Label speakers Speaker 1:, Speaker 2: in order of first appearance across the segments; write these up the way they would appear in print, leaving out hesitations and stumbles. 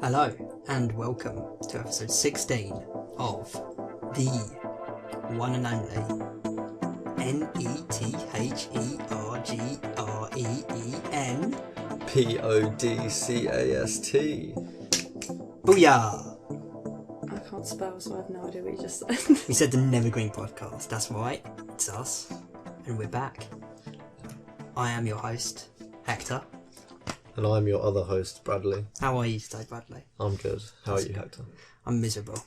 Speaker 1: Hello, and welcome to episode 16 of the one and only Nethergreen
Speaker 2: Podcast.
Speaker 1: Booyah!
Speaker 3: I can't spell, so I have no idea what you just said.
Speaker 1: We said the Nethergreen Podcast, that's right, it's us, and we're back. I am your host, Hector.
Speaker 2: And I'm your other host, Bradley.
Speaker 1: How are you today, Bradley?
Speaker 2: I'm good. How are you, Hector?
Speaker 1: I'm miserable.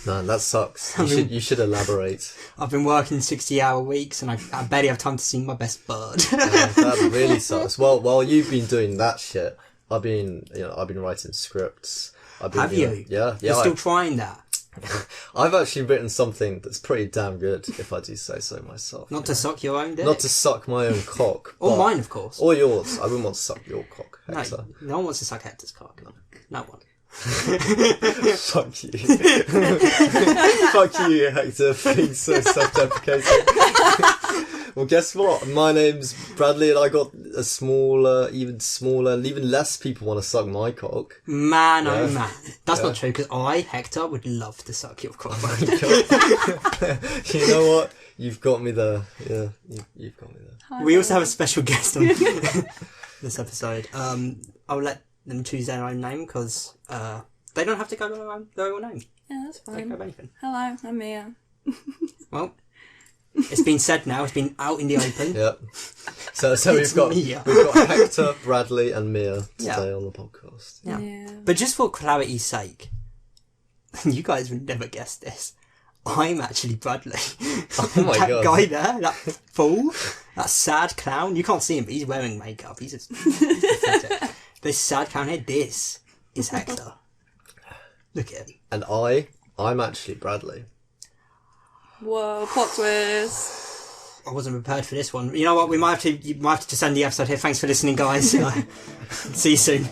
Speaker 2: Man, that sucks. You should elaborate.
Speaker 1: I've been working 60-hour weeks and I barely have time to see my best bird.
Speaker 2: That really sucks. Well, while you've been doing that shit, I've been writing scripts.
Speaker 1: Have you?
Speaker 2: Yeah.
Speaker 1: You're still trying that?
Speaker 2: I've actually written something that's pretty damn good, if I do say so myself.
Speaker 1: Not to suck your own dick?
Speaker 2: Not to suck my own cock.
Speaker 1: Or mine, of course.
Speaker 2: Or yours. I wouldn't want to suck your cock, Hector.
Speaker 1: No one wants to suck Hector's cock. No one.
Speaker 2: Fuck you. Fuck you, Hector, for being so self-deprecating. Well, guess what? My name's Bradley and I got a smaller, even smaller, and even less people want to suck my cock.
Speaker 1: Man, oh man. That's not true, because I, Hector, would love to suck your cock.
Speaker 2: You know what? You've got me there. Yeah, you've got me there.
Speaker 3: Hi,
Speaker 1: we also have a special guest on this episode. I'll let them choose their own name, because they don't have to go by their own name.
Speaker 3: Yeah, that's
Speaker 1: They can
Speaker 3: fine.
Speaker 1: go by anything.
Speaker 3: Hello, I'm Mia.
Speaker 1: Well, it's been said now. It's been out in the open.
Speaker 2: Yep. So
Speaker 1: It's
Speaker 2: we've got
Speaker 1: Mia.
Speaker 2: Hector, Bradley, and Mia today on the podcast.
Speaker 1: Yeah. But just for clarity's sake, you guys would never guess this. I'm actually Bradley.
Speaker 2: Oh my
Speaker 1: that
Speaker 2: God.
Speaker 1: guy there, that fool, that sad clown. You can't see him, but he's wearing makeup. He's pathetic. This sad clown here, this is Hector. Look at him.
Speaker 2: And I'm actually Bradley.
Speaker 3: Whoa, plot twist.
Speaker 1: I wasn't prepared for this one. You know what? You might have to just end the episode here. Thanks for listening, guys. See you soon.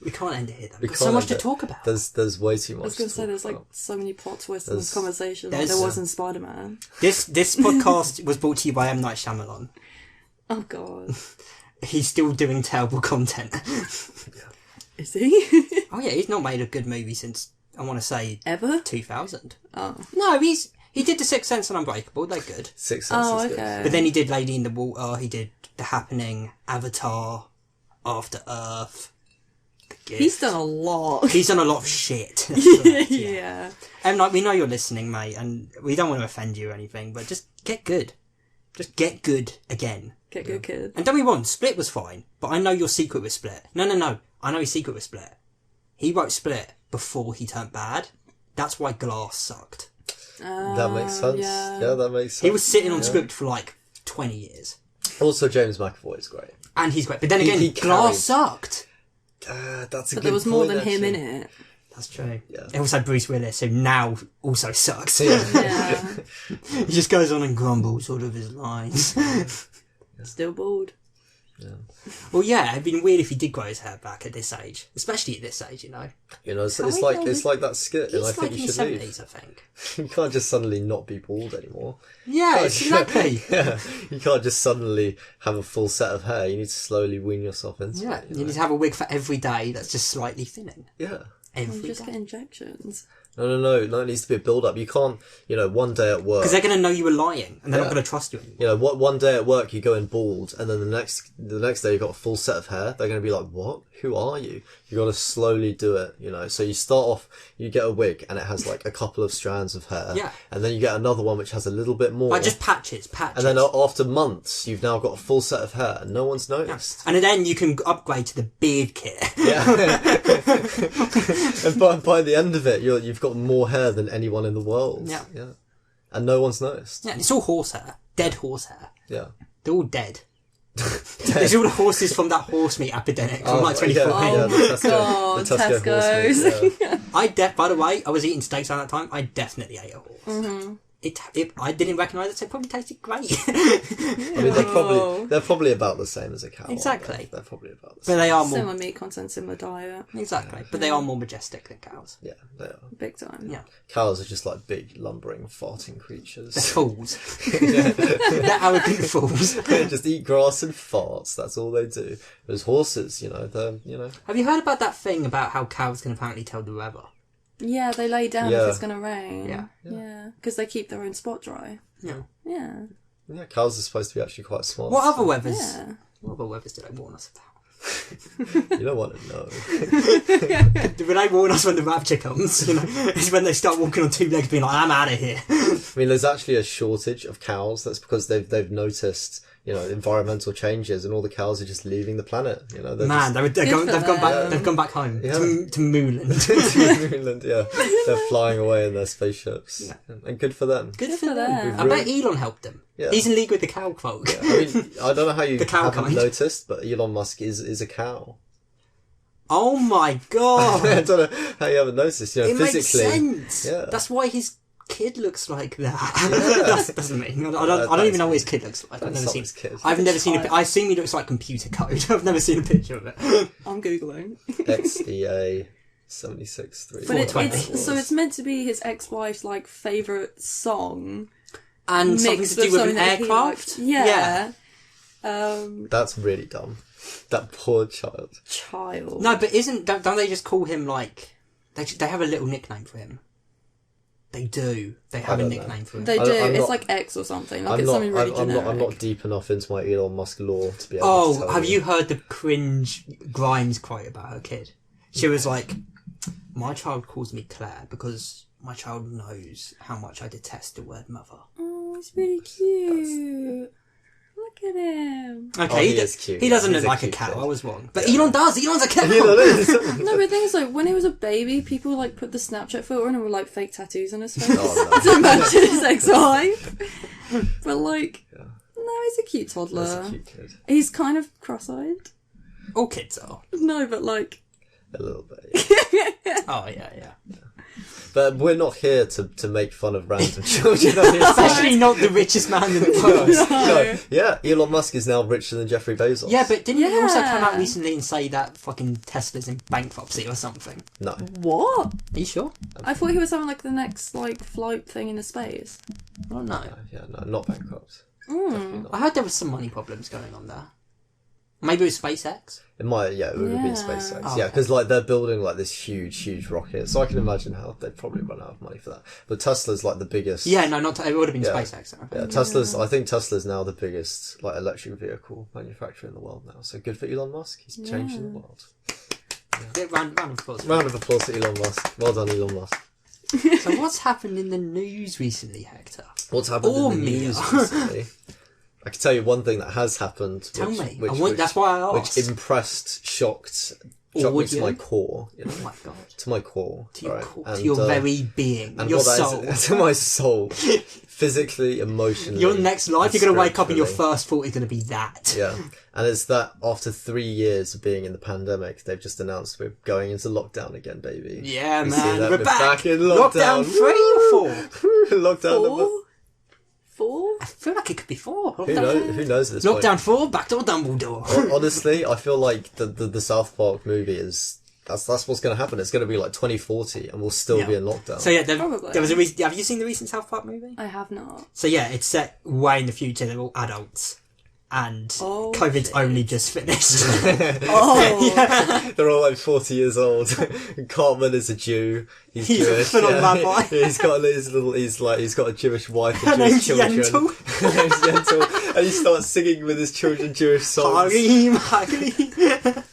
Speaker 1: We can't end it here, though. There's so much to talk about.
Speaker 2: There's way too much.
Speaker 3: I was going to say, there's like so many plot twists in this conversation like there was in Spider-Man.
Speaker 1: This podcast was brought to you by M. Night Shyamalan.
Speaker 3: Oh god.
Speaker 1: He's still doing terrible content.
Speaker 3: Is he?
Speaker 1: Oh yeah, he's not made a good movie since, I want to say,
Speaker 3: Ever?
Speaker 1: 2000.
Speaker 3: Oh.
Speaker 1: No, he did The Sixth Sense and Unbreakable, they're good.
Speaker 2: Sixth Sense is
Speaker 3: okay.
Speaker 2: good.
Speaker 1: But then he did Lady in the Water, he did The Happening, Avatar, After Earth, The Gift.
Speaker 3: He's done a lot.
Speaker 1: He's done a lot of shit. That's right,
Speaker 3: Yeah.
Speaker 1: M. Night, we know you're listening, mate, and we don't want to offend you or anything, but just get good. Just get good again.
Speaker 3: Get good, kid.
Speaker 1: And don't be wrong, Split was fine, but I know your secret was Split. No. I know his secret was Split. He wrote Split before he turned bad. That's why Glass sucked.
Speaker 2: That makes sense. Yeah, that makes sense.
Speaker 1: He was sitting on script for like 20 years.
Speaker 2: Also, James McAvoy is great.
Speaker 1: And he's great. But then again,
Speaker 2: He
Speaker 1: Glass sucked.
Speaker 2: That's a
Speaker 3: But
Speaker 2: good
Speaker 3: there was more
Speaker 2: point,
Speaker 3: than him in
Speaker 2: actually.
Speaker 3: it.
Speaker 1: That's true.
Speaker 2: Yeah.
Speaker 1: It also had Bruce Willis, who now also sucks.
Speaker 3: Yeah.
Speaker 1: He just goes on and grumbles all of his lines.
Speaker 3: Still bald.
Speaker 2: Yeah.
Speaker 1: Well, yeah, it'd been weird if he did grow his hair back at this age. Especially at this age, you know.
Speaker 2: You know, it's
Speaker 3: How
Speaker 2: like
Speaker 3: old
Speaker 2: it's like that skit, and I
Speaker 1: He's
Speaker 2: think
Speaker 1: like
Speaker 2: you
Speaker 1: in
Speaker 2: should
Speaker 1: his
Speaker 2: leave.
Speaker 1: 70s, I think.
Speaker 2: You can't just suddenly not be bald anymore.
Speaker 1: Yeah, exactly.
Speaker 2: Yeah, you can't just suddenly have a full set of hair. You need to slowly wean yourself into
Speaker 1: Yeah,
Speaker 2: it.
Speaker 1: you need to have a wig for every day that's just slightly thinning.
Speaker 2: Yeah.
Speaker 1: Every
Speaker 3: You just
Speaker 1: day.
Speaker 3: get injections.
Speaker 2: No, it needs to be a build-up. You can't, one day at work...
Speaker 1: Because they're going to know you were lying, and they're not
Speaker 2: Yeah.
Speaker 1: going to trust you anymore.
Speaker 2: One day at work you go in bald, and then the next day you've got a full set of hair. They're going to be like, what? Who are you? You got to slowly do it, So you start off, you get a wig, and it has like a couple of strands of hair.
Speaker 1: Yeah.
Speaker 2: And then you get another one which has a little bit more.
Speaker 1: Like just patches.
Speaker 2: And then after months, you've now got a full set of hair, and no one's noticed.
Speaker 1: And then you can upgrade to the beard kit.
Speaker 2: Yeah. And by the end of it, you've got more hair than anyone in the world.
Speaker 1: Yeah.
Speaker 2: And no one's noticed.
Speaker 1: Yeah, and it's all horsehair. Dead horsehair.
Speaker 2: Yeah.
Speaker 1: They're all dead. It's all the horses from that horse meat epidemic from like 2014.
Speaker 3: Oh my God,
Speaker 2: the Tesco horse meat,
Speaker 3: Tesco's.
Speaker 2: yeah.
Speaker 1: By the way, I was eating steaks around that time. I definitely ate a horse.
Speaker 3: Mm-hmm.
Speaker 1: I didn't recognise it, so it probably tasted great.
Speaker 2: I mean, they're probably about the same as a cow.
Speaker 1: Exactly.
Speaker 2: They're probably about the
Speaker 1: But
Speaker 2: same.
Speaker 1: they are more...
Speaker 3: Similar meat content, similar diet.
Speaker 1: Exactly. But they are more majestic than cows.
Speaker 2: Yeah, they are.
Speaker 3: Big time.
Speaker 1: Yeah.
Speaker 2: Cows are just like big, lumbering, farting creatures.
Speaker 1: They're fools. They're arrogant fools.
Speaker 2: They just eat grass and farts. That's all they do. Whereas horses, they're.
Speaker 1: Have you heard about that thing about how cows can apparently tell the weather?
Speaker 3: Yeah, they lay down
Speaker 2: Yeah.
Speaker 3: if it's going to rain.
Speaker 1: Yeah.
Speaker 3: Yeah. Because they keep their own spot dry.
Speaker 1: Yeah.
Speaker 3: Yeah.
Speaker 2: Yeah, cows are supposed to be actually quite smart.
Speaker 1: What other weathers?
Speaker 3: Yeah.
Speaker 1: What other weathers did they warn us about?
Speaker 2: You don't want to know.
Speaker 1: When they warn us when the rapture comes, it's when they start walking on two legs being like, I'm out of here.
Speaker 2: I mean, there's actually a shortage of cows. That's because they've noticed, environmental changes, and all the cows are just leaving the planet. They've
Speaker 1: gone back home
Speaker 2: Yeah.
Speaker 1: to Moonland.
Speaker 2: to Greenland, yeah. They're flying away in their spaceships.
Speaker 1: Yeah.
Speaker 2: And good for them.
Speaker 1: Good
Speaker 3: for them.
Speaker 1: I bet Elon helped them.
Speaker 2: Yeah.
Speaker 1: He's in league with the cow folk.
Speaker 2: I mean, I don't know how you
Speaker 1: The cow
Speaker 2: haven't
Speaker 1: kind.
Speaker 2: noticed, but Elon Musk is a cow.
Speaker 1: Oh my god!
Speaker 2: I don't know how you haven't noticed.
Speaker 1: It makes
Speaker 2: physically.
Speaker 1: sense.
Speaker 2: Yeah.
Speaker 1: That's why his kid looks like that.
Speaker 2: Yeah.
Speaker 1: That doesn't mean. I don't even know what his kid looks like. I've
Speaker 2: That's
Speaker 1: never
Speaker 2: not
Speaker 1: seen.
Speaker 2: his kid.
Speaker 1: I've never seen. I assume he looks like computer code. I've never seen a picture of it.
Speaker 3: I'm Googling.
Speaker 2: XEA 763.
Speaker 3: But
Speaker 1: it's
Speaker 3: it's meant to be his ex-wife's favourite song.
Speaker 1: And something
Speaker 3: mixed
Speaker 1: to do with an
Speaker 3: something that he
Speaker 1: aircraft.
Speaker 3: liked.
Speaker 2: That's really dumb. That poor child.
Speaker 3: Child.
Speaker 1: No, but don't they just call him they have a little nickname for him? They do. They have a
Speaker 2: don't
Speaker 1: nickname
Speaker 2: know.
Speaker 1: for him.
Speaker 3: They do.
Speaker 2: I'm
Speaker 3: it's
Speaker 2: not-
Speaker 3: like X or something.
Speaker 2: I'm
Speaker 3: It's
Speaker 2: not,
Speaker 3: something really
Speaker 2: I'm
Speaker 3: generic.
Speaker 2: not deep enough into my Elon Musk lore to be able to tell
Speaker 1: Have
Speaker 2: you.
Speaker 1: you heard the cringe Grimes quote about her kid? She was like, "My child calls me Claire because my child knows how much I detest the word mother."
Speaker 3: Oh, he's really cute. Look at him.
Speaker 1: Okay,
Speaker 2: Oh, he is cute.
Speaker 1: He doesn't
Speaker 2: He's
Speaker 1: look
Speaker 2: a
Speaker 1: like a
Speaker 2: cute
Speaker 1: cow.
Speaker 2: kid.
Speaker 1: I was wrong, but Elon does. Elon's a cow.
Speaker 2: Elon is.
Speaker 3: No, but the thing is, when he was a baby, people put the Snapchat filter on and were fake tattoos on his face
Speaker 2: Oh,
Speaker 3: to match his ex-wife. But no, he's a cute toddler.
Speaker 2: That's a cute kid.
Speaker 3: He's kind of cross-eyed.
Speaker 1: All kids are.
Speaker 3: No, but
Speaker 2: A little bit.
Speaker 1: Oh yeah.
Speaker 2: But we're not here to make fun of random children. on this
Speaker 1: Especially not the richest man in the world.
Speaker 2: No. Yeah, Elon Musk is now richer than Jeffrey Bezos.
Speaker 1: Yeah, but didn't he also
Speaker 3: Yeah.
Speaker 1: come out recently and say that fucking Tesla's in bankruptcy or something?
Speaker 2: No.
Speaker 3: what?
Speaker 1: Are you sure?
Speaker 3: I thought he was having the next flight thing into space.
Speaker 1: I don't know.
Speaker 2: Yeah, no, not bankrupt. Definitely not.
Speaker 1: I heard there was some money problems going on there. Maybe it was SpaceX.
Speaker 2: It might, it would have been
Speaker 3: Yeah.
Speaker 2: SpaceX.
Speaker 1: Oh,
Speaker 2: Yeah, because they're building this huge rocket, so I can imagine how they'd probably run out of money for that. But Tesla's the biggest.
Speaker 1: Yeah, no, it would have been
Speaker 2: Yeah.
Speaker 1: SpaceX.
Speaker 2: Yeah, I think Tesla's now the biggest electric vehicle manufacturer in the world now. So good for Elon Musk. He's changing the world.
Speaker 1: Round of applause.
Speaker 2: Round of applause to Elon Musk. Well done, Elon Musk.
Speaker 1: So what's happened in the news recently, Hector?
Speaker 2: What's happened
Speaker 1: Or
Speaker 2: in the
Speaker 1: me.
Speaker 2: news recently? I can tell you one thing that has happened.
Speaker 1: Tell me. That's why I asked.
Speaker 2: Which impressed, shocked me to
Speaker 1: Audio?
Speaker 2: my core.
Speaker 1: Oh my god.
Speaker 2: To my core.
Speaker 1: To your,
Speaker 2: right?
Speaker 1: core,
Speaker 2: And,
Speaker 1: to your very being.
Speaker 2: and
Speaker 1: Your
Speaker 2: what that
Speaker 1: soul.
Speaker 2: is- to my soul. Physically, emotionally.
Speaker 1: Your next life, you're going to wake up and your
Speaker 2: spiritually.
Speaker 1: first thought is going to be that.
Speaker 2: Yeah. And it's that after 3 years of being in the pandemic, they've just announced we're going into lockdown again, baby.
Speaker 1: Yeah,
Speaker 2: We see
Speaker 1: man.
Speaker 2: that.
Speaker 1: We're back.
Speaker 2: in lockdown.
Speaker 1: 3 or 4?
Speaker 2: Lockdown number.
Speaker 3: 4?
Speaker 1: I feel like it could be 4.
Speaker 2: Who knows at this point?
Speaker 1: Lockdown 4, Backdoor Dumbledore.
Speaker 2: Honestly, I feel like the South Park movie is... That's what's going to happen. It's going to be 2040 and we'll still be in lockdown.
Speaker 1: So yeah,
Speaker 3: Probably.
Speaker 1: there was have you seen the recent South Park movie?
Speaker 3: I have not.
Speaker 1: So yeah, it's set way in the future. They're all adults, and
Speaker 3: Oh,
Speaker 1: COVID's
Speaker 3: shit.
Speaker 1: only just finished.
Speaker 3: Oh!
Speaker 2: They're all 40 years old. Cartman is a Jew. He's Jewish.
Speaker 1: a full-on rabbi.
Speaker 2: He's got his little. He's got a Jewish wife
Speaker 1: Her
Speaker 2: and Jewish
Speaker 1: name's
Speaker 2: children.
Speaker 1: Yentl.
Speaker 2: Her name's Yentl. And he starts singing with his children Jewish songs.
Speaker 1: Harim, Harim.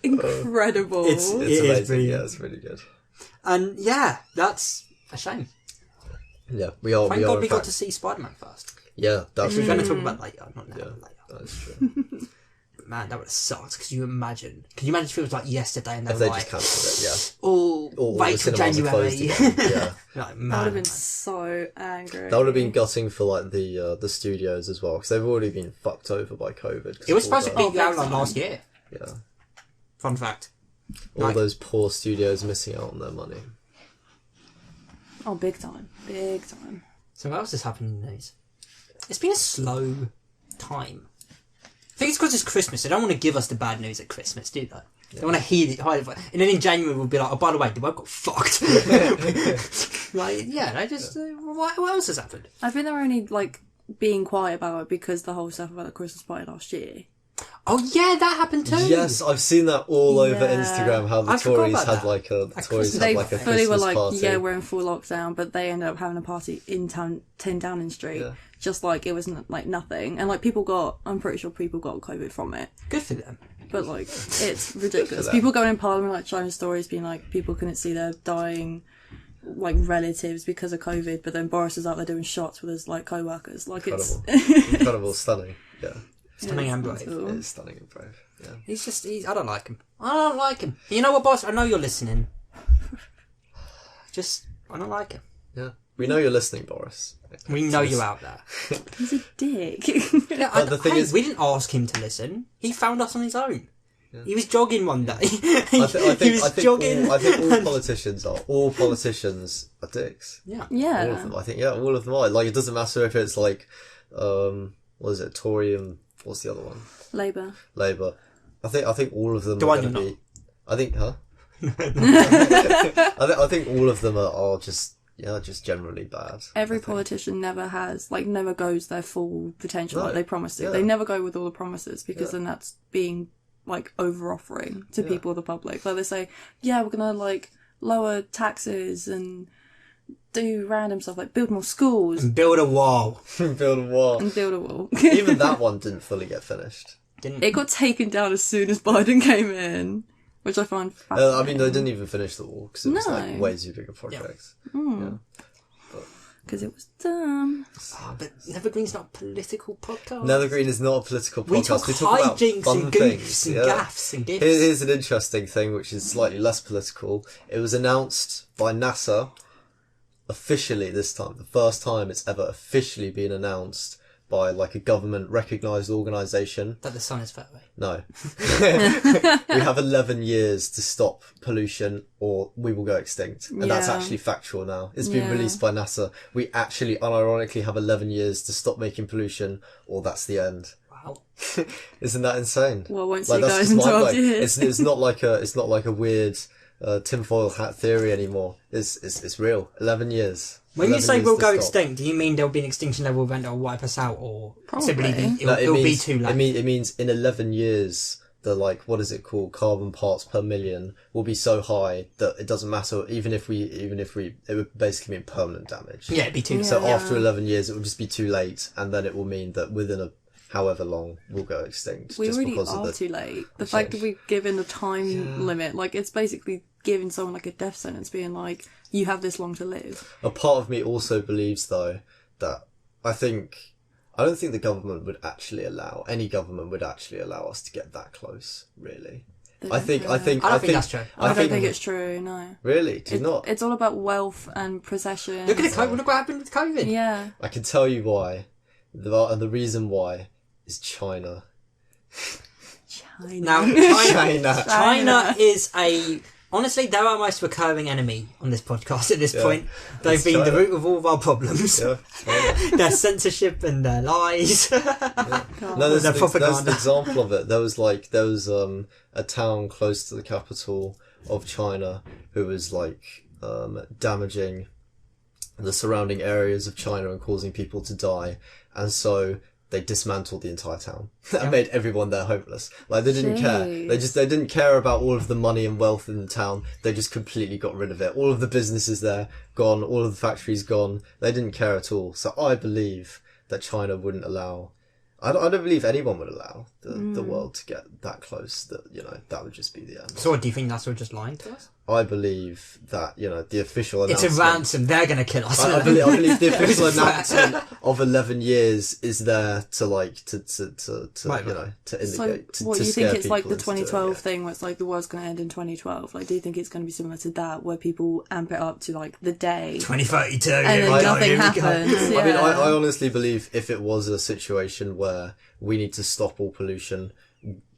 Speaker 3: Incredible.
Speaker 2: It's
Speaker 1: It is
Speaker 2: amazing.
Speaker 1: brilliant.
Speaker 2: Yeah, it's really good.
Speaker 1: And yeah, that's a shame.
Speaker 2: Yeah, we are.
Speaker 1: Thank
Speaker 2: we
Speaker 1: God
Speaker 2: are
Speaker 1: we
Speaker 2: in
Speaker 1: got
Speaker 2: fact-
Speaker 1: to see Spider-Man first.
Speaker 2: Yeah, that's
Speaker 1: We're
Speaker 2: true.
Speaker 1: going to talk about later, not now,
Speaker 2: Yeah.
Speaker 1: but later.
Speaker 2: That's true.
Speaker 1: Man, that would have sucked. Could you imagine if it was like yesterday and they
Speaker 2: If
Speaker 1: were
Speaker 2: they
Speaker 1: like,
Speaker 2: just cancelled it,
Speaker 1: oh,
Speaker 2: All
Speaker 1: wait
Speaker 2: the
Speaker 1: till
Speaker 2: cinemas are
Speaker 1: January.
Speaker 2: closed again. Yeah.
Speaker 1: Like,
Speaker 3: I
Speaker 1: man,
Speaker 3: would have been
Speaker 1: man.
Speaker 3: so angry.
Speaker 2: That would have been gutting for the studios as well, because they've already been fucked over by COVID. 'cause
Speaker 1: It was
Speaker 2: of all
Speaker 1: supposed to
Speaker 2: the-
Speaker 1: be out like last year.
Speaker 2: Yeah,
Speaker 1: Fun fact.
Speaker 2: all
Speaker 1: Like-
Speaker 2: those poor studios missing out on their money.
Speaker 3: Oh, big time. Big time.
Speaker 1: So what else has happened in the news? It's been a slow time. I think it's because it's Christmas. They don't want to give us the bad news at Christmas, do they? They want to hear it. And then in January we'll be like, oh, by the way, the web got fucked. Like, yeah, they just... what else has happened?
Speaker 3: I think they're only, like, being quiet about it because the whole stuff about the Christmas party last year.
Speaker 1: Oh, yeah, that happened too.
Speaker 2: Yes, I've seen that all over
Speaker 3: Yeah.
Speaker 2: Instagram, how the
Speaker 1: I forgot
Speaker 2: Tories
Speaker 1: about
Speaker 2: had
Speaker 1: that.
Speaker 2: like a
Speaker 3: They
Speaker 2: Christmas
Speaker 3: fully were like,
Speaker 2: party.
Speaker 3: yeah, we're in full lockdown, but they ended up having a party in town, 10 Downing Street.
Speaker 2: Yeah.
Speaker 3: Just like it was like nothing. And like I'm pretty sure people got COVID from it.
Speaker 1: Good for them.
Speaker 3: But like, it's ridiculous.
Speaker 2: them.
Speaker 3: People going in Parliament like showing stories being like, people couldn't see their dying like relatives because of COVID, but then Boris is out there doing shots with his like co-workers. Like
Speaker 2: Incredible, stunning. Yeah,
Speaker 1: Stunning and brave.
Speaker 2: it is stunning and brave. Yeah.
Speaker 1: I don't like him. I don't like him. You know what, boss? I know you're listening. I don't like him.
Speaker 2: Yeah. We know you're listening, Boris.
Speaker 1: We know you're out there.
Speaker 3: He's a dick.
Speaker 1: Yeah,
Speaker 2: But the thing is-
Speaker 1: we didn't ask him to listen. He found us on his own. Yeah. He was jogging one day.
Speaker 2: I think
Speaker 1: jogging.
Speaker 2: all politicians are dicks.
Speaker 1: Yeah.
Speaker 3: Yeah.
Speaker 2: All of them. I think all of them are. Like, it doesn't matter if it's like, what is it, Tory and what's the other one?
Speaker 3: Labour.
Speaker 2: Labour. I think all of them
Speaker 1: The
Speaker 2: are
Speaker 1: one
Speaker 2: going to
Speaker 1: you're
Speaker 2: be. I think, huh? I think all of them are just generally bad.
Speaker 3: Every politician never goes their full potential
Speaker 2: No.
Speaker 3: like they promised to.
Speaker 2: Yeah.
Speaker 3: They never go with all the promises because then that's being like over offering to people, the public. Like they say, yeah, we're gonna like lower taxes and do random stuff like build more schools
Speaker 1: And build a wall.
Speaker 2: Build a wall.
Speaker 3: and build a wall.
Speaker 2: Even that one didn't fully get finished.
Speaker 3: It got taken down as soon as Biden came in, which I find fascinating.
Speaker 2: I mean, they didn't even finish the wall because it was
Speaker 3: No.
Speaker 2: like way too big a project. Yeah.
Speaker 3: Because it was dumb.
Speaker 1: Oh, but Nethergreen's not a political podcast.
Speaker 2: Nethergreen is not a political
Speaker 1: We
Speaker 2: podcast.
Speaker 1: talk
Speaker 2: about
Speaker 1: hijinks
Speaker 2: fun
Speaker 1: and
Speaker 2: things.
Speaker 1: goofs and
Speaker 2: Yeah.
Speaker 1: gaffs and gifts.
Speaker 2: Here's an interesting thing, which is slightly less political. It was announced by NASA officially this time. The first time it's ever officially been announced by like a government recognised organisation.
Speaker 1: That the sun is far away.
Speaker 2: No. We have 11 years to stop pollution or we will go extinct. And that's
Speaker 3: Yeah.
Speaker 2: actually factual now. It's been
Speaker 3: Yeah.
Speaker 2: released by NASA. We actually unironically have 11 years to stop making pollution or that's the end.
Speaker 1: Wow.
Speaker 2: Isn't that insane?
Speaker 3: Well, I won't see you
Speaker 2: that's
Speaker 3: guys
Speaker 2: just
Speaker 3: in
Speaker 2: my
Speaker 3: 12
Speaker 2: like,
Speaker 3: years.
Speaker 2: It's not like a weird tinfoil hat theory anymore. It's real. 11 years.
Speaker 1: When you
Speaker 2: 11
Speaker 1: say
Speaker 2: years
Speaker 1: we'll
Speaker 2: to
Speaker 1: go
Speaker 2: stop.
Speaker 1: extinct, do you mean there'll be an extinction level event that'll wipe us out, or simply
Speaker 3: Probably.
Speaker 1: it'll be too late?
Speaker 2: It means in 11 years, the like, what is it called? Carbon parts per million will be so high that it doesn't matter. Even if we, it would basically mean permanent damage.
Speaker 1: Yeah, it'd be too late.
Speaker 2: So
Speaker 3: Yeah.
Speaker 2: after 11 years, it will just be too late. And then it will mean that within however long, we'll go extinct.
Speaker 3: We
Speaker 2: just
Speaker 3: already
Speaker 2: because
Speaker 3: are
Speaker 2: of
Speaker 3: too late. The fact that we've given a time limit, like, it's basically giving someone like a death sentence, being like, you have this long to live.
Speaker 2: A part of me also believes, though, that I don't think the government would actually allow us to get that close, really. I think
Speaker 1: I don't think that's true.
Speaker 3: I don't think it's true, no.
Speaker 2: Really? Do you not?
Speaker 3: It's all about wealth and possession.
Speaker 1: Look at COVID. Look what happened with COVID.
Speaker 3: Yeah.
Speaker 2: I can tell you why. And the reason why is China.
Speaker 3: China.
Speaker 1: Now, China is honestly, they're our most recurring enemy on this podcast at this point. They've
Speaker 2: It's
Speaker 1: been the
Speaker 2: China.
Speaker 1: root of all of our problems.
Speaker 2: Yeah, China.
Speaker 1: Their censorship and their lies.
Speaker 2: No, there's
Speaker 1: Their
Speaker 2: an
Speaker 1: propaganda.
Speaker 2: example of it. There was a town close to the capital of China who was like damaging the surrounding areas of China and causing people to die, and so they dismantled the entire town and made everyone there homeless. Like, they didn't care. They didn't care about all of the money and wealth in the town. They just completely got rid of it. All of the businesses there gone. All of the factories gone. They didn't care at all. So I believe that China wouldn't allow. I don't believe anyone would allow the world to get that close. That that would just be the end.
Speaker 1: So what, do you think that's all just lying to us?
Speaker 2: I believe that the official
Speaker 1: It's
Speaker 2: announcement.
Speaker 1: a ransom. They're going to kill us.
Speaker 2: I believe the official announcement of 11 years is there to to indicate.
Speaker 3: So, what,
Speaker 2: to
Speaker 3: you
Speaker 2: scare
Speaker 3: think it's like
Speaker 2: people
Speaker 3: the
Speaker 2: into doing
Speaker 3: 2012
Speaker 2: it.
Speaker 3: thing where it's like the world's going to end in 2012? Like, do you think it's going to be similar to that where people amp it up to like the day
Speaker 1: 2032.
Speaker 3: and then nothing happens?
Speaker 2: I mean,
Speaker 3: Yeah.
Speaker 2: I honestly believe if it was a situation where we need to stop all pollution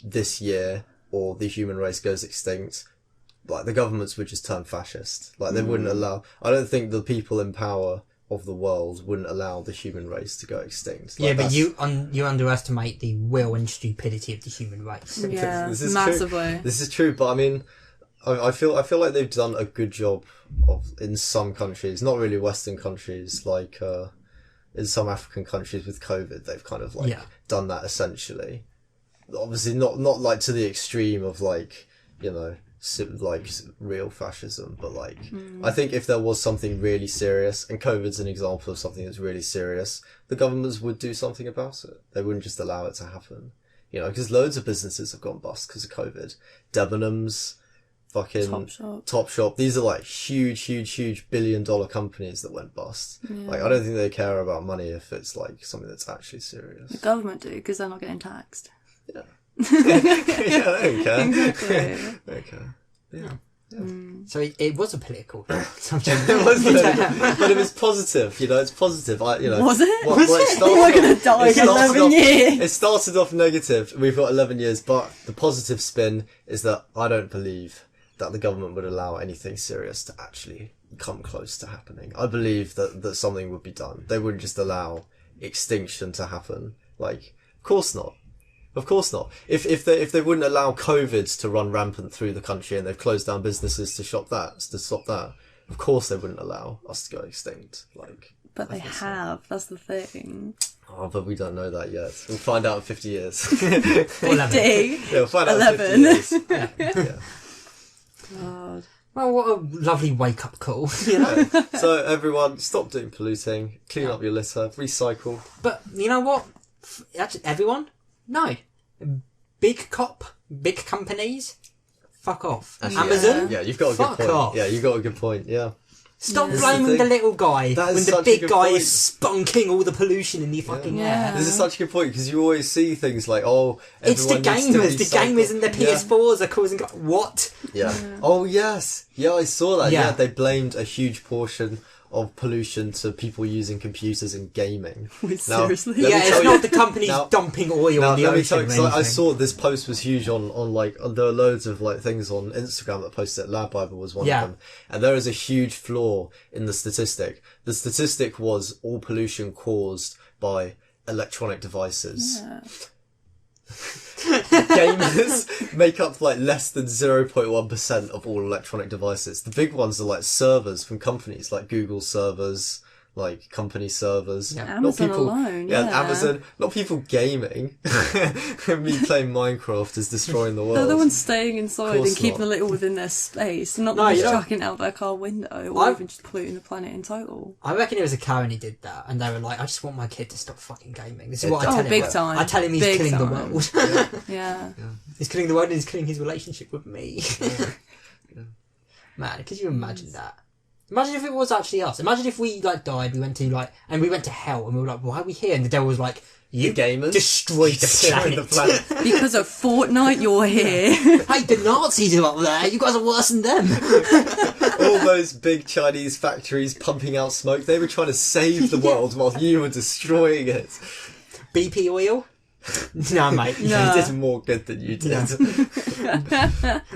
Speaker 2: this year or the human race goes extinct, like, the governments would just turn fascist. Like, they wouldn't allow. I don't think the people in power of the world wouldn't allow the human race to go extinct.
Speaker 1: Yeah,
Speaker 2: Like,
Speaker 1: but
Speaker 2: that's-
Speaker 1: you underestimate the will and stupidity of the human race.
Speaker 3: Yeah,
Speaker 2: This is
Speaker 3: massively.
Speaker 2: True. This is true, but I mean, I feel like they've done a good job in some countries, not really Western countries, like in some African countries with COVID, they've kind of like done that essentially. Obviously, not like to the extreme of like, you know, like real fascism, but like I think if there was something really serious, and COVID's an example of something that's really serious, the governments would do something about it. They wouldn't just allow it to happen, you know, because loads of businesses have gone bust because of COVID. Debenhams, fucking Topshop. These are like huge billion-dollar companies that went bust. Like I don't think they care about money if it's like something that's actually serious.
Speaker 3: The government do, because they're not getting taxed.
Speaker 2: Yeah. Yeah, they don't care.
Speaker 3: Exactly.
Speaker 2: They care. Yeah.
Speaker 1: So it was a political subject.
Speaker 2: It was political, but it was positive. You know, it's positive. You know,
Speaker 3: Was it?
Speaker 2: Well, it started
Speaker 3: We're going
Speaker 2: off-
Speaker 3: to die
Speaker 2: it
Speaker 3: in
Speaker 2: started
Speaker 3: 11
Speaker 2: off-
Speaker 3: years.
Speaker 2: It started off negative. We've got 11 years, but the positive spin is that I don't believe that the government would allow anything serious to actually come close to happening. I believe that something would be done. They wouldn't just allow extinction to happen. Like, of course not. Of course not. If they wouldn't allow COVID to run rampant through the country and they've closed down businesses to stop that, of course they wouldn't allow us to go extinct. Like,
Speaker 3: But they have. That's the thing.
Speaker 2: oh, but we don't know that yet. We'll find out in 50 years.
Speaker 3: 50.
Speaker 2: Yeah, we'll find out
Speaker 3: 11.
Speaker 2: in 50 years. Yeah.
Speaker 3: God.
Speaker 1: Well, what a lovely wake-up call, you know?
Speaker 2: Yeah. So everyone, stop doing polluting, clean up your litter, recycle.
Speaker 1: But you know what? Actually, everyone? No. Big companies? Fuck off.
Speaker 2: Actually,
Speaker 1: Amazon?
Speaker 2: Yeah, you've got a
Speaker 1: Fuck
Speaker 2: good point.
Speaker 1: off.
Speaker 2: Yeah, you've got a good point. Yeah.
Speaker 1: Stop
Speaker 2: This is
Speaker 1: blaming
Speaker 2: the
Speaker 1: the
Speaker 2: thing.
Speaker 1: little guy
Speaker 2: That is
Speaker 1: when the
Speaker 2: such a
Speaker 1: big
Speaker 2: good
Speaker 1: guy
Speaker 2: point.
Speaker 1: is spunking all the pollution in the fucking air.
Speaker 2: This is such a good point because you always see things like, oh,
Speaker 1: It's the
Speaker 2: everyone needs to
Speaker 1: gamers. The
Speaker 2: recycle.
Speaker 1: gamers and the PS4s are causing... What?
Speaker 2: Yeah. Oh, yes. Yeah, I saw that.
Speaker 1: Yeah.
Speaker 2: Yeah, they blamed a huge portion of pollution to people using computers and gaming.
Speaker 3: Wait,
Speaker 2: Now,
Speaker 3: seriously?
Speaker 2: let me
Speaker 1: Yeah,
Speaker 2: tell
Speaker 1: it's
Speaker 2: you-
Speaker 1: not the companies
Speaker 2: now-
Speaker 1: dumping oil
Speaker 2: Now,
Speaker 1: in the
Speaker 2: let me
Speaker 1: ocean
Speaker 2: tell
Speaker 1: or
Speaker 2: you, 'cause I
Speaker 1: anything.
Speaker 2: saw this post was huge on like, there are loads of like things on Instagram that posted it. Lab Bible was one
Speaker 1: Yeah.
Speaker 2: of them. And there is a huge flaw in the statistic. The statistic was all pollution caused by electronic devices.
Speaker 3: Yeah.
Speaker 2: Gamers make up like less than 0.1% of all electronic devices. The big ones are like servers from companies like Google servers, like company servers.
Speaker 1: Yeah.
Speaker 2: Not
Speaker 3: Amazon
Speaker 2: people,
Speaker 3: alone, yeah.
Speaker 2: Amazon, not people gaming. Me playing Minecraft is destroying the world.
Speaker 3: They're the ones staying inside
Speaker 2: Course
Speaker 3: and keeping
Speaker 2: not.
Speaker 3: the little within their space, not
Speaker 1: No,
Speaker 3: just
Speaker 1: you know-
Speaker 3: chucking it out their car window or
Speaker 1: I've-
Speaker 3: even just polluting the planet in total.
Speaker 1: I reckon it was a Karen who did that, and they were like, I just want my kid to stop fucking gaming. This is what I
Speaker 3: Oh,
Speaker 1: tell him.
Speaker 3: big time.
Speaker 1: I tell him he's
Speaker 3: Big
Speaker 1: killing the
Speaker 3: time.
Speaker 1: world.
Speaker 3: Yeah.
Speaker 1: He's killing the world and he's killing his relationship with me. Man, could you imagine that? Imagine if it was actually us. Imagine if we like died, we went to hell, and we were like, why are we here? And the devil was like, you
Speaker 2: gamers
Speaker 1: destroyed the
Speaker 2: destroyed
Speaker 1: planet.
Speaker 2: the planet.
Speaker 3: Because of Fortnite, you're here.
Speaker 1: Hey, the Nazis are up there. You guys are worse than them.
Speaker 2: All those big Chinese factories pumping out smoke, they were trying to save the world while you were destroying it.
Speaker 1: BP oil? No, mate.
Speaker 3: No.
Speaker 2: They did more good than you did.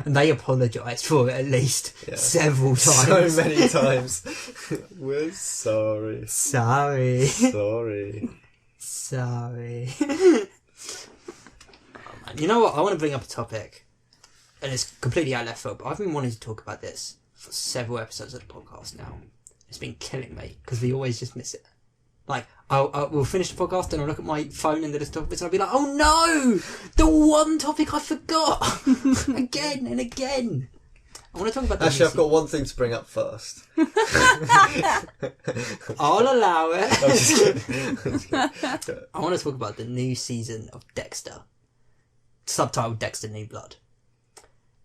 Speaker 1: And they apologised for it at least several
Speaker 2: So
Speaker 1: times.
Speaker 2: many times. We're sorry.
Speaker 1: Sorry.
Speaker 2: Sorry.
Speaker 1: Sorry. Oh, man. You know what? I want to bring up a topic, and it's completely out of left field, but I've been wanting to talk about this for several episodes of the podcast now. It's been killing me because we always just miss it. Like, we'll finish the podcast and I'll look at my phone and there's topics and I'll be like, oh no! The one topic I forgot! Again and again! I want to talk about this.
Speaker 2: Actually, I've got one thing to bring up first.
Speaker 1: I'll allow it.
Speaker 2: I'm just kidding. I'm just kidding.
Speaker 1: I want to talk about the new season of Dexter. Subtitled Dexter New Blood.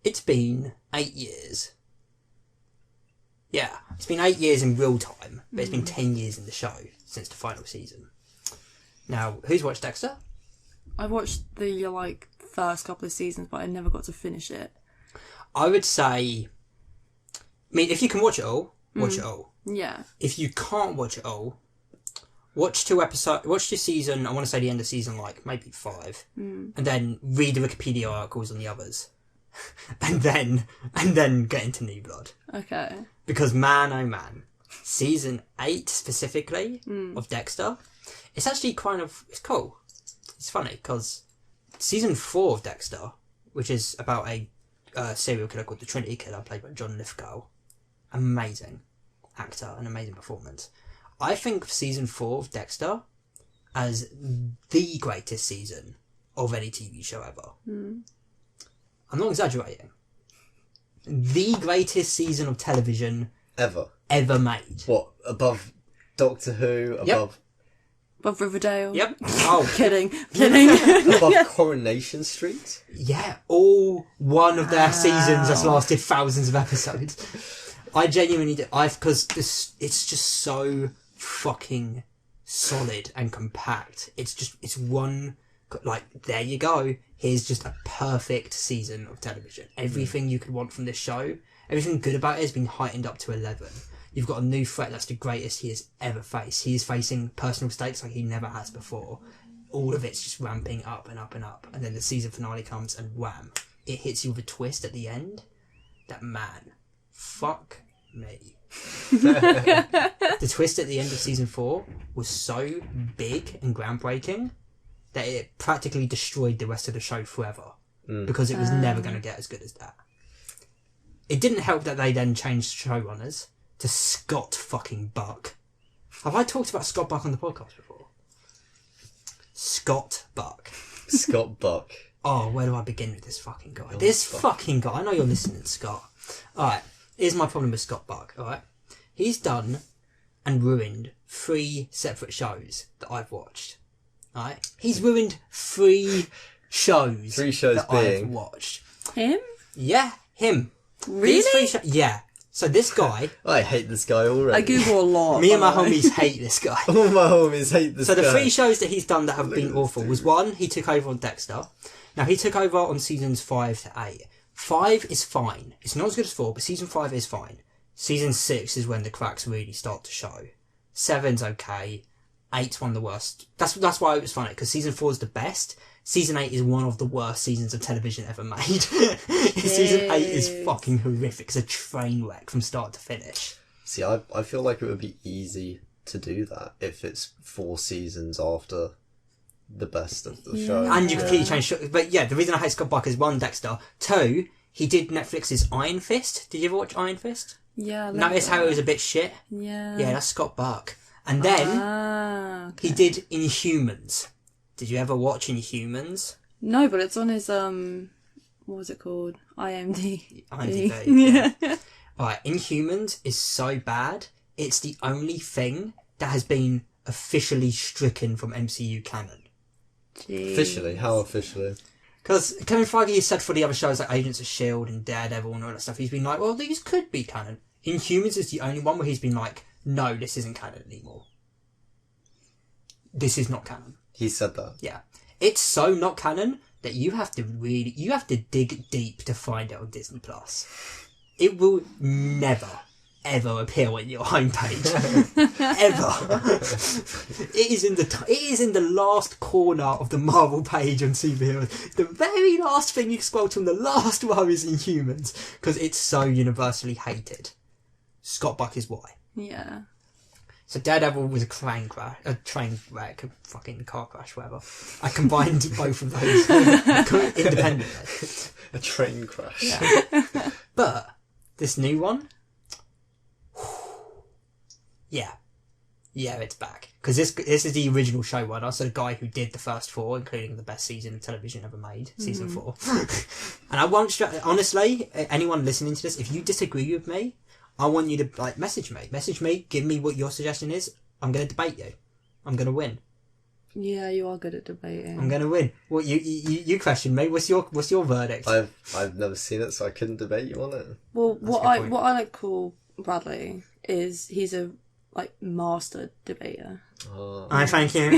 Speaker 1: It's been 8 years. Yeah, it's been 8 years in real time, but it's been 10 years in the show since the final season. Now, who's watched Dexter?
Speaker 3: I watched the first couple of seasons, but I never got to finish it.
Speaker 1: I would say, I mean, if you can watch it all, watch it all.
Speaker 3: Yeah.
Speaker 1: If you can't watch it all, watch watch the season, I want to say the end of season, maybe 5, and then read the Wikipedia articles on the others. and then get into New Blood.
Speaker 3: Okay.
Speaker 1: Because man, oh man, season 8 specifically of Dexter, it's actually it's cool. It's funny because season 4 of Dexter, which is about a serial killer called the Trinity Killer, played by John Lithgow, amazing actor, an amazing performance. I think season 4 of Dexter as the greatest season of any TV show ever. I'm not exaggerating. The greatest season of television ever made.
Speaker 2: What, above Doctor Who? Above
Speaker 3: Riverdale?
Speaker 1: Yep. Oh.
Speaker 3: Kidding.
Speaker 2: above Coronation Street?
Speaker 1: Yeah, all one of their seasons has lasted thousands of episodes. I genuinely do. Because it's just so fucking solid and compact. It's one, like, there you go. Here's just a perfect season of television. Everything you could want from this show, everything good about it has been heightened up to 11. You've got a new threat that's the greatest he has ever faced. He is facing personal stakes like he never has before. All of it's just ramping up and up and up. And then the season finale comes and wham, it hits you with a twist at the end. That, man, fuck me. The twist at the end of season 4 was so big and groundbreaking that it practically destroyed the rest of the show forever. Because it was never going to get as good as that. It didn't help that they then changed showrunners to Scott fucking Buck. Have I talked about Scott Buck on the podcast before? Scott Buck.
Speaker 2: Scott Buck.
Speaker 1: Oh, where do I begin with this fucking guy? Fucking guy. I know you're listening, Scott. Alright, here's my problem with Scott Buck, alright? He's done and ruined 3 separate shows that I've watched. Alright? He's ruined 3 shows.
Speaker 2: 3 shows
Speaker 1: that
Speaker 2: being?
Speaker 1: I've watched.
Speaker 3: Him?
Speaker 1: Yeah, him.
Speaker 3: Really?
Speaker 1: These 3 yeah. So this guy...
Speaker 2: I hate this guy already.
Speaker 3: I Google a lot.
Speaker 1: Me and my homies hate this guy.
Speaker 2: All my homies hate this guy.
Speaker 1: So the 3 shows that he's done that have been awful was 1, he took over on Dexter. Now, he took over on seasons 5 to 8. 5 is fine. It's not as good as 4, but season 5 is fine. Season 6 is when the cracks really start to show. 7's okay. 8's one of the worst. That's why it was funny, because season 4 is the best. Season 8 is one of the worst seasons of television ever made. Season 8 is fucking horrific. It's a train wreck from start to finish.
Speaker 2: See, I feel like it would be easy to do that if it's 4 seasons after the best of the show.
Speaker 1: And you completely change... But yeah, the reason I hate Scott Buck is 1, Dexter. 2, he did Netflix's Iron Fist. Did you ever watch Iron Fist?
Speaker 3: Yeah.
Speaker 1: Notice how it was a bit shit?
Speaker 3: Yeah.
Speaker 1: Yeah, that's Scott Buck. And then he did Inhumans. Did you ever watch Inhumans?
Speaker 3: No, but it's on his what was it called? IMDb.
Speaker 1: Yeah. Alright, Inhumans is so bad. It's the only thing that has been officially stricken from MCU canon.
Speaker 3: Jeez.
Speaker 2: Officially? How officially?
Speaker 1: Because Kevin Feige has said for the other shows like Agents of S.H.I.E.L.D. and Daredevil and all that stuff, he's been like, well, these could be canon. Inhumans is the only one where he's been like, no, this isn't canon anymore. This is not canon.
Speaker 2: He said that.
Speaker 1: Yeah. It's so not canon that you have to dig deep to find it on Disney Plus. It will never, ever appear on your homepage. Ever. It is in the last corner of the Marvel page on superheroes. The very last thing you scroll to on the last row is Inhumans, because it's so universally hated. Scott Buck is why.
Speaker 3: Yeah.
Speaker 1: So Daredevil was a train wreck, a fucking car crash, whatever. I combined both of those independently.
Speaker 2: A train crash.
Speaker 1: Yeah. But this new one, yeah, it's back, because this is the original showrunner, so the guy who did the first 4, including the best season of television ever made, season 4. And I won't honestly, anyone listening to this, if you disagree with me, I want you to message me, give me what your suggestion is. I'm going to debate you. I'm going to win.
Speaker 3: Yeah, you are good at debating.
Speaker 1: I'm going to win. Well, you question me. What's your verdict?
Speaker 2: I've never seen it, so I couldn't debate you on it.
Speaker 3: Well, what I like call Bradley is he's a master debater.
Speaker 1: I thank you.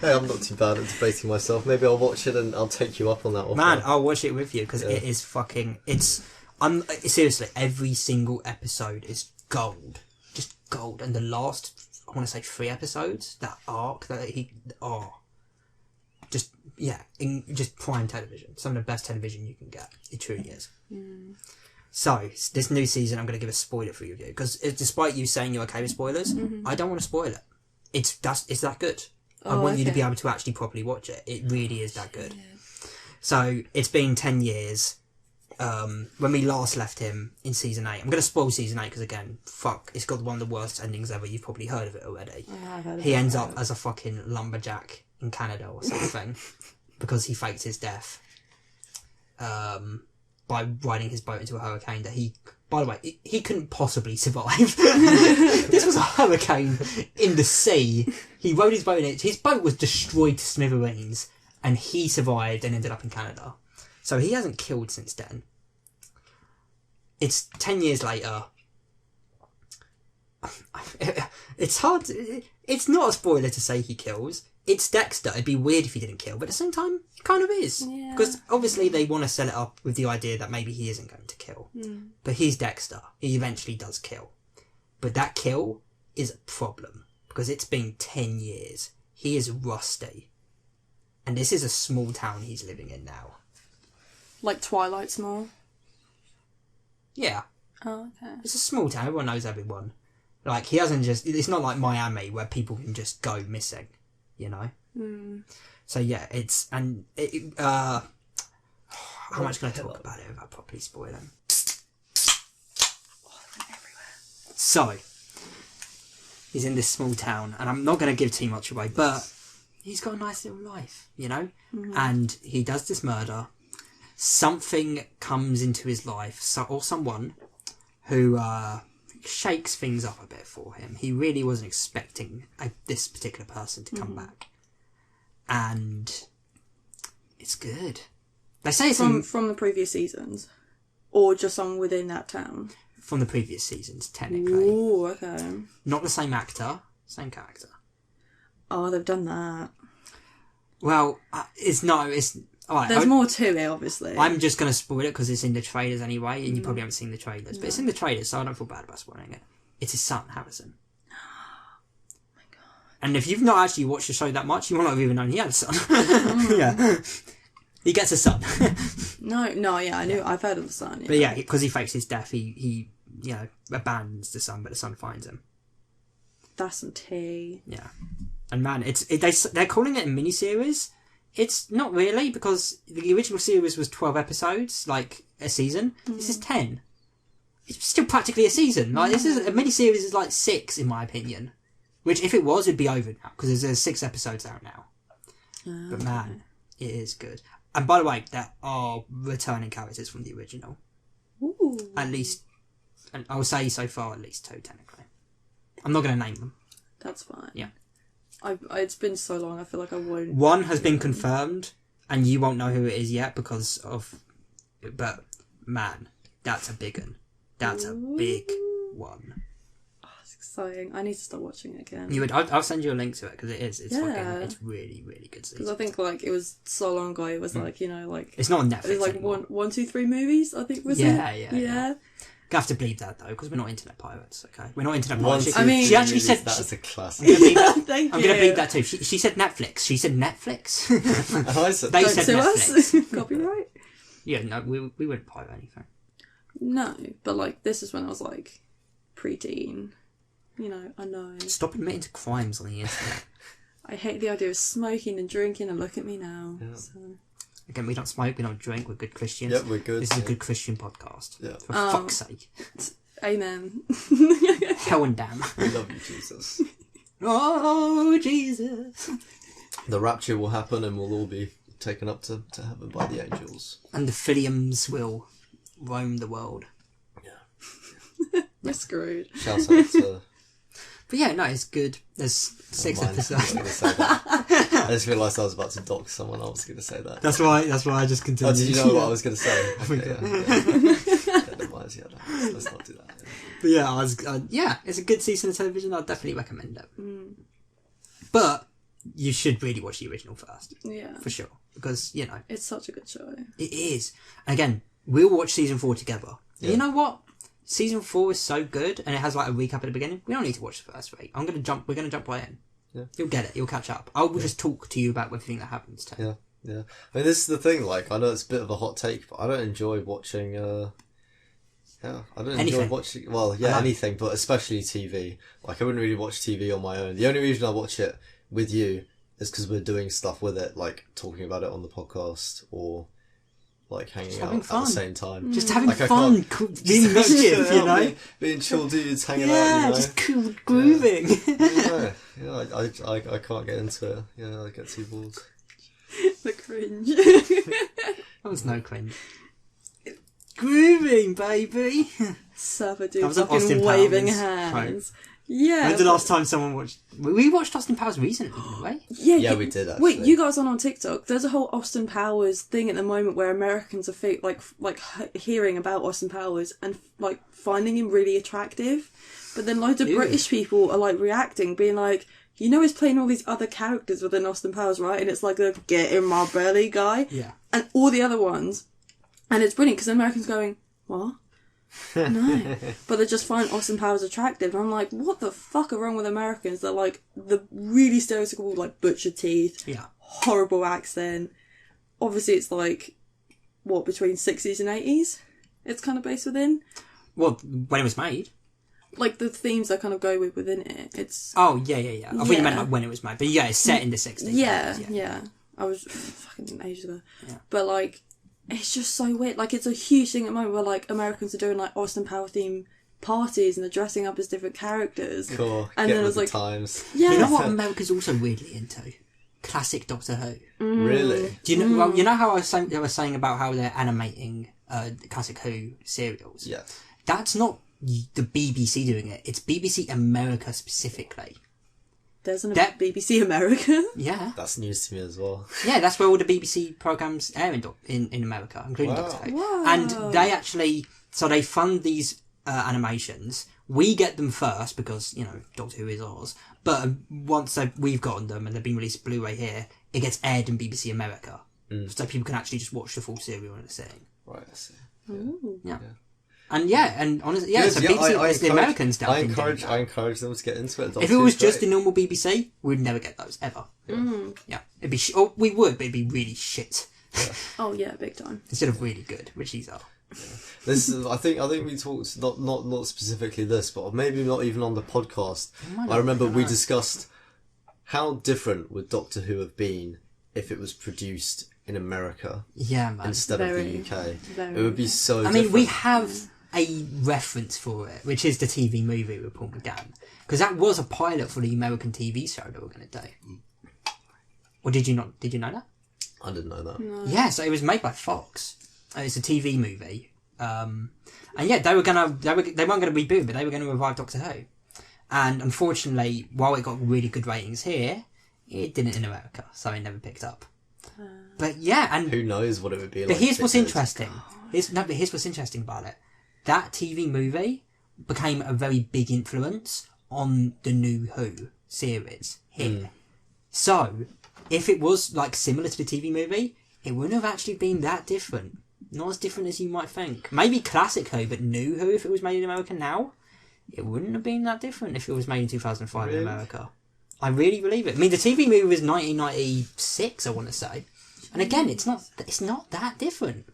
Speaker 2: Hey, I'm not too bad at debating myself. Maybe I'll watch it and I'll take you up on that offer.
Speaker 1: Man, I'll watch it with you, because it is fucking. Seriously, every single episode is gold. Just gold. And the last, I want to say 3 episodes, that arc that just prime television. Some of the best television you can get. It truly is. So, this new season, I'm going to give a spoiler for you, because despite you saying you're okay with spoilers, I don't want to spoil it. It's that good. I want you to be able to actually properly watch it. It really is that good. So, it's been 10 years when we last left him in season 8. I'm going to spoil season 8 because, again, it's got one of the worst endings ever. You've probably heard of it already. He ends up as a fucking lumberjack in Canada or something because he faked his death. By riding his boat into a hurricane that by the way, he couldn't possibly survive. This was a hurricane in the sea. He rode his boat in it. His boat was destroyed to smithereens, and he survived and ended up in Canada. So he hasn't killed since then. It's 10 years later. It's hard. It's not a spoiler to say he kills. It's Dexter. It'd be weird if he didn't kill, but at the same time, it kind of is.
Speaker 3: Yeah.
Speaker 1: Because obviously they want to set it up with the idea that maybe he isn't going to kill. But he's Dexter. He eventually does kill. But that kill is a problem. Because it's been 10 years. He is rusty. And this is a small town he's living in now.
Speaker 3: Like Twilight Small?
Speaker 1: Yeah.
Speaker 3: Oh, okay.
Speaker 1: It's a small town. Everyone knows everyone. Like, he hasn't just... It's not like Miami where people can just go missing. You know? So yeah, it's... And... how much can I talk about it without properly spoiling? So, he's in this small town, and I'm not going to give too much away, but he's got a nice little life, you know? And he does this murder. Something comes into his life, or someone who shakes things up a bit for him. He really wasn't expecting this particular person to come back. And it's good. They say it's
Speaker 3: from the previous seasons? Or just someone within that town?
Speaker 1: From the previous seasons, technically.
Speaker 3: Ooh, okay.
Speaker 1: Not the same actor, same character.
Speaker 3: Oh, they've done that.
Speaker 1: Well, it's alright.
Speaker 3: There's more to it, obviously.
Speaker 1: I'm just going to spoil it because it's in the trailers anyway, and you probably haven't seen the trailers. But it's in the trailers, so I don't feel bad about spoiling it. It's his son, Harrison.
Speaker 3: Oh my god.
Speaker 1: And if you've not actually watched the show that much, you might not have even known he had a son. Yeah. He gets a son.
Speaker 3: No, yeah, I knew. I've heard of the son. Yeah.
Speaker 1: But yeah, because he fakes his death, he abandons the son, but the son finds him.
Speaker 3: That's some tea.
Speaker 1: Yeah. And man, they're calling it a miniseries. It's not really, because the original series was 12 episodes, like a season. This is 10. It's still practically a season. Like, this is a miniseries is like 6, in my opinion. Which, if it was, it'd be over now, because there's 6 episodes out now. But man, it is good. And by the way, there are returning characters from the original.
Speaker 3: Ooh.
Speaker 1: At least, and I would say so far, at least 2, technically. I'm not going to name them.
Speaker 3: That's fine.
Speaker 1: Yeah.
Speaker 3: It's been so long, I feel like I won't...
Speaker 1: One has been confirmed, and you won't know who it is yet because of... But, man, that's a big one. That's a big one.
Speaker 3: Oh, it's exciting. I need to start watching it again.
Speaker 1: I'll send you a link to it, because it is. It's
Speaker 3: Yeah.
Speaker 1: it's really, really good season.
Speaker 3: Because I think, like, it was so long ago, it was like, you know, like...
Speaker 1: It's not on Netflix
Speaker 3: It was like
Speaker 1: anymore.
Speaker 3: one, 2, 3 movies, I think, was
Speaker 1: Yeah,
Speaker 3: it?
Speaker 1: yeah. You have to bleep that, though, because we're not internet pirates, okay? We're not internet
Speaker 2: One,
Speaker 1: pirates.
Speaker 2: two,
Speaker 3: I mean-
Speaker 1: She actually
Speaker 2: movies,
Speaker 1: said...
Speaker 2: that's a classic.
Speaker 3: Thank
Speaker 1: I'm
Speaker 3: you.
Speaker 1: going to bleep that too. She said Netflix. She said Netflix.
Speaker 2: And I said,
Speaker 1: They
Speaker 3: Don't
Speaker 1: said
Speaker 3: sue
Speaker 1: Netflix.
Speaker 3: us. Copyright?
Speaker 1: Yeah, no, we wouldn't pirate anything.
Speaker 3: No, but, like, this is when I was, like, preteen. You know, I know.
Speaker 1: Stop admitting to crimes on the internet.
Speaker 3: I hate the idea of smoking and drinking, and look at me now.
Speaker 2: Yeah.
Speaker 3: So.
Speaker 1: Again, we don't smoke, we don't drink, we're good Christians.
Speaker 2: Yep, we're good.
Speaker 1: This is a
Speaker 2: yeah.
Speaker 1: good Christian podcast.
Speaker 2: Yeah.
Speaker 1: For fuck's sake.
Speaker 3: Amen.
Speaker 1: Hell and damn.
Speaker 2: We love you, Jesus.
Speaker 1: Oh, Jesus.
Speaker 2: The rapture will happen and we'll all be taken up to heaven by the angels.
Speaker 1: And the Philiums will roam the world.
Speaker 3: We're screwed.
Speaker 2: Shout out to...
Speaker 1: But yeah, no, it's good. There's 6
Speaker 2: Never mind. I was
Speaker 1: episodes.
Speaker 2: going to say that. I just realised I was about to dock someone. I was going to say that.
Speaker 1: That's why I just
Speaker 2: Oh,
Speaker 1: continued.
Speaker 2: did you know what I was going to say? Okay, yeah. Never mind, yeah, no, let's not do that. Yeah.
Speaker 1: But yeah, it's a good season of television. I'd definitely recommend it. But you should really watch the original first.
Speaker 3: Yeah.
Speaker 1: For sure. Because, you know,
Speaker 3: It's such a good show.
Speaker 1: it is. And again, we'll watch season 4 together.
Speaker 2: Yeah.
Speaker 1: You know what? Season 4 is so good, and it has like a recap at the beginning. We don't need to watch the first 3. We're going to jump right in.
Speaker 2: Yeah.
Speaker 1: You'll get it. You'll catch up. I will just talk to you about everything that happens to
Speaker 2: Yeah, yeah. I mean, this is the thing, like, I know it's a bit of a hot take, but I don't enjoy watching Yeah, I don't
Speaker 1: Anything.
Speaker 2: enjoy watching. Well, yeah, anything, but especially TV. Like, I wouldn't really watch TV on my own. The only reason I watch it with you is because we're doing stuff with it, like talking about it on the podcast or like hanging out at the same time.
Speaker 1: Just having
Speaker 2: Like, I
Speaker 1: fun,
Speaker 2: can't-
Speaker 1: being mischief, you know?
Speaker 2: being chill dudes hanging out.
Speaker 1: Yeah,
Speaker 2: You know?
Speaker 1: just cool grooving.
Speaker 2: I can't get into it. Yeah, I get too bored.
Speaker 3: The cringe.
Speaker 1: That was no cringe. Grooving, baby.
Speaker 3: Surfer
Speaker 1: That
Speaker 3: dude
Speaker 1: was an
Speaker 3: fucking
Speaker 1: Austin
Speaker 3: waving
Speaker 1: Powers
Speaker 3: hands. Yeah.
Speaker 1: When's the last time someone watched... We watched Austin Powers recently, didn't we?
Speaker 2: Yeah, we did, actually.
Speaker 3: Wait, you guys on TikTok? There's a whole Austin Powers thing at the moment where Americans are hearing about Austin Powers and like finding him really attractive, but then loads of British people are like reacting, being like, you know, he's playing all these other characters within Austin Powers, right? And it's like a get in my belly guy,
Speaker 1: Yeah.
Speaker 3: and all the other ones, and it's brilliant because Americans going, what? No, but they just find Austin Powers attractive. And I'm like, what the fuck are wrong with Americans? They're like the really stereotypical, like butcher teeth, horrible accent. Obviously, it's like what between 60s and 80s. It's kind of based within.
Speaker 1: Well, when it was made.
Speaker 3: Like the themes that kind of go within it. It's
Speaker 1: Oh yeah. I thought you meant like when it was made, but yeah, it's set in the 60s.
Speaker 3: yeah. I was fucking ages ago, but like. It's just so weird. Like, it's a huge thing at the moment where, like, Americans are doing, like, Austin Power theme parties and they're dressing up as different characters.
Speaker 2: Cool.
Speaker 3: And
Speaker 2: Get
Speaker 3: then
Speaker 2: with
Speaker 3: it's
Speaker 2: the
Speaker 3: like,
Speaker 2: times.
Speaker 3: yeah.
Speaker 1: You know what America's also weirdly into? Classic Doctor Who.
Speaker 2: Really?
Speaker 1: Do you know? Well, you know how I was saying about how they're animating Classic Who serials?
Speaker 2: Yeah.
Speaker 1: That's not the BBC doing it. It's BBC America specifically.
Speaker 3: There's an BBC America?
Speaker 1: Yeah.
Speaker 2: That's news to me as well.
Speaker 1: Yeah, that's where all the BBC programmes air in America, including Doctor Who.
Speaker 3: Wow.
Speaker 1: And they actually... So they fund these animations. We get them first because, you know, Doctor Who is ours. But once we've gotten them and they've been released Blu-ray here, it gets aired in BBC America. So people can actually just watch the full serial in a sitting.
Speaker 2: Right, I see.
Speaker 1: Yeah. And honestly, so BBC is the Americans
Speaker 2: I encourage them to get into it.
Speaker 1: If it was just the normal BBC, we'd never get those, ever. Yeah. It'd be we would, but it'd be really shit.
Speaker 2: Yeah.
Speaker 3: Oh yeah, big time.
Speaker 1: Instead of really good, which these are.
Speaker 2: Yeah. This is, I think we talked not specifically this, but maybe not even on the podcast. I remember we discussed how different would Doctor Who have been if it was produced in America,
Speaker 1: man,
Speaker 2: instead of the UK. It would be so.
Speaker 1: I mean, we have a reference for it, which is the TV movie with Paul McGann, because that was a pilot for the American TV show that we're going to do. Or did you not? Did you know that?
Speaker 2: I didn't know that.
Speaker 3: No.
Speaker 1: Yeah, so it was made by Fox. It's a TV movie, and yeah, they weren't going to reboot it, but they were going to revive Doctor Who. And unfortunately, while it got really good ratings here, it didn't in America, so it never picked up. But yeah, and
Speaker 2: who knows what it would be like.
Speaker 1: But here's what's interesting. Here's what's interesting about it. That TV movie became a very big influence on the new Who series here. So, if it was like similar to the TV movie, it wouldn't have actually been that different. Not as different as you might think. Maybe classic Who, but new Who, if it was made in America now, it wouldn't have been that different if it was made in 2005 in America. I really believe it. I mean, the TV movie was 1996, I want to say. And again, it's not that different.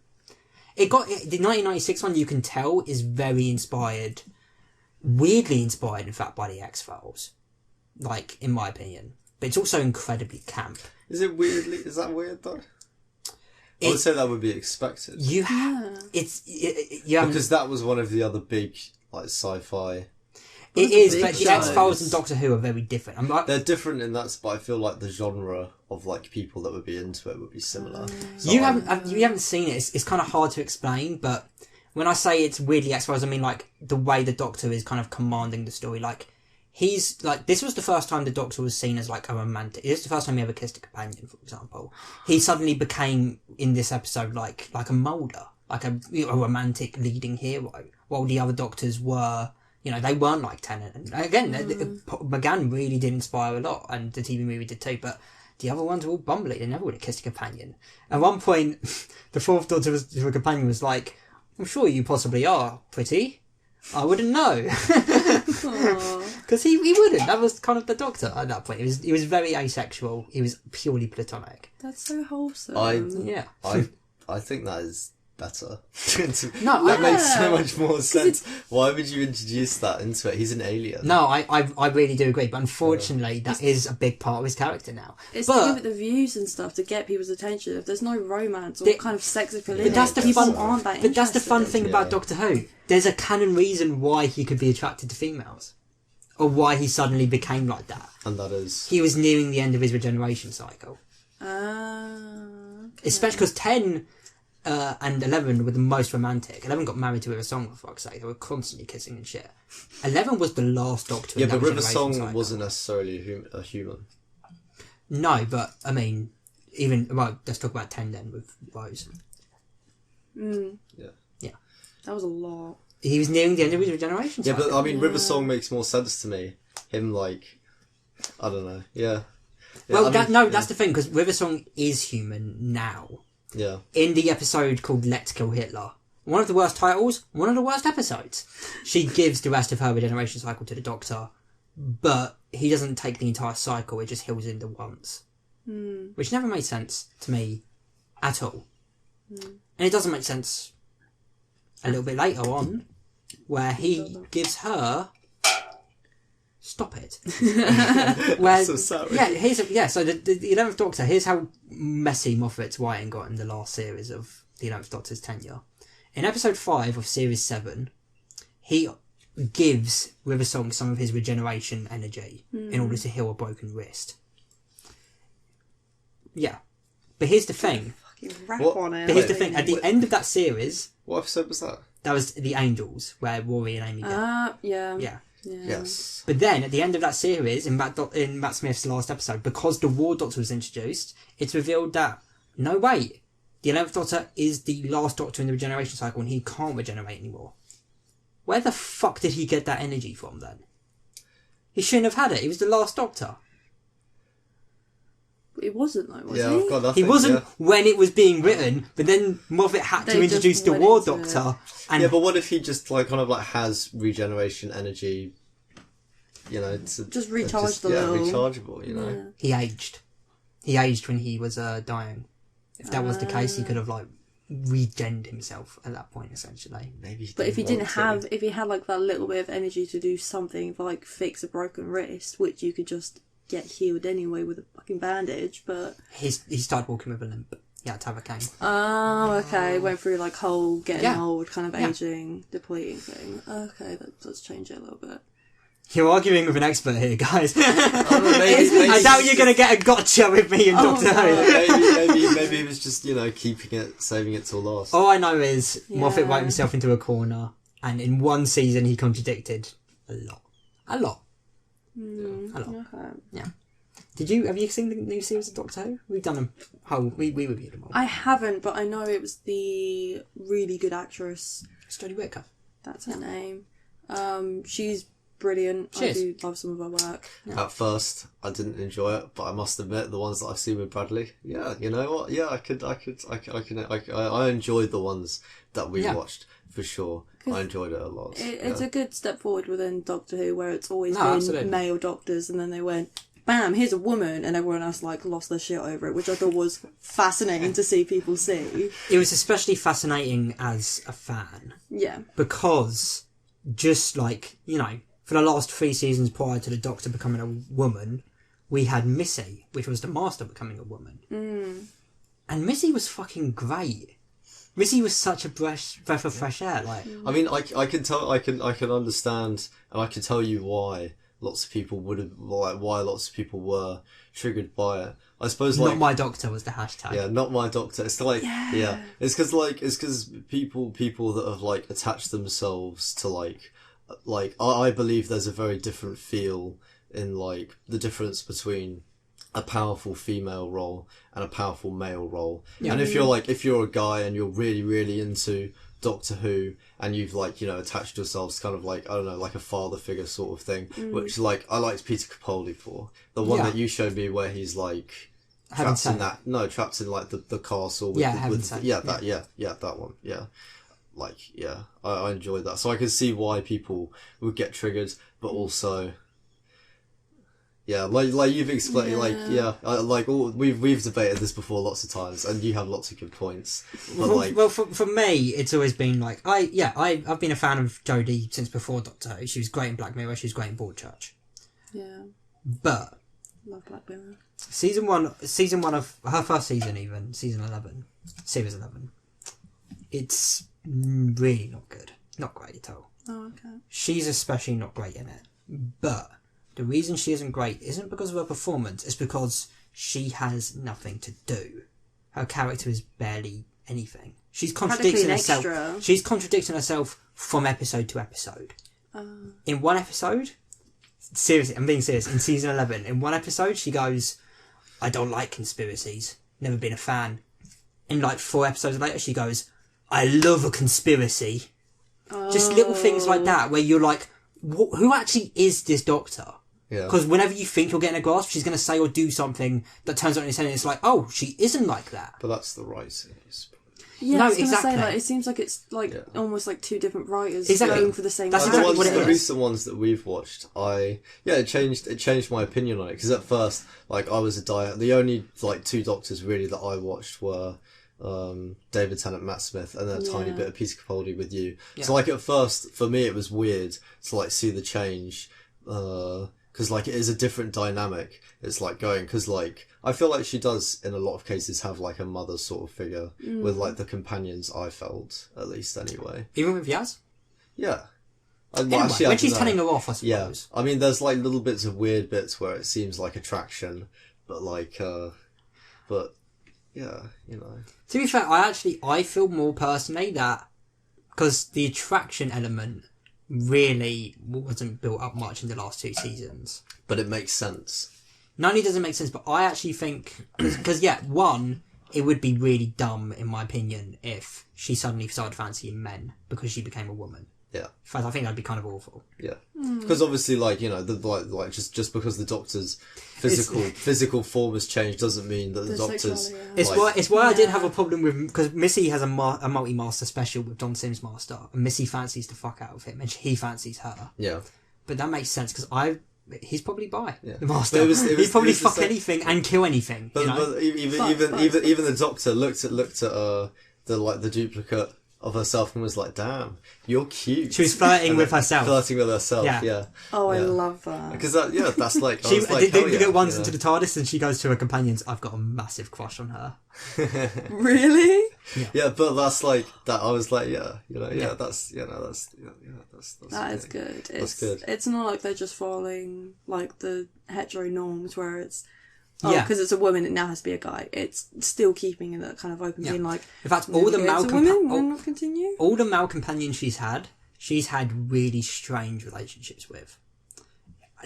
Speaker 1: The 1996 one, you can tell, is very inspired, weirdly inspired, in fact, by the X-Files. Like, in my opinion. But it's also incredibly camp.
Speaker 2: Is that weird though? I would say that would be expected. Because that was one of the other big, like, sci-fi.
Speaker 1: It is, but the X-Files and Doctor Who are very different.
Speaker 2: They're different in that, but I feel like the genre of like people that would be into it would be similar. So
Speaker 1: you haven't seen it. It's kind of hard to explain, but when I say it's weirdly X-Files, I mean like the way the Doctor is kind of commanding the story. Like he's like, this was the first time the Doctor was seen as like a romantic. This is the first time he ever kissed a companion, for example. He suddenly became in this episode like a Mulder, like a romantic leading hero, while the other Doctors were. You know, they weren't like Tennant. And again, McGann really did inspire a lot, and the TV movie did too, but the other ones were all bumbly. They never would have kissed a companion. At one point, the fourth Doctor to a companion was like, I'm sure you possibly are pretty. I wouldn't know. Because he wouldn't. That was kind of the Doctor at that point. He was very asexual. He was purely platonic.
Speaker 3: That's so wholesome.
Speaker 2: I think that is better.
Speaker 1: No,
Speaker 2: that
Speaker 1: I-
Speaker 2: makes so much more sense. Why would you introduce that into it? He's an alien.
Speaker 1: No, I really do agree, but unfortunately, that is a big part of his character now.
Speaker 3: It's
Speaker 1: but,
Speaker 3: to give it the views and stuff to get people's attention. If there's no romance or kind of sex appeal in
Speaker 1: but that's
Speaker 3: it,
Speaker 1: the
Speaker 3: people
Speaker 1: fun.
Speaker 3: aren't that
Speaker 1: But that's the fun
Speaker 3: interested.
Speaker 1: thing about Doctor Who. There's a canon reason why he could be attracted to females, or why he suddenly became like that.
Speaker 2: And that is...
Speaker 1: He was nearing the end of his regeneration cycle.
Speaker 3: Okay.
Speaker 1: Especially because 10 and 11 were the most romantic. 11 got married to River Song, for fuck's sake. They were constantly kissing and shit. 11 was the last Doctor
Speaker 2: Yeah,
Speaker 1: in
Speaker 2: but
Speaker 1: that
Speaker 2: River
Speaker 1: regeneration
Speaker 2: Song
Speaker 1: cycle.
Speaker 2: wasn't necessarily a human.
Speaker 1: No, but, I mean, even... Well, let's talk about 10 then, with Rose.
Speaker 2: Yeah.
Speaker 1: Yeah.
Speaker 3: That was a lot.
Speaker 1: He was nearing the end of his regeneration
Speaker 2: Yeah,
Speaker 1: cycle.
Speaker 2: but I mean, River Song makes more sense to me. Him, like... I don't know. Yeah.
Speaker 1: Well,
Speaker 2: I mean,
Speaker 1: that's the thing, because River Song is human now.
Speaker 2: Yeah.
Speaker 1: In the episode called Let's Kill Hitler, one of the worst titles, one of the worst episodes, she gives the rest of her regeneration cycle to the Doctor, but he doesn't take the entire cycle, it just heals into once. Which never made sense to me at all. And it doesn't make sense a little bit later on, where he gives her... Stop it. Where,
Speaker 2: So sorry.
Speaker 1: Yeah, so the 11th Doctor, here's how messy Moffat's writing got in the last series of the 11th Doctor's tenure. In episode 5 of series 7, he gives River Song some of his regeneration energy in order to heal a broken wrist. Yeah. But here's the thing.
Speaker 3: Fucking rap
Speaker 2: What?
Speaker 3: on it.
Speaker 1: But here's the thing. At the end of that series,
Speaker 2: What episode was that?
Speaker 1: that was The Angels, where Rory and Amy get.
Speaker 3: Yeah.
Speaker 1: Yeah.
Speaker 2: Yes.
Speaker 1: But then, at the end of that series, in Matt Smith's last episode, because the War Doctor was introduced, it's revealed that, no, wait, the 11th Doctor is the last Doctor in the regeneration cycle and he can't regenerate anymore. Where the fuck did he get that energy from, then? He shouldn't have had it. He was the last Doctor.
Speaker 3: It wasn't though, was
Speaker 2: Yeah,
Speaker 3: he?
Speaker 2: I've got nothing.
Speaker 1: He wasn't
Speaker 2: Yeah.
Speaker 1: when it was being written, but then Moffat had
Speaker 3: They
Speaker 1: to
Speaker 3: just
Speaker 1: introduce the
Speaker 3: went
Speaker 1: War
Speaker 3: into it.
Speaker 1: Doctor. And
Speaker 2: Yeah, but what if he just like kind of like has regeneration energy? You know,
Speaker 3: Just recharged a little.
Speaker 2: rechargeable. You know,
Speaker 3: Yeah.
Speaker 1: he aged. He aged when he was dying. If that was the case, he could have like regened himself at that point, essentially.
Speaker 2: maybe.
Speaker 3: But if he didn't
Speaker 2: want to.
Speaker 3: have, if he had like that little bit of energy to do something, for, like fix a broken wrist, which you could just get healed anyway with a fucking bandage, but...
Speaker 1: He started walking with a limp. He had to have a cane.
Speaker 3: Oh, okay. Went through like whole getting
Speaker 1: Yeah.
Speaker 3: old, kind of
Speaker 1: Yeah.
Speaker 3: aging, depleting thing. Okay, that does change it a little bit.
Speaker 1: You're arguing with an expert here, guys.
Speaker 2: maybe-
Speaker 1: I doubt you're going to get a gotcha with me and Doctor Who.
Speaker 2: Maybe he was just keeping it, saving it till last.
Speaker 1: All I know is Moffat
Speaker 3: Yeah.
Speaker 1: wrote himself into a corner, and in one season he contradicted a lot. A lot. A lot.
Speaker 3: Okay.
Speaker 1: Have you seen the new series of Doctor Who? We've done a whole, we reviewed them all.
Speaker 3: I haven't, but I know it was the really good actress.
Speaker 1: Jodie Whittaker.
Speaker 3: That's her name. She's brilliant.
Speaker 1: She
Speaker 3: I
Speaker 1: is.
Speaker 3: do love some of her work.
Speaker 2: At first, I didn't enjoy it, but I must admit, the ones that I've seen with Bradley, yeah, you know what? Yeah, I enjoyed the ones that we
Speaker 1: Yeah.
Speaker 2: watched for sure. I enjoyed it a lot.
Speaker 3: It's a good step forward within Doctor Who, where it's always
Speaker 1: No,
Speaker 3: been
Speaker 1: absolutely.
Speaker 3: male doctors, and then they went, bam, here's a woman, and everyone else like lost their shit over it, which I thought was fascinating to see people see.
Speaker 1: It was especially fascinating as a fan,
Speaker 3: Yeah.
Speaker 1: because just like, you know, for the last 3 seasons prior to the Doctor becoming a woman, we had Missy, which was the Master becoming a woman. And Missy was fucking great. Missy was such a breath of fresh air. Like,
Speaker 2: I mean, I can tell, I can understand, and I can tell you why lots of people why lots of people were triggered by it. I suppose
Speaker 1: not my Doctor was the hashtag.
Speaker 2: Yeah, not my Doctor. It's like, yeah. It's because people that have like attached themselves to like I believe there's a very different feel in like the difference between a powerful female role and a powerful male role. Yeah. And if you're a guy and you're really, really into Doctor Who and you've like, you know, attached yourselves kind of like, I don't know, like a father figure sort of thing, which like I liked Peter Capaldi for. The one that you showed me where he's like trapped in like the castle with that one. Yeah. Like, yeah, I enjoyed that. So I can see why people would get triggered, but also Yeah, like you've explained, we've debated this before lots of times, and you have lots of good points. But
Speaker 1: for me, it's always been like I've been a fan of Jodie since before Doctor Who. She was great in Black Mirror. She was great in Broadchurch.
Speaker 3: Yeah.
Speaker 1: But
Speaker 3: Love Black Mirror.
Speaker 1: season one of her first season, even series 11, it's really not good, not great at all.
Speaker 3: Oh, okay.
Speaker 1: She's especially not great in it, but the reason she isn't great isn't because of her performance, it's because she has nothing to do. Her character is barely anything. She's contradicting herself.
Speaker 3: Extra.
Speaker 1: She's contradicting herself from episode to episode. In one episode, seriously, I'm being serious, in season 11, in one episode she goes, I don't like conspiracies, never been a fan. In like 4 episodes later she goes, I love a conspiracy. Just little things like that where you're like, who actually is this Doctor?
Speaker 2: Yeah.
Speaker 1: Because whenever you think you're getting a grasp, she's going to say or do something that turns out in his head and it's like, oh, she isn't like that.
Speaker 2: But that's the writing.
Speaker 3: Yeah,
Speaker 1: No,
Speaker 3: I was gonna
Speaker 1: exactly.
Speaker 3: say, like, it seems like it's like almost like 2 different writers
Speaker 1: Exactly.
Speaker 3: going for the same.
Speaker 1: That's
Speaker 3: idea.
Speaker 1: exactly what it
Speaker 2: The
Speaker 1: is.
Speaker 2: recent ones that we've watched, it changed my opinion on it, because at first, like, I was the only like 2 Doctors really that I watched were David Tennant, Matt Smith, and then a tiny bit of Peter Capaldi with you. Yeah. So like at first, for me, it was weird to like see the change, because like it is a different dynamic. It's like going, because like I feel like she does in a lot of cases have like a mother sort of figure with like the companions. I felt, at least anyway.
Speaker 1: Even with Yaz?
Speaker 2: Yeah.
Speaker 1: Anyway,
Speaker 2: Actually,
Speaker 1: when she's telling her off, I suppose.
Speaker 2: Yeah, I mean, there's like little bits of weird bits where it seems like attraction, but like, but yeah, you know.
Speaker 1: To be fair, I feel more personally that because the attraction element really wasn't built up much in the last 2 seasons.
Speaker 2: But it makes sense.
Speaker 1: Not only does it make sense, but I actually think because one, it would be really dumb in my opinion if she suddenly started fancying men because she became a woman.
Speaker 2: Yeah.
Speaker 1: In fact, I think that'd be kind of awful.
Speaker 2: Yeah. Because obviously, like, you know, just because the Doctor's physical form has changed doesn't mean that the Doctor's...
Speaker 1: It's why I did have a problem with... Because Missy has a multi-master special with Don Sims Master, and Missy fancies the fuck out of him, and he fancies her.
Speaker 2: Yeah.
Speaker 1: But that makes sense, because he's probably bi,
Speaker 2: yeah.
Speaker 1: the Master. He'd probably fuck anything and kill anything,
Speaker 2: but,
Speaker 1: you know?
Speaker 2: But even the Doctor looked at the duplicate of herself and was like, damn, you're cute.
Speaker 1: She was flirting with herself.
Speaker 2: Yeah.
Speaker 3: Oh, I love that.
Speaker 2: Because that's like...
Speaker 1: They get once into the TARDIS and she goes to her companions, I've got a massive crush on her.
Speaker 3: Really?
Speaker 2: Yeah, but that's like, that I was like, that's
Speaker 3: that is good.
Speaker 2: That's good.
Speaker 3: It's not like they're just following like the hetero norms where it's because it's a woman, it now has to be a guy. It's still keeping that kind of open, being like,
Speaker 1: in fact, all the male companions she's had really strange relationships with.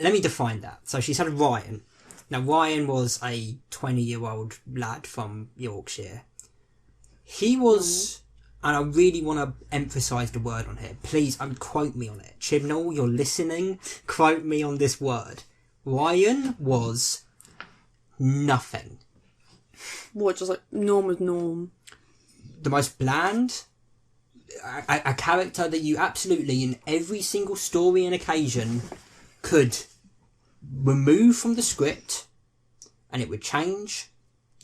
Speaker 1: Let me define that. So she's had Ryan. Now Ryan was a 20-year-old lad from Yorkshire. He was, and I really want to emphasise the word on here. Please, quote me on it. Chibnall, you're listening. Quote me on this word. Ryan was nothing.
Speaker 3: What, just like norm of norm?
Speaker 1: The most bland, a character that you absolutely, in every single story and occasion, could remove from the script and it would change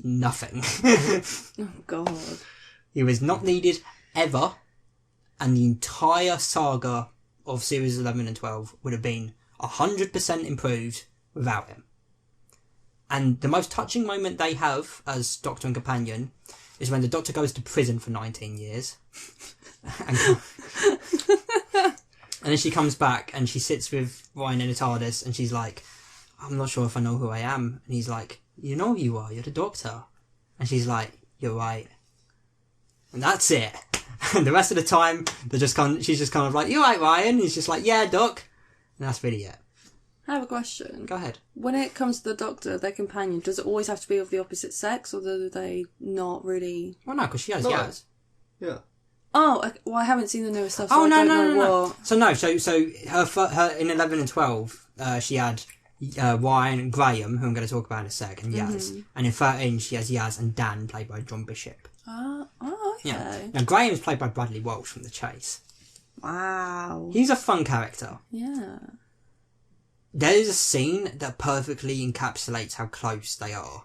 Speaker 1: nothing.
Speaker 3: Oh, God.
Speaker 1: He was not needed ever, and the entire saga of series 11 and 12 would have been 100% improved without him. And the most touching moment they have as Doctor and Companion is when the Doctor goes to prison for 19 years. and then she comes back and she sits with Ryan in a TARDIS and she's like, I'm not sure if I know who I am. And he's like, you know who you are, you're the Doctor. And she's like, you're right. And that's it. And the rest of the time, she's just kind of like, you right, Ryan? And he's just like, yeah, Doc. And that's really it.
Speaker 3: I have a question.
Speaker 1: Go ahead.
Speaker 3: When it comes to the Doctor, their companion, does it always have to be of the opposite sex, or do they not really...
Speaker 1: Well, no, because she has
Speaker 2: No.
Speaker 1: Yaz.
Speaker 2: Yeah.
Speaker 3: Oh, well, I haven't seen the newer stuff, so
Speaker 1: Oh,
Speaker 3: I don't know
Speaker 1: no.
Speaker 3: what...
Speaker 1: So her in 11 and 12, she had Ryan and Graham, who I'm going to talk about in a sec, and Yaz. And in 13, she has Yaz and Dan, played by John Bishop.
Speaker 3: Oh, okay.
Speaker 1: Yeah. Now, Graham's played by Bradley Walsh from The Chase.
Speaker 3: Wow.
Speaker 1: He's a fun character.
Speaker 3: Yeah.
Speaker 1: There is a scene that perfectly encapsulates how close they are.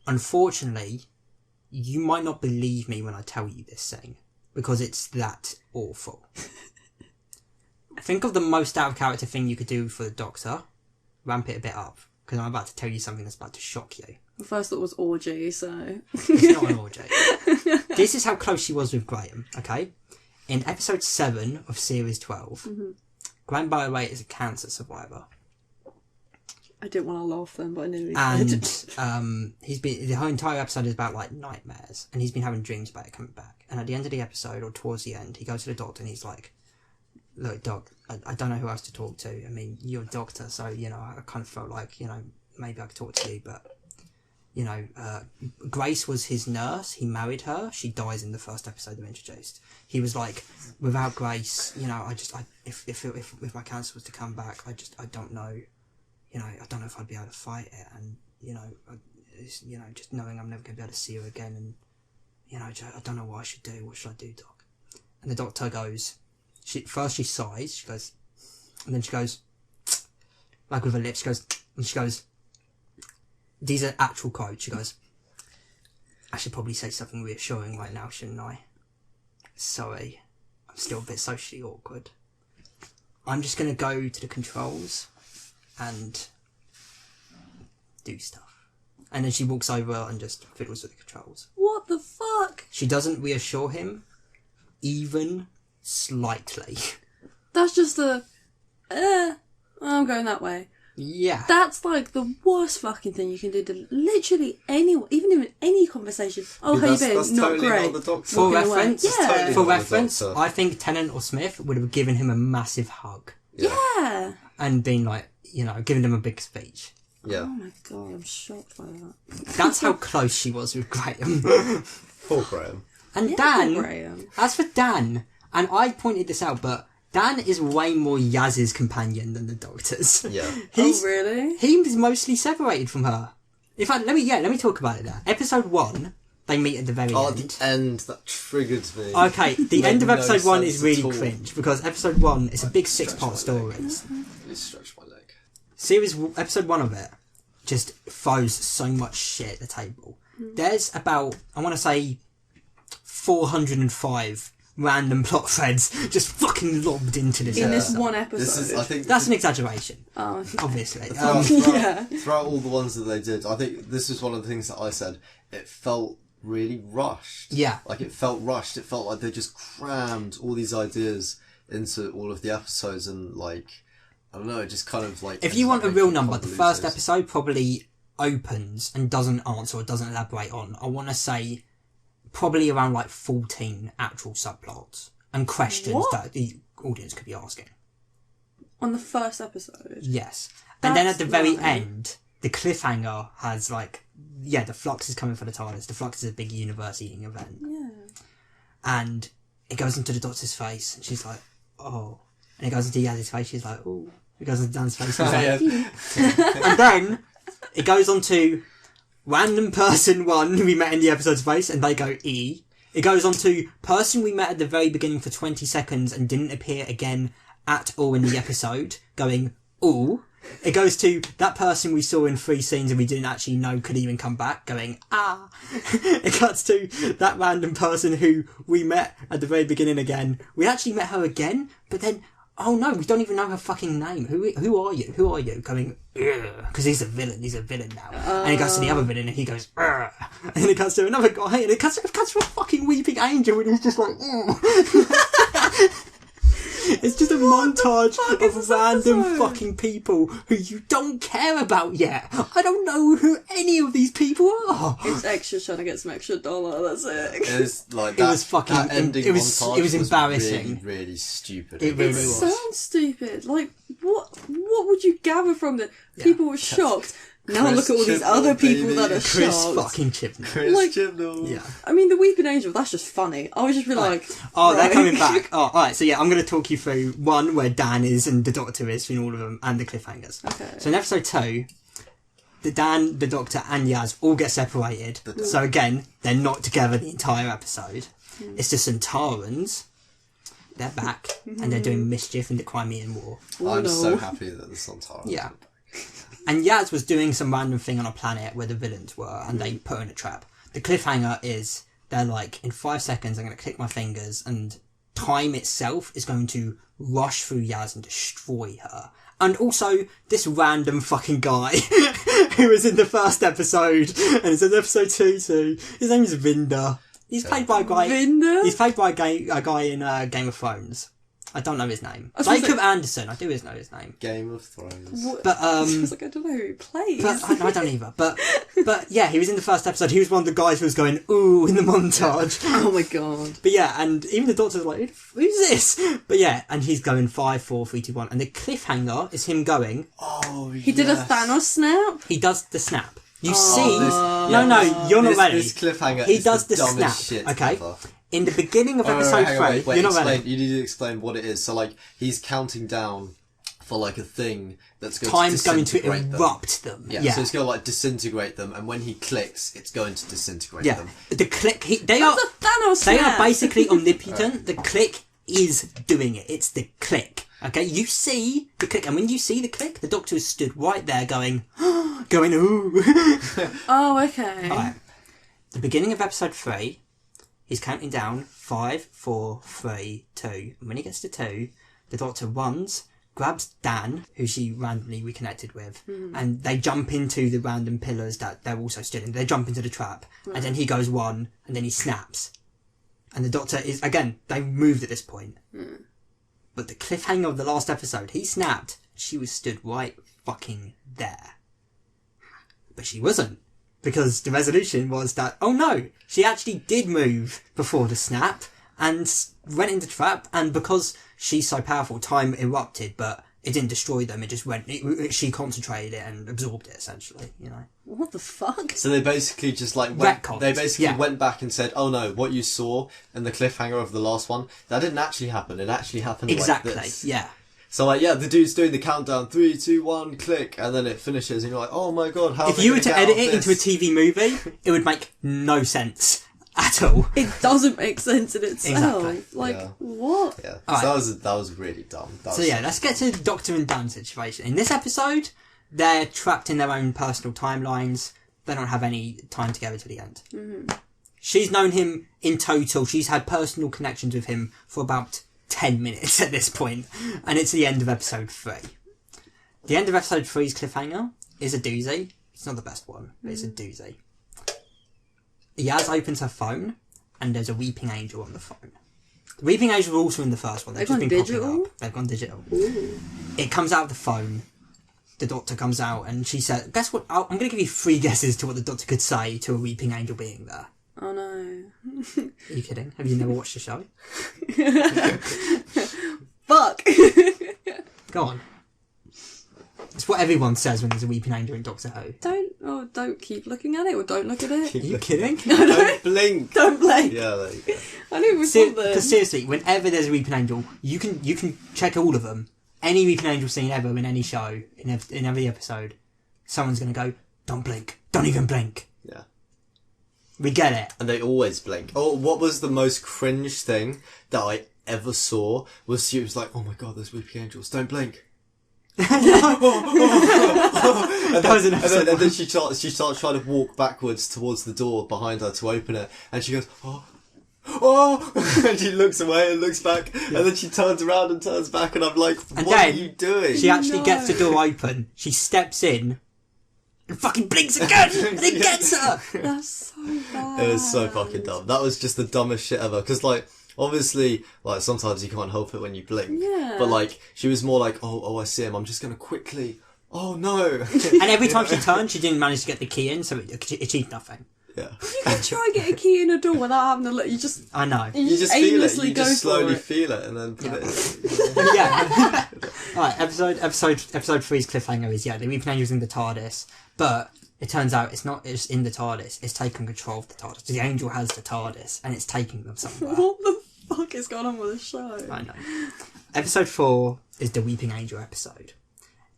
Speaker 1: Unfortunately, you might not believe me when I tell you this thing, because it's that awful. Think of the most out of character thing you could do for the Doctor. Ramp it a bit up, because I'm about to tell you something that's about to shock you.
Speaker 3: The first thought was orgy, so...
Speaker 1: It's not an orgy. This is how close she was with Graham, okay? In episode 7 of series 12, Graham, by the way, is a cancer survivor.
Speaker 3: I didn't want to laugh then, but I nearly
Speaker 1: And
Speaker 3: did.
Speaker 1: he's been, the whole entire episode is about like nightmares, and he's been having dreams about it coming back. And at the end of the episode, or towards the end, he goes to the doctor and he's like, "Look, doc, I don't know who else to talk to. I mean, you're a doctor, so I kind of felt like maybe I could talk to you, but Grace was his nurse. He married her. She dies in the first episode of Introduced. He was like, without Grace, if my cancer was to come back, I don't know." I don't know if I'd be able to fight it, and just knowing I'm never going to be able to see her again, and I don't know what I should do. What should I do, doc? And the doctor goes, she sighs, she goes, and then she goes, like with her lips, she goes, and she goes, these are actual quotes. She goes, "I should probably say something reassuring right now, shouldn't I? Sorry, I'm still a bit socially awkward. I'm just going to go to the controls and do stuff." And then she walks over and just fiddles with the controls.
Speaker 3: What the fuck?
Speaker 1: She doesn't reassure him, even slightly.
Speaker 3: That's just I'm going that way.
Speaker 1: Yeah.
Speaker 3: That's like the worst fucking thing you can do to literally anyone, even in any conversation. Oh, how you been?
Speaker 2: That's
Speaker 3: Not
Speaker 2: totally
Speaker 3: great.
Speaker 2: not the Doctor.
Speaker 1: For
Speaker 3: Walking away.
Speaker 1: reference,
Speaker 3: Yeah.
Speaker 2: Totally
Speaker 1: for
Speaker 2: not the
Speaker 1: reference,
Speaker 2: Doctor.
Speaker 1: I think Tennant or Smith would have given him a massive hug
Speaker 3: Yeah.
Speaker 1: and been like, given him a big speech.
Speaker 2: Yeah.
Speaker 3: Oh my god, I'm shocked by that.
Speaker 1: That's how close she was with Graham.
Speaker 2: Poor Graham.
Speaker 1: And
Speaker 3: Yeah,
Speaker 1: Dan,
Speaker 3: Graham.
Speaker 1: as for Dan, and I pointed this out, but Dan is way more Yaz's companion than the Doctor's.
Speaker 2: Yeah.
Speaker 3: Oh, really?
Speaker 1: He's mostly separated from her. In fact, let me talk about it now. Episode 1, they meet at the very
Speaker 2: Oh,
Speaker 1: end.
Speaker 2: the end, that triggered me.
Speaker 1: Okay, the
Speaker 2: Made
Speaker 1: end of
Speaker 2: no
Speaker 1: episode 1 is
Speaker 2: sense
Speaker 1: really
Speaker 2: at all.
Speaker 1: cringe, because episode 1 is a big 6-part story.
Speaker 2: Please stretch my leg.
Speaker 1: Episode 1 of it just throws so much shit at the table. There's about, I want to say, 405 random plot threads just fucking lobbed into this
Speaker 3: In this
Speaker 1: episode.
Speaker 3: one episode.
Speaker 2: This is, I think,
Speaker 1: That's an exaggeration,
Speaker 3: Oh,
Speaker 1: obviously.
Speaker 2: throughout all the ones that they did, I think this is one of the things that I said. It felt really rushed.
Speaker 1: Yeah.
Speaker 2: Like, it felt rushed. It felt like they just crammed all these ideas into all of the episodes, and, like, I don't know, it just kind of, like...
Speaker 1: If you want a real number, the
Speaker 2: convoluted.
Speaker 1: first episode probably opens and doesn't answer or doesn't elaborate on, I want to say, probably around like 14 actual subplots and questions
Speaker 3: What?
Speaker 1: that the audience could be asking.
Speaker 3: on the first episode.
Speaker 1: Yes. And then at the very
Speaker 3: right.
Speaker 1: end, the cliffhanger has like, the Flux is coming for the TARDIS. The Flux is a big universe-eating event.
Speaker 3: Yeah.
Speaker 1: And it goes into the Doctor's face, and she's like, "Oh." And it goes into Yaz's face, she's like, "Oh." It goes into Dan's face, she's like, and then it goes on to random person 1 who we met in the episode's face, and they go E. It goes on to person we met at the very beginning for 20 seconds and didn't appear again at all in the episode, going ooh. It goes to that person we saw in 3 scenes and we didn't actually know could even come back, going ah. It cuts to that random person who we met at the very beginning again. We actually met her again, but then oh no, we don't even know her fucking name. Who are you? Who are you? Going, because he's a villain now. And it goes to the other villain and he goes, ugh. And then it cuts to another guy and it cuts to a fucking weeping angel and he's just like, It's just a montage of random fucking people who you don't care about yet. I don't know who any of these people are.
Speaker 3: It's extra trying to get some extra dollar, that's it.
Speaker 2: It was like
Speaker 1: It was fucking-
Speaker 2: that ending
Speaker 1: it was
Speaker 2: montage
Speaker 1: embarrassing.
Speaker 2: Really, really stupid.
Speaker 1: It really
Speaker 3: It
Speaker 1: was.
Speaker 3: sounds stupid. Like, what would you gather from that? People were shocked. Now look at all these
Speaker 2: Chibnall,
Speaker 3: other people
Speaker 2: baby.
Speaker 3: that are
Speaker 1: Chris
Speaker 3: shocked.
Speaker 1: fucking Chibnall.
Speaker 2: Chris
Speaker 3: like-
Speaker 2: Chibnall.
Speaker 1: Yeah.
Speaker 3: I mean, the Weeping Angel, that's just funny. I would just be like...
Speaker 1: Oh, they're
Speaker 3: right.
Speaker 1: coming back. Oh, alright, so yeah, I'm going to talk you through one where Dan is and the Doctor is in all of them, and the cliffhangers.
Speaker 3: Okay.
Speaker 1: So in episode 2, Dan, the Doctor, and Yaz all get separated. So again, they're not together the entire episode. It's the Centaurans they're back and they're doing mischief in the Crimean War.
Speaker 2: I'm so happy that the Sontaran.
Speaker 1: Yeah. And Yaz was doing some random thing on a planet where the villains were, and they put her in a trap. The cliffhanger is, they're like, in 5 seconds I'm going to click my fingers, and time itself is going to rush through Yaz and destroy her. And also, this random fucking guy who was in the first episode, and it's in episode 2 too, his name is Vinder. He's played by a guy...
Speaker 3: Vinder?
Speaker 1: He's played by a guy in Game of Thrones. I don't know his name. Jacob Anderson. I do know his name.
Speaker 2: Game of Thrones.
Speaker 3: What?
Speaker 1: But
Speaker 3: I was like, I don't know who he plays.
Speaker 1: But I don't either. But yeah, he was in the first episode. He was one of the guys who was going ooh in the montage.
Speaker 3: Oh my god.
Speaker 1: But yeah, and even the doctor's like, who's this? But yeah, and he's going 5, 4, 3, 2, 1, and the cliffhanger is him going.
Speaker 2: Oh,
Speaker 3: He did a Thanos snap.
Speaker 1: He does the snap. You
Speaker 2: Oh,
Speaker 1: see? No, you're not ready.
Speaker 2: This cliffhanger
Speaker 1: He
Speaker 2: is
Speaker 1: does
Speaker 2: the
Speaker 1: the
Speaker 2: dumbest
Speaker 1: snap.
Speaker 2: shit
Speaker 1: Okay.
Speaker 2: ever.
Speaker 1: In the beginning of episode 3,
Speaker 2: Wait,
Speaker 1: you're not
Speaker 2: explain,
Speaker 1: ready.
Speaker 2: You need to explain what it is. So, like, he's counting down for, like, a thing that's going
Speaker 1: Time's
Speaker 2: to
Speaker 1: going to
Speaker 2: disintegrate them.
Speaker 1: erupt them.
Speaker 2: Yeah, so it's going to, like, disintegrate them, and when he clicks, it's going to disintegrate
Speaker 1: Yeah.
Speaker 2: them.
Speaker 1: The click. They are.
Speaker 3: That's a Thanos
Speaker 1: They
Speaker 3: snap.
Speaker 1: are basically omnipotent. The click is doing it. It's the click. Okay, you see the click, and when you see the click, the Doctor is stood right there going, ooh.
Speaker 3: Oh, okay.
Speaker 1: Alright. The beginning of episode 3, he's counting down 5, 4, 3, 2. And when he gets to 2, the Doctor runs, grabs Dan, who she randomly reconnected with, and they jump into the random pillars that they're also stood in. They jump into the trap, and then he goes 1, and then he snaps. And the Doctor is, again, they moved at this point. But the cliffhanger of the last episode, he snapped. She was stood right fucking there. But she wasn't. Because the resolution was that, oh no, she actually did move before the snap and went into the trap. And because she's so powerful, time erupted, but it didn't destroy them. It just went, she concentrated it and absorbed it, essentially, you know.
Speaker 3: What the fuck?
Speaker 2: So they basically just, like, went back and said, oh no, what you saw in the cliffhanger of the last one, that didn't actually happen. It actually happened
Speaker 1: Exactly,
Speaker 2: like this.
Speaker 1: yeah.
Speaker 2: So, like, yeah, the dude's doing the countdown, 3, 2, 1, click, and then it finishes, and you're like, oh my god, how
Speaker 1: If you were to edit it into a TV movie, it would make no sense at all.
Speaker 3: It doesn't make sense in itself.
Speaker 1: Exactly.
Speaker 3: Like,
Speaker 2: Yeah.
Speaker 3: what?
Speaker 2: Yeah,
Speaker 1: Alright.
Speaker 2: that was really dumb.
Speaker 1: So yeah, let's get to the Doctor and Dan situation. In this episode, they're trapped in their own personal timelines. They don't have any time together to the end. She's known him in total. She's had personal connections with him for about 10 minutes at this point, and it's the end of episode 3. The end of episode 3's cliffhanger is a doozy. It's not the best one, but it's a doozy. Yaz opens her phone, and there's a weeping angel on the phone. The weeping angel were also in the first one. They've just
Speaker 3: gone
Speaker 1: been
Speaker 3: digital?
Speaker 1: popping up. They've gone digital.
Speaker 3: Ooh.
Speaker 1: It comes out of the phone. The Doctor comes out, and she said, guess what? I'm going to give you 3 guesses to what the Doctor could say to a weeping angel being there.
Speaker 3: Oh no.
Speaker 1: Are you kidding? Have you never watched the show?
Speaker 3: Fuck.
Speaker 1: Go on. It's what everyone says when there's a weeping angel in Doctor Who.
Speaker 3: Don't keep looking at it, or don't look at it.
Speaker 1: Are you kidding?
Speaker 2: Don't blink.
Speaker 3: Don't blink.
Speaker 2: Yeah, there you go.
Speaker 3: I knew it was something.
Speaker 1: Because seriously, whenever there's a weeping angel, you can check all of them. Any weeping angel scene ever in any show, in every episode, someone's going to go, don't blink. Don't even blink.
Speaker 2: Yeah.
Speaker 1: We get it.
Speaker 2: And they always blink. Oh, what was the most cringe thing that I ever saw was she was like, oh my god, there's weeping angels, don't blink. And then she starts trying to walk backwards towards the door behind her to open it, and she goes, and she looks away and looks back, and then she turns around and turns back, and I'm like, what are you doing?
Speaker 1: She actually gets the door open, she steps in, and fucking blinks again, and it gets her!
Speaker 3: That's so bad.
Speaker 2: It was so fucking dumb. That was just the dumbest shit ever, because, like, obviously, like, sometimes you can't help it when you blink.
Speaker 3: Yeah.
Speaker 2: But, like, she was more like, oh, I see him, I'm just gonna quickly, oh no.
Speaker 1: And every time she turned, she didn't manage to get the key in, so it achieved nothing.
Speaker 2: Yeah.
Speaker 3: You can try and get a key in a door without having to look.
Speaker 1: I know.
Speaker 2: You just feel it.
Speaker 3: aimlessly
Speaker 2: You
Speaker 3: go
Speaker 2: just slowly
Speaker 3: for it.
Speaker 2: feel it and then put it in.
Speaker 1: Yeah. Alright, episode 3's cliffhanger is, the weeping angel's in the TARDIS, but it turns out it's not just in the TARDIS, it's taking control of the TARDIS. The angel has the TARDIS, and it's taking them somewhere.
Speaker 3: What the fuck is going on with the show?
Speaker 1: I know. Episode 4 is the Weeping Angel episode.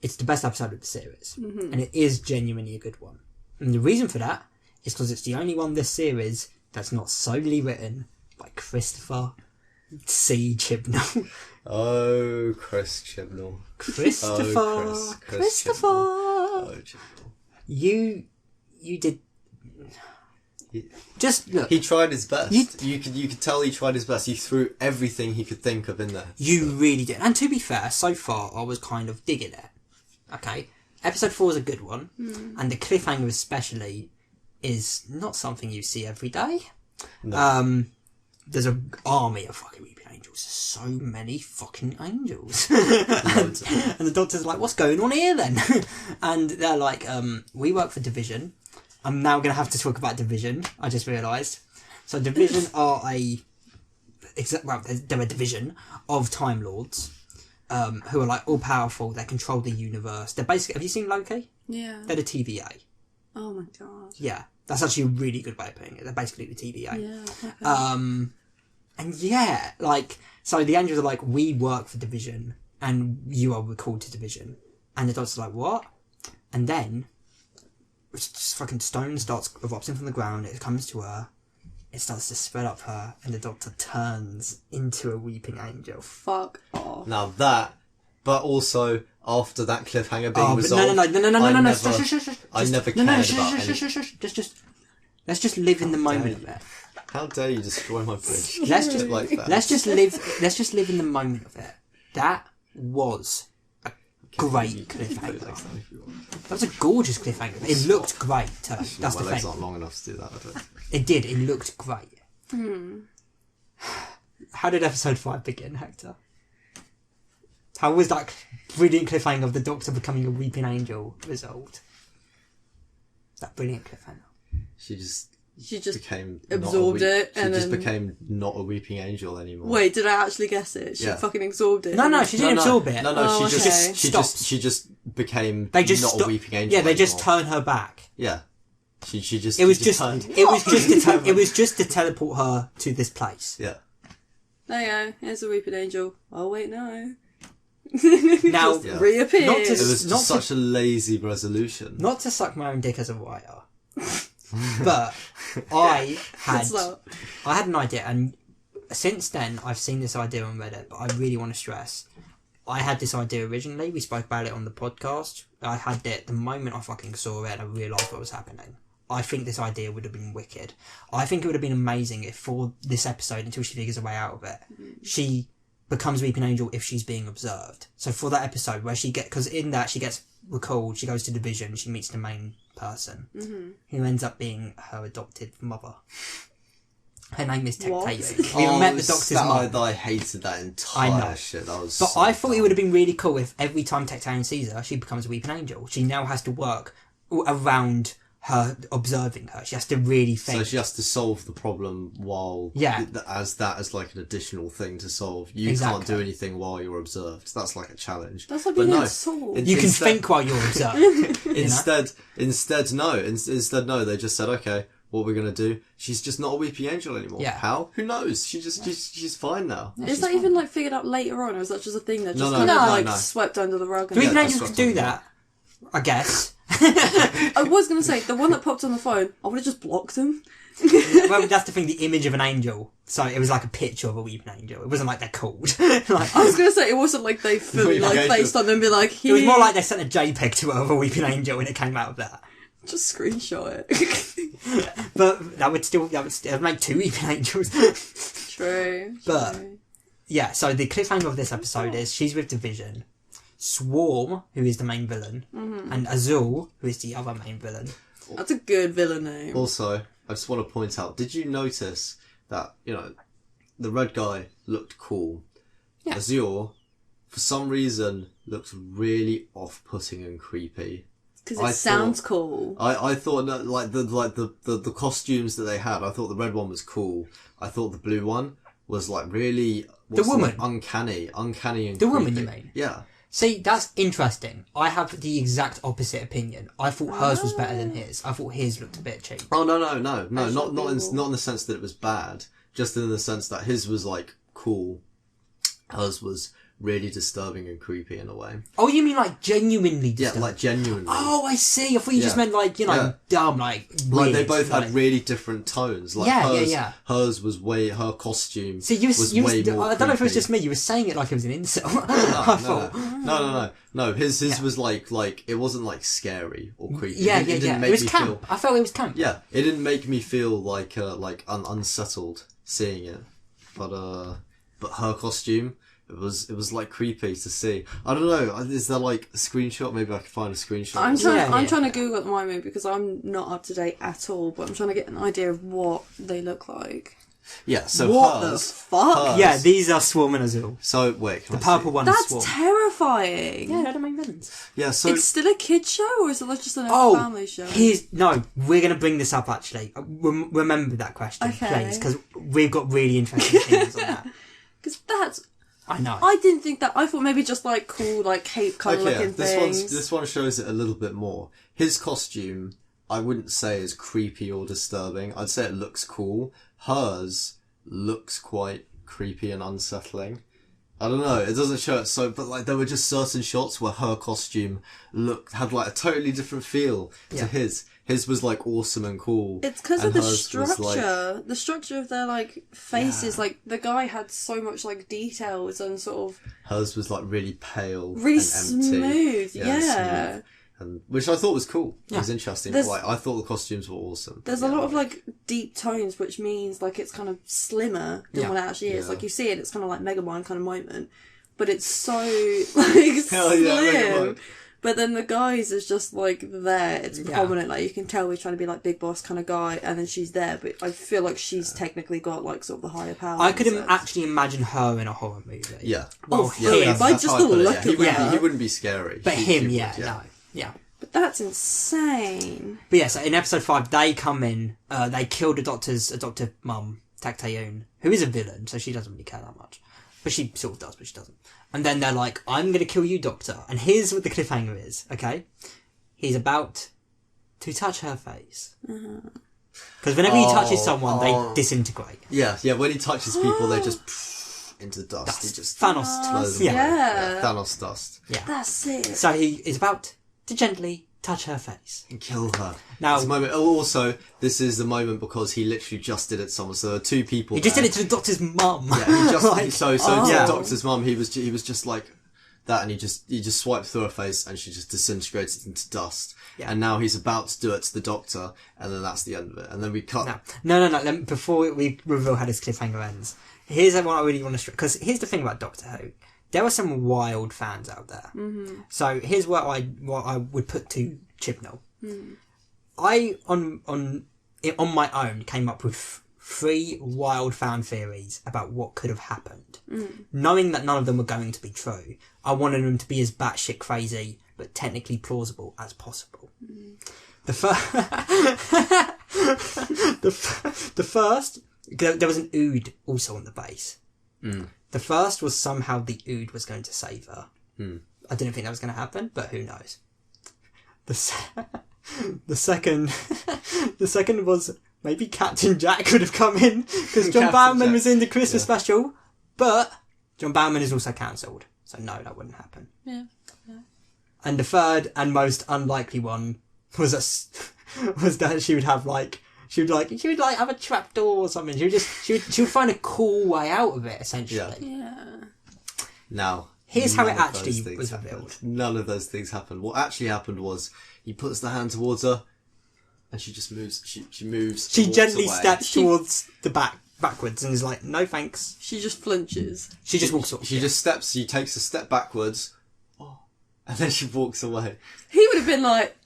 Speaker 1: It's the best episode of the series, and it is genuinely a good one. And the reason for that is because it's the only one this series that's not solely written by Christopher C. Chibnall.
Speaker 2: Oh, Chris Chibnall.
Speaker 1: Christopher.
Speaker 2: Oh, Chris
Speaker 1: Christopher.
Speaker 2: Chibnall. Oh, Chibnall.
Speaker 1: You did. Just look.
Speaker 2: He tried his best. You could tell he tried his best. He threw everything he could think of in there.
Speaker 1: You really did. And to be fair, so far I was kind of digging it. Okay, episode 4 is a good one, and the cliffhanger especially is not something you see every day.
Speaker 2: No.
Speaker 1: There's an army of fucking weeping angels. So many fucking angels. and the doctor's like, what's going on here then? And they're like, we work for Division. I'm now going to have to talk about Division, I just realised. So Division are they're a division of Time Lords, who are like all powerful. They control the universe. They're basically, have you seen Loki?
Speaker 3: Yeah.
Speaker 1: They're the TVA.
Speaker 3: Oh my god.
Speaker 1: Yeah. That's actually a really good way of putting it. They're basically the TVA.
Speaker 3: Yeah. Okay.
Speaker 1: And yeah, like, so the angels are like, we work for Division, and you are recalled to Division. And the doctor's like, what? And then, just fucking stone starts erupting from the ground, it comes to her, it starts to spread up her, and the doctor turns into a weeping angel.
Speaker 3: Fuck off.
Speaker 2: Now that, but also after that cliffhanger being resolved,
Speaker 1: no,
Speaker 2: I never cared about
Speaker 1: Just, let's just live in the moment of it.
Speaker 2: How dare you destroy my bridge?
Speaker 1: Let's just
Speaker 2: like that.
Speaker 1: Let's just live in the moment of it. That was a great cliffhanger. That was a gorgeous cliffhanger. It looked great too. That's the
Speaker 2: my legs
Speaker 1: thing.
Speaker 2: aren't long enough to do that. I don't.
Speaker 1: It did. It looked great. How did episode 5 begin, Hector? How was that brilliant cliffhanger of the Doctor becoming a weeping angel resolved? That brilliant cliffhanger.
Speaker 2: She just
Speaker 3: became
Speaker 2: absorbed
Speaker 3: it,
Speaker 2: She
Speaker 3: and
Speaker 2: just
Speaker 3: then
Speaker 2: became not a weeping angel anymore.
Speaker 3: Wait, did I actually guess it? She fucking absorbed it.
Speaker 1: No, she didn't absorb it.
Speaker 2: No,
Speaker 3: Oh,
Speaker 2: she just became
Speaker 1: They just
Speaker 2: not a weeping angel.
Speaker 1: Yeah, they just
Speaker 2: anymore.
Speaker 1: turned her back.
Speaker 2: Yeah, she just.
Speaker 1: It was
Speaker 2: she
Speaker 1: just
Speaker 2: turned.
Speaker 1: it was just to teleport her to this place.
Speaker 2: Yeah.
Speaker 3: There you go. Here's a weeping angel. Oh wait, no.
Speaker 1: Now
Speaker 3: Just reappeared.
Speaker 1: not to-
Speaker 2: It was
Speaker 1: Not
Speaker 2: just such a lazy resolution.
Speaker 1: Not to suck my own dick as a writer, but I
Speaker 3: It's not.
Speaker 1: had an idea, and since then I've seen this idea on Reddit, but I really want to stress, I had this idea originally, we spoke about it on the podcast, I had it the moment I fucking saw it and I realised what was happening. I think this idea would have been wicked. I think it would have been amazing if for this episode, until she figures a way out of it, she becomes Weeping Angel if she's being observed. So for that episode where because in that she gets recalled, she goes to Division, she meets the main person, who ends up being her adopted mother. Her name is Tectayu. We met the Doctor's mum.
Speaker 2: I hated that entire shit. That was.
Speaker 1: But
Speaker 2: so
Speaker 1: I thought
Speaker 2: dumb.
Speaker 1: it would have been really cool if every time Tectayu sees her, she becomes a Weeping Angel. She now has to work around her observing her. She has to really think.
Speaker 2: So she has to solve the problem while as like an additional thing to solve. You can't do anything while you're observed. That's like a challenge.
Speaker 3: That's like
Speaker 2: but
Speaker 3: being
Speaker 2: no,
Speaker 3: a sword.
Speaker 1: You can think while you're observed.
Speaker 2: Instead, no. They just said, okay, what we're gonna do? She's just not a weeping angel anymore.
Speaker 1: Yeah.
Speaker 2: How? Who knows? She's fine now.
Speaker 3: Is that even like figured out later on, or is that just a thing that just
Speaker 2: No.
Speaker 3: swept under the rug?
Speaker 1: The Weeping
Speaker 2: Yeah,
Speaker 1: Angels
Speaker 2: that's
Speaker 1: could do
Speaker 2: what I'm
Speaker 1: that, I guess.
Speaker 3: I was going to say, the one that popped on the phone, I would have just blocked them.
Speaker 1: Well, that's the thing, the image of an angel. So it was like a picture of a weeping angel. It wasn't like they're called. Like,
Speaker 3: I was going to say, it wasn't like they fully
Speaker 2: Weeping angel.
Speaker 3: faced on them and be like,
Speaker 1: it was more like they sent a JPEG to her of a weeping angel and it came out of that.
Speaker 3: just screenshot it.
Speaker 1: But that would make 2 weeping angels.
Speaker 3: True.
Speaker 1: But yeah, so the cliffhanger of this episode is she's with Division, Swarm, who is the main villain, and Azul, who is the other main villain.
Speaker 3: That's a good villain name.
Speaker 2: Also, I just want to point out, did you notice that, the red guy looked cool?
Speaker 1: Yeah.
Speaker 2: Azure, for some reason, looked really off-putting and creepy.
Speaker 3: Because it sounds cool.
Speaker 2: I thought that, the costumes that they had, I thought the red one was cool. I thought the blue one was like really
Speaker 1: woman?
Speaker 2: uncanny and
Speaker 1: The
Speaker 2: creepy.
Speaker 1: woman, you mean?
Speaker 2: Yeah.
Speaker 1: See, that's interesting. I have the exact opposite opinion. I thought hers was better than his. I thought his looked a bit cheap.
Speaker 2: Oh no, not in the sense that it was bad. Just in the sense that his was like cool, hers was really disturbing and creepy in a way.
Speaker 1: Oh, you mean like genuinely
Speaker 2: Yeah,
Speaker 1: disturbing?
Speaker 2: like genuinely.
Speaker 1: Oh, I see. I thought you just
Speaker 2: Yeah.
Speaker 1: meant like, you know,
Speaker 2: Yeah.
Speaker 1: dumb, like
Speaker 2: Like
Speaker 1: weird,
Speaker 2: they both
Speaker 1: like...
Speaker 2: had really different tones. Like
Speaker 1: Yeah,
Speaker 2: hers,
Speaker 1: yeah.
Speaker 2: hers was her costume
Speaker 1: See,
Speaker 2: was way more
Speaker 1: I don't know if it was
Speaker 2: creepy.
Speaker 1: just me. You were saying it like it was an insult. I thought.
Speaker 2: No. His was like it wasn't like scary or creepy.
Speaker 1: Yeah,
Speaker 2: It didn't
Speaker 1: yeah.
Speaker 2: make
Speaker 1: It was
Speaker 2: me
Speaker 1: camp.
Speaker 2: feel.
Speaker 1: I felt it was camp.
Speaker 2: Yeah, it didn't make me feel like unsettled seeing it, but her costume. It was like creepy to see. I don't know. Is there like a screenshot? Maybe I can find a screenshot.
Speaker 3: I'm
Speaker 1: Yeah.
Speaker 3: trying to Google at the moment because I'm not up to date at all. But I'm trying to get an idea of what they look like.
Speaker 2: Yeah. So
Speaker 3: What the
Speaker 2: hers.
Speaker 3: fuck?
Speaker 2: hers-
Speaker 1: Yeah, these are Swarm Azul.
Speaker 2: So wait, can
Speaker 1: The
Speaker 2: I
Speaker 1: purple
Speaker 2: see?
Speaker 1: one is
Speaker 3: That's
Speaker 1: Swarm.
Speaker 3: terrifying.
Speaker 1: Yeah, they're the main villains.
Speaker 2: Yeah. So
Speaker 3: It's still a kid show, or is it like just an
Speaker 1: Oh,
Speaker 3: family show?
Speaker 1: no, we're going to bring this up actually. Remember that question,
Speaker 3: Okay.
Speaker 1: please, because we've got really interesting things on that.
Speaker 3: Because that's.
Speaker 1: I know.
Speaker 3: I didn't think that. I thought maybe just like cool, like cape kind of looking things.
Speaker 2: this one shows it a little bit more. His costume, I wouldn't say is creepy or disturbing. I'd say it looks cool. Hers looks quite creepy and unsettling. I don't know. It doesn't show it but like there were just certain shots where her costume had like a totally different feel to his. His was like awesome and cool.
Speaker 3: It's because
Speaker 2: and
Speaker 3: of the
Speaker 2: hers was,
Speaker 3: structure. The structure of their like faces. Like the guy had so much like details and sort of
Speaker 2: hers was like really pale,
Speaker 3: really
Speaker 2: and empty.
Speaker 3: smooth.
Speaker 2: Yeah,
Speaker 3: Yeah.
Speaker 2: smooth. And which I thought was cool. It was
Speaker 1: Yeah.
Speaker 2: interesting.
Speaker 3: There's-
Speaker 2: Like I thought the costumes were awesome.
Speaker 3: There's a lot of like deep tones, which means like it's kind of slimmer than
Speaker 1: Yeah.
Speaker 3: what it actually is.
Speaker 2: Yeah.
Speaker 3: Like you see it, it's kind of like Megamind kind of moment, but it's so like
Speaker 2: Hell yeah,
Speaker 3: slim.
Speaker 2: Megamind.
Speaker 3: But then the guys is just like there. It's
Speaker 1: Yeah.
Speaker 3: prominent. Like you can tell he's trying to be like big boss kind of guy, and then she's there. But I feel like she's technically got like sort of the higher power.
Speaker 1: I could
Speaker 3: in a sense.
Speaker 1: actually imagine her in a horror movie.
Speaker 2: Yeah.
Speaker 1: Well,
Speaker 3: yeah,
Speaker 1: him,
Speaker 3: by just
Speaker 2: how I
Speaker 3: the
Speaker 2: put it,
Speaker 3: look
Speaker 2: yeah.
Speaker 3: of
Speaker 2: He wouldn't
Speaker 3: her.
Speaker 2: be, he wouldn't be scary.
Speaker 1: but
Speaker 2: She
Speaker 1: him,
Speaker 2: would,
Speaker 1: yeah, no. Yeah.
Speaker 3: But that's insane.
Speaker 1: But yeah, so in episode 5, they come in, they kill the doctor's adoptive mum, Taktayun, who is a villain, so she doesn't really care that much. But she sort of does, but she doesn't. And then they're like, I'm going to kill you, Doctor. And here's what the cliffhanger is, okay? He's about to touch her face. Because whenever he touches someone, they disintegrate.
Speaker 2: Yeah. When he touches people, they just into dust.
Speaker 1: Dust.
Speaker 2: He just
Speaker 1: Thanos.
Speaker 2: blows them
Speaker 1: Yeah.
Speaker 2: away.
Speaker 3: Yeah.
Speaker 2: Thanos dust.
Speaker 1: Yeah.
Speaker 3: That's it.
Speaker 1: So he is about to gently touch her face.
Speaker 2: And kill her.
Speaker 1: Now-
Speaker 2: This moment. Oh, also, this is the moment because he literally just did it to someone. So there are two people.
Speaker 1: He just
Speaker 2: there.
Speaker 1: did it to the Doctor's mum.
Speaker 2: Yeah, he just
Speaker 1: Like,
Speaker 2: so to
Speaker 1: Yeah.
Speaker 2: the doctor's mum, he was just like that, and he just swiped through her face, and she just disintegrated into dust.
Speaker 1: Yeah.
Speaker 2: And now he's about to do it to the doctor, and then that's the end of it. And then we cut.
Speaker 1: No. Before we reveal how this cliffhanger ends, here's what I really want to stress. Because here's the thing about Doctor Who. There are some wild fans out there. Mm-hmm. So here's what I would put to Chibnall. Mm. I, on my own, came up with 3 wild fan theories about what could have happened. Mm. Knowing that none of them were going to be true, I wanted them to be as batshit crazy, but technically plausible as possible. Mm. The first, there was an Ood also on the base.
Speaker 2: Mm.
Speaker 1: The first was somehow the Ood was going to save her.
Speaker 2: Mm.
Speaker 1: I didn't think that was going to happen, but who knows? The second was maybe Captain Jack could have come in because John
Speaker 2: Captain
Speaker 1: Bowman
Speaker 2: Jack.
Speaker 1: was in the Christmas special, but John Bowman is also cancelled, so no, that wouldn't happen.
Speaker 3: Yeah.
Speaker 1: And the third and most unlikely one was that she would have she would have a trapdoor or something. She would find a cool way out of it essentially.
Speaker 3: Yeah.
Speaker 2: Now,
Speaker 1: Here's how it
Speaker 2: none of
Speaker 1: actually
Speaker 2: those things
Speaker 1: was
Speaker 2: happened.
Speaker 1: revealed.
Speaker 2: None of those things happened. What actually happened was he puts the hand towards her, and she just moves. She moves.
Speaker 1: She
Speaker 2: walks
Speaker 1: gently
Speaker 2: away.
Speaker 1: steps towards the backwards and is like, "No thanks."
Speaker 3: She just flinches.
Speaker 1: She just walks off.
Speaker 2: She just steps. She takes a step backwards, and then she walks away.
Speaker 3: He would have been like,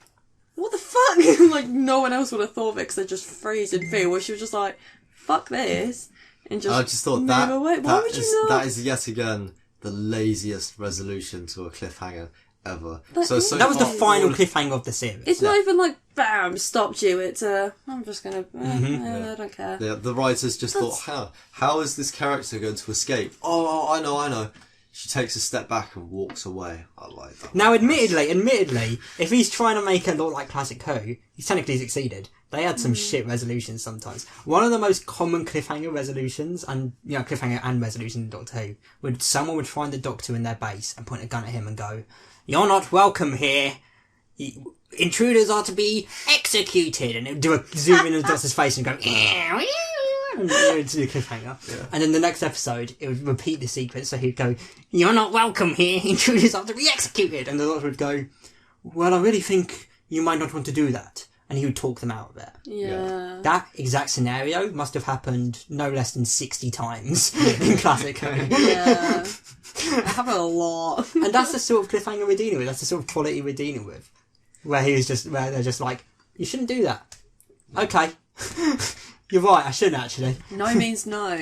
Speaker 3: what the fuck? Like, no one else would have thought of it because they're just freeze in fear. Where she was just like, fuck this. And just
Speaker 2: I just thought
Speaker 3: move
Speaker 2: that
Speaker 3: away. Why would you not?
Speaker 2: that is yet again the laziest resolution to a cliffhanger ever.
Speaker 3: But
Speaker 2: So
Speaker 1: That was the
Speaker 2: far,
Speaker 1: final
Speaker 2: all of-
Speaker 1: cliffhanger of the series.
Speaker 3: It's not even like, bam, stopped you. It's I'm just going to, I don't care.
Speaker 2: The writers just thought, how is this character going to escape? Oh, I know. She takes a step back and walks away. I like that.
Speaker 1: Now, admittedly, if he's trying to make her look like Classic Who, he's technically succeeded. They had some shit resolutions sometimes. One of the most common cliffhanger resolutions, and cliffhanger and resolution in Doctor Who, someone would find the Doctor in their base and point a gun at him and go, "You're not welcome here. Intruders are to be executed," and it would do a zoom in on the Doctor's face and go, and into the cliffhanger. Yeah. And then the next episode, it would repeat the sequence, so he'd go, "You're not welcome here. Intruders are to be executed," and the Doctor would go, "Well, I really think you might not want to do that." And he would talk them out of it.
Speaker 3: Yeah.
Speaker 1: That exact scenario must have happened no less than 60 times in classic Who.
Speaker 3: Yeah. It happened a lot.
Speaker 1: And that's the sort of cliffhanger we're dealing with. That's the sort of quality we're dealing with. Where they're just like, "You shouldn't do that." Okay. You're right, I shouldn't actually.
Speaker 3: No means no.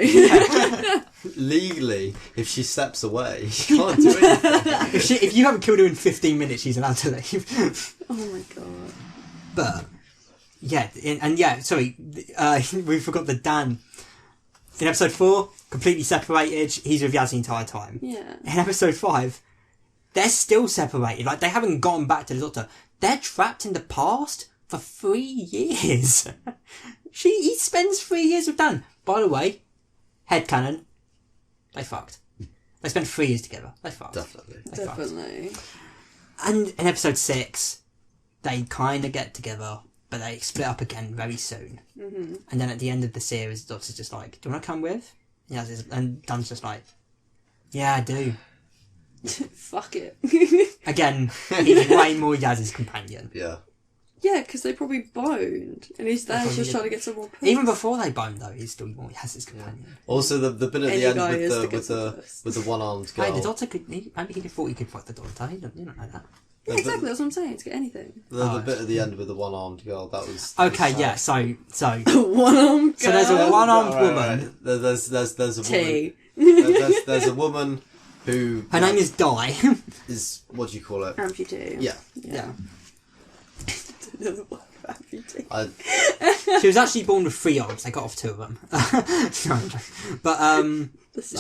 Speaker 2: Legally, if she steps away, she can't do anything.
Speaker 1: If you haven't killed her in 15 minutes, she's allowed to leave.
Speaker 3: Oh my god.
Speaker 1: But, yeah, we forgot that Dan, in episode 4, completely separated, he's with Yaz the entire time.
Speaker 3: Yeah.
Speaker 1: In episode 5, they're still separated, like, they haven't gone back to the Doctor. They're trapped in the past for 3 years. He spends 3 years with Dan. By the way, headcanon, they fucked. They spent 3 years together. They fucked.
Speaker 3: Definitely.
Speaker 1: And in episode 6, they kind of get together, but they split up again very soon. Mm-hmm. And then at the end of the series, the Doctor's just like, "Do you want to come with?" And Dan's just like, "Yeah, I do."
Speaker 3: Fuck it.
Speaker 1: Again, he's way more Yaz's companion.
Speaker 2: Yeah.
Speaker 3: Yeah, because they probably boned, and he's there just trying to get some more points.
Speaker 1: Even before they boned, though, he's still more Yaz's companion.
Speaker 2: Also, the bit at the end with the one-armed girl.
Speaker 1: Hey, the Doctor maybe he thought he could fight the Doctor. You don't know that.
Speaker 3: Yeah, exactly, that's what I'm saying, to get anything.
Speaker 2: The bit at the end with the one-armed girl, that was...
Speaker 1: Okay, yeah, so...
Speaker 3: One-armed girl?
Speaker 1: So there's a one-armed woman.
Speaker 2: Right. There's a
Speaker 3: T.
Speaker 2: woman... there's a woman who...
Speaker 1: Her name is Di.
Speaker 2: Is... What do you call it?
Speaker 3: Amputee.
Speaker 2: Yeah.
Speaker 3: Amputee.
Speaker 1: She was actually born with 3 arms. They got off 2 of them. But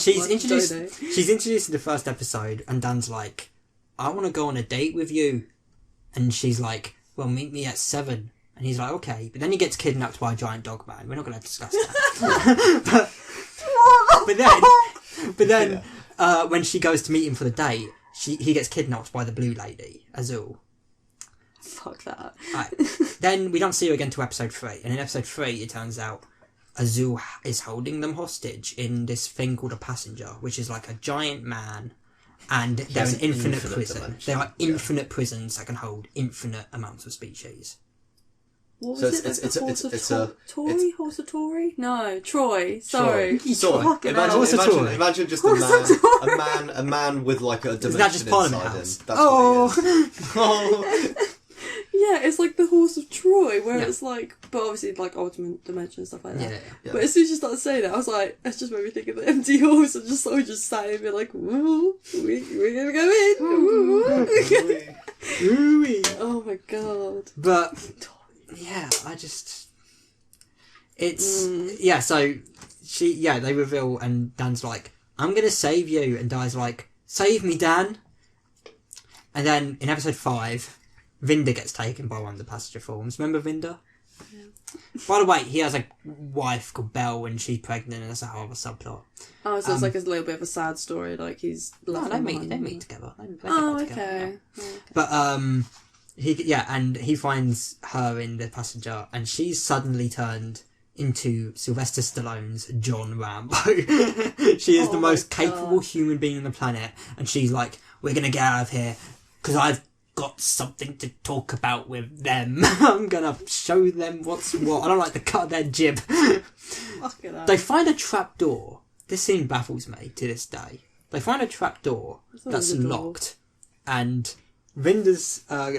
Speaker 1: she's introduced in the first episode, and Dan's like, "I want to go on a date with you," and she's like, "Well, meet me at 7." And he's like, "Okay," but then he gets kidnapped by a giant dog man. We're not going to discuss that. but then when she goes to meet him for the date, he gets kidnapped by the blue lady, Azul.
Speaker 3: Fuck that.
Speaker 1: Right. Then we don't see her again to episode 3. And in episode 3, it turns out Azul is holding them hostage in this thing called a passenger, which is like a giant man. And they're an infinite prison.
Speaker 2: Dimension.
Speaker 1: There are infinite prisons that can hold infinite amounts of species.
Speaker 3: What
Speaker 2: So
Speaker 3: was it? Horse of Tory? No, Troy. Sorry.
Speaker 2: Imagine just a man with like a dimension
Speaker 1: Is that just Parliament
Speaker 2: inside
Speaker 1: House?
Speaker 2: him. That's what he is.
Speaker 3: Yeah, it's like the Horse of Troy, where it's like, but obviously like ultimate dimension and stuff like that.
Speaker 1: Yeah.
Speaker 3: But as soon as you started saying that, I was like, that's just made me think of the empty horse, and just sat here and be like, "Ooh, we're gonna go in." Ooh. Oh my god.
Speaker 1: But yeah, so they reveal, and Dan's like, "I'm gonna save you," and Di's like, "Save me, Dan." And then in episode 5, Vinda gets taken by one of the passenger forms. Remember Vinda? Yeah. By the way, he has a wife called Belle, and she's pregnant, and that's a whole other subplot.
Speaker 3: Oh, so it's like a little bit of a sad story, like he's left
Speaker 1: they meet together. They
Speaker 3: okay.
Speaker 1: Together, yeah. But he finds her in the passenger, and she's suddenly turned into Sylvester Stallone's John Rambo. She is the most capable human being on the planet, and she's like, "We're gonna get out of here because I've got something to talk about with them. I'm gonna show them what's what. I don't like to cut their jib." They find a trap door. This scene baffles me to this day. They find a trap door that's locked, and Vinda's do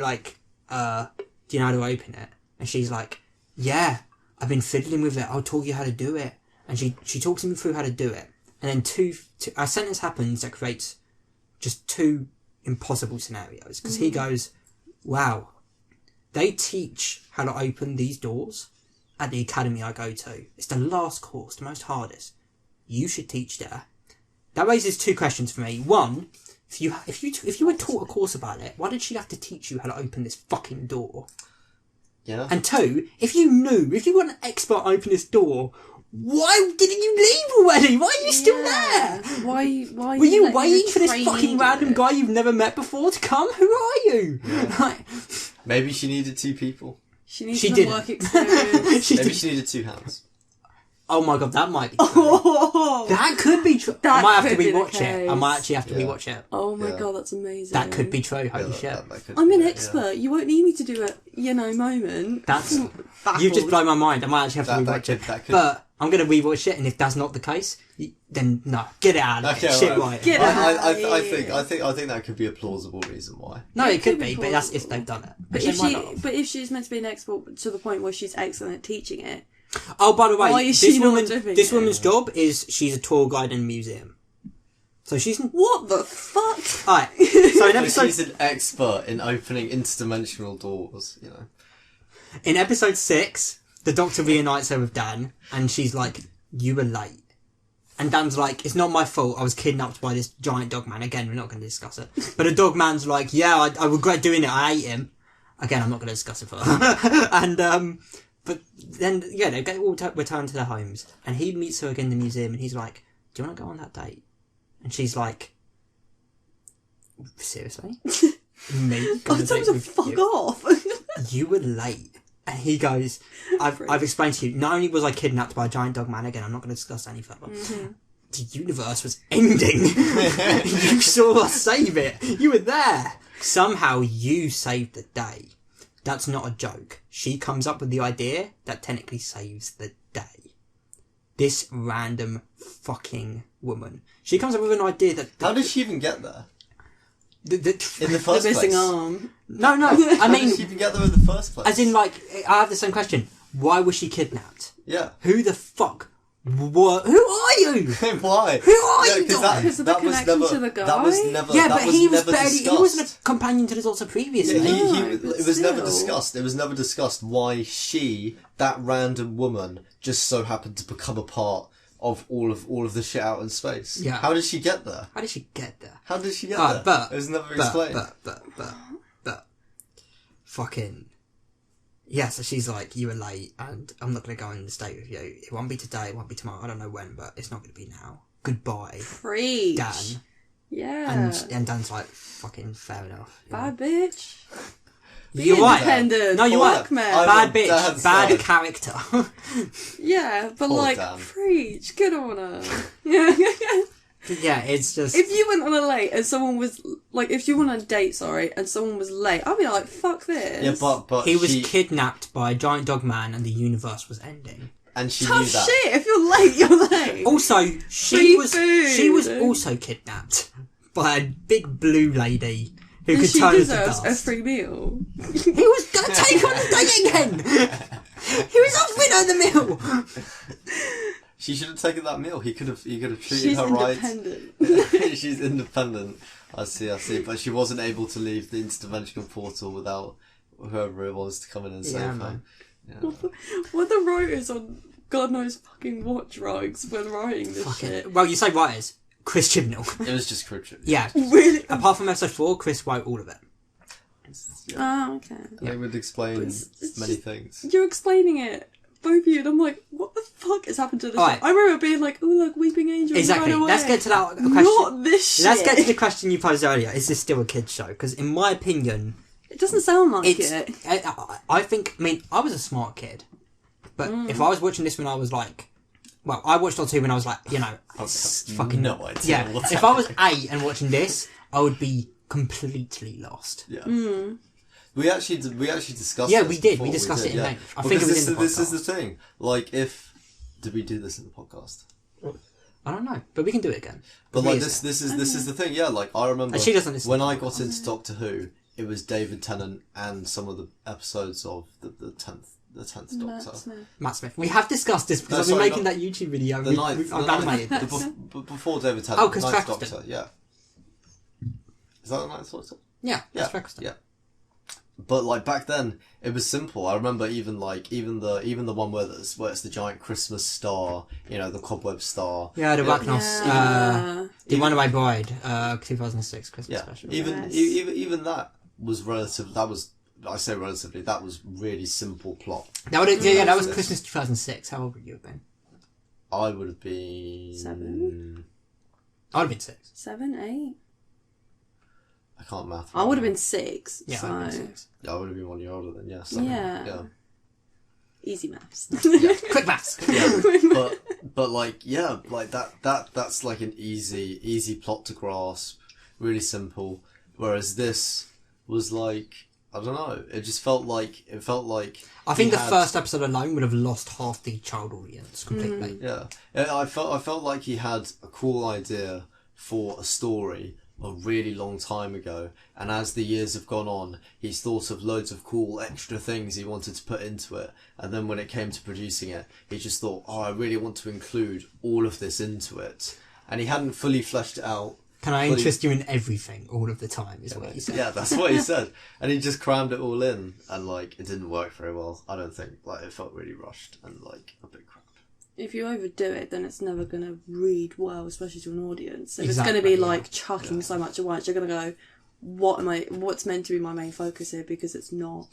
Speaker 1: you know how to open it? And she's like, "Yeah, I've been fiddling with it. I'll talk you how to do it." And she talks me through how to do it. And then a sentence happens that creates just 2 impossible scenarios. Because he goes, "Wow, they teach how to open these doors at the academy I go to. It's the last course, the most hardest. You should teach there." That raises 2 questions for me. One, if you were taught a course about it, why did she have to teach you how to open this fucking door?
Speaker 2: Yeah.
Speaker 1: And 2, if you were an expert open this door, why didn't you leave already? Why are you still there?
Speaker 3: Why
Speaker 1: Were you
Speaker 3: letting
Speaker 1: waiting
Speaker 3: the
Speaker 1: for this
Speaker 3: trainee
Speaker 1: fucking
Speaker 3: do
Speaker 1: random
Speaker 3: it?
Speaker 1: guy you've never met before to come? Who are you? Like,
Speaker 2: Maybe she needed 2 people.
Speaker 3: She needs
Speaker 1: She
Speaker 3: some
Speaker 1: didn't.
Speaker 3: work experience.
Speaker 1: she
Speaker 2: Maybe
Speaker 1: did-
Speaker 2: she needed 2 hands.
Speaker 1: Oh my god, that might be true.
Speaker 3: Oh,
Speaker 1: That could be true. I
Speaker 3: That
Speaker 1: might have to
Speaker 3: could be the
Speaker 1: rewatch it. I might
Speaker 3: case.
Speaker 1: actually have to
Speaker 2: Yeah.
Speaker 1: rewatch it.
Speaker 3: oh my
Speaker 2: Yeah.
Speaker 3: god, that's amazing.
Speaker 1: That could be true.
Speaker 2: Yeah,
Speaker 1: Holy shit.
Speaker 2: that could
Speaker 3: I'm
Speaker 2: be
Speaker 3: an
Speaker 2: it,
Speaker 3: expert. You won't need me to do a moment.
Speaker 1: That's
Speaker 3: Baffled.
Speaker 1: you just blow my mind. I might actually have to
Speaker 2: That
Speaker 1: rewatch
Speaker 2: could-
Speaker 1: it.
Speaker 2: that could-
Speaker 1: But I'm gonna rewatch it, and if that's not the case, then no, get it out of
Speaker 2: Okay,
Speaker 1: it. Shit,
Speaker 2: right.
Speaker 1: right.
Speaker 3: Get
Speaker 2: I think that could be a plausible reason why.
Speaker 1: No, it could
Speaker 3: could
Speaker 1: be,
Speaker 3: be
Speaker 1: but that's if
Speaker 3: plausible.
Speaker 1: they've done it.
Speaker 3: But
Speaker 1: Which
Speaker 3: if
Speaker 1: they might not.
Speaker 3: but if she's meant to be an expert to the point where she's excellent at teaching it,
Speaker 1: Oh, by the way,
Speaker 3: Why is
Speaker 1: this
Speaker 3: she not
Speaker 1: woman,
Speaker 3: doing
Speaker 1: this
Speaker 3: it?
Speaker 1: woman's job is she's a tour guide in a museum. So she's
Speaker 3: what the fuck?
Speaker 1: alright. So in
Speaker 2: So
Speaker 1: episode
Speaker 2: she's an expert in opening interdimensional doors, you know.
Speaker 1: in episode 6, the Doctor reunites her with Dan, and she's like, "You were late." And Dan's like, "It's not my fault. I was kidnapped by this giant dog man." Again, we're not going to discuss it. But the dog man's like, "Yeah, I regret doing it. I ate him." Again, I'm not going to discuss it further. And but then yeah, they get all return to their homes, and he meets her again in the museum, and he's like, "Do you want to go on that date?" And she's like, "Seriously? Me? Go on
Speaker 3: I
Speaker 1: a
Speaker 3: told
Speaker 1: date
Speaker 3: her to
Speaker 1: with
Speaker 3: fuck
Speaker 1: you?
Speaker 3: off.
Speaker 1: You were late." And he goes, I've explained to you, not only was I kidnapped by a giant dog man, again, I'm not going to discuss any further. The universe was ending. You saw us save it. You were there. Somehow you saved the day. That's not a joke. She comes up with the idea that technically saves the day. This random fucking woman. She comes up with an idea that...
Speaker 2: How did she even get there? In the
Speaker 3: The
Speaker 2: first
Speaker 3: missing
Speaker 2: place?
Speaker 3: arm.
Speaker 1: No, I
Speaker 2: How
Speaker 1: mean,
Speaker 2: did she even get there in the first place?
Speaker 1: as in, like, I have the same question. Why was she kidnapped?
Speaker 2: Yeah.
Speaker 1: Who the fuck? What? Who are you?
Speaker 2: Why?
Speaker 1: Who are you,
Speaker 2: 'cause
Speaker 1: Dom?
Speaker 3: Because of the connection to the
Speaker 2: That was
Speaker 3: guy?
Speaker 2: never.
Speaker 1: Yeah,
Speaker 2: that
Speaker 1: but
Speaker 2: was
Speaker 1: he was
Speaker 2: never
Speaker 1: barely.
Speaker 2: discussed.
Speaker 1: He wasn't a companion to the Doctor previously.
Speaker 3: No, but
Speaker 2: It was never
Speaker 3: still.
Speaker 2: discussed. It was never discussed why she, that random woman, just so happened to become a part of all of the shit out in space.
Speaker 1: Yeah.
Speaker 2: How did she get there?
Speaker 1: How did she get there?
Speaker 2: How did she get
Speaker 1: Alright,
Speaker 2: there? It was never explained.
Speaker 1: But, fucking. Yeah, so she's like, "You were late, and I'm not going to go on this date with you. It won't be today, it won't be tomorrow. I don't know when, but it's not going to be now. Goodbye,
Speaker 3: Preach.
Speaker 1: Dan."
Speaker 3: Yeah.
Speaker 1: And Dan's like, "Fucking fair enough." you know.
Speaker 3: Bad bitch. Be
Speaker 1: You're right.
Speaker 3: independent.
Speaker 1: No, you're
Speaker 3: Fuck,
Speaker 1: right.
Speaker 3: man.
Speaker 1: Bad
Speaker 2: on
Speaker 1: bitch,
Speaker 2: Dan's
Speaker 1: bad
Speaker 2: side.
Speaker 1: character.
Speaker 3: Yeah, but
Speaker 2: Poor
Speaker 3: like,
Speaker 2: Dan.
Speaker 3: preach. Good on her. Yeah.
Speaker 1: Yeah, it's just...
Speaker 3: If you went on a date and someone was like, if you went on a date, sorry, and someone was late, I'd be like, fuck this.
Speaker 2: Yeah, but
Speaker 1: he was
Speaker 2: she,
Speaker 1: kidnapped by a giant dog man and the universe was ending.
Speaker 2: and she
Speaker 3: Tough
Speaker 2: knew that.
Speaker 3: shit. If you're late, you're late.
Speaker 1: Also,
Speaker 3: Free food.
Speaker 1: she was also kidnapped by a big blue lady who
Speaker 3: And
Speaker 1: could
Speaker 3: she
Speaker 1: turn into
Speaker 3: deserves a
Speaker 1: dust.
Speaker 3: free meal.
Speaker 1: He was going to take her on a date again! He was offering her the meal!
Speaker 2: She should have taken that meal. He could have treated
Speaker 3: She's
Speaker 2: her right.
Speaker 3: independent.
Speaker 2: She's independent. I see. But she wasn't able to leave the interdimensional portal without whoever it was to come in and save her.
Speaker 1: man.
Speaker 2: Yeah.
Speaker 3: What the writers on God knows fucking what drugs when writing this
Speaker 1: Fucking...
Speaker 3: shit?
Speaker 1: Well, you say writers. Chris Chibnall.
Speaker 2: It was just cryptic.
Speaker 1: Yeah.
Speaker 3: Really?
Speaker 1: Apart from episode 4, Chris wrote all of it.
Speaker 2: Yeah.
Speaker 3: Oh, okay.
Speaker 2: They would explain
Speaker 3: It's
Speaker 2: many
Speaker 3: just-
Speaker 2: things.
Speaker 3: You're explaining it, both of you, and I'm like, what the fuck has happened to this?
Speaker 1: Alright.
Speaker 3: I remember being like, oh look, weeping angel.
Speaker 1: Exactly.
Speaker 3: Run away.
Speaker 1: Let's get to that question.
Speaker 3: Not this shit.
Speaker 1: Let's get to the question you posed earlier. Is this still a kid's show? Because in my opinion,
Speaker 3: It doesn't sound like
Speaker 1: it's...
Speaker 3: it.
Speaker 1: I think... I mean, I was a smart kid. But if I was watching this when I was like... Well, I watched on 2 when I was like, you know... fucking...
Speaker 2: no idea
Speaker 1: Yeah.
Speaker 2: what's
Speaker 1: If I was 8 and watching this, I would be completely lost.
Speaker 2: Yeah. We actually discussed.
Speaker 1: Yeah,
Speaker 2: this
Speaker 1: we did.
Speaker 2: before,
Speaker 1: We discussed it in
Speaker 2: yeah.
Speaker 1: length. I think it
Speaker 2: Because
Speaker 1: was in the
Speaker 2: this is
Speaker 1: podcast.
Speaker 2: the thing. Like, if did we do this in the podcast?
Speaker 1: I don't know. But we can do it again.
Speaker 2: But like
Speaker 1: Really,
Speaker 2: this is the thing. Yeah, like I remember
Speaker 1: And she doesn't listen
Speaker 2: when
Speaker 1: to
Speaker 2: I
Speaker 1: the
Speaker 2: got into Doctor Who. It was David Tennant and some of the episodes of the 10th Doctor.
Speaker 1: Matt Smith. We have discussed this because
Speaker 2: No,
Speaker 1: I've been
Speaker 2: sorry,
Speaker 1: making
Speaker 2: not-
Speaker 1: that YouTube video.
Speaker 2: The ninth.
Speaker 1: I've
Speaker 2: the
Speaker 1: animated
Speaker 2: ninth-
Speaker 1: this.
Speaker 2: before David Tennant.
Speaker 1: Oh, 'cause
Speaker 2: Ninth
Speaker 1: Eccleston.
Speaker 2: Doctor. Yeah. Is that the Ninth Doctor?
Speaker 1: Yeah,
Speaker 2: Yeah,
Speaker 1: that's Eccleston.
Speaker 2: yeah. But like back then, it was simple. I remember even the one where it's the giant Christmas star, you know, the cobweb star.
Speaker 1: Yeah, the Wagnos.
Speaker 3: Yeah.
Speaker 1: The Runaway Bride, 2006 Christmas
Speaker 2: Yeah,
Speaker 1: special.
Speaker 2: even
Speaker 3: Yes.
Speaker 2: even that was relative. That was I say relatively, that was really simple plot.
Speaker 1: That was Christmas 2006. How old would you have been?
Speaker 2: I would have been
Speaker 3: 7.
Speaker 1: I'd have been 6.
Speaker 3: 7, 8.
Speaker 2: I can't math.
Speaker 3: I would have been 6.
Speaker 1: Yeah,
Speaker 3: so.
Speaker 1: I'd have been 6.
Speaker 2: I would have been 1 year older than
Speaker 3: Yeah. Easy maths.
Speaker 1: Quick maths.
Speaker 2: Yeah. but like that's like an easy plot to grasp, really simple. Whereas this was like, I don't know, it felt like
Speaker 1: I think the first episode alone would have lost half the child audience completely.
Speaker 2: Yeah, I felt like he had a cool idea for a story a really long time ago, and as the years have gone on, he's thought of loads of cool extra things he wanted to put into it, and then when it came to producing it, he just thought, oh, I really want to include all of this into it, and he hadn't fully fleshed it out.
Speaker 1: Can I interest you in everything all of the time, is what he said.
Speaker 2: Yeah, that's what he said. And he just crammed it all in, and like, it didn't work very well, I don't think. Like, it felt really rushed and like a bit crap.
Speaker 3: If you overdo it, then it's never going to read well, especially to an audience. If
Speaker 1: Exactly,
Speaker 3: it's going to be like chucking so much at once, you're going to go, what's meant to be my main focus here? Because it's not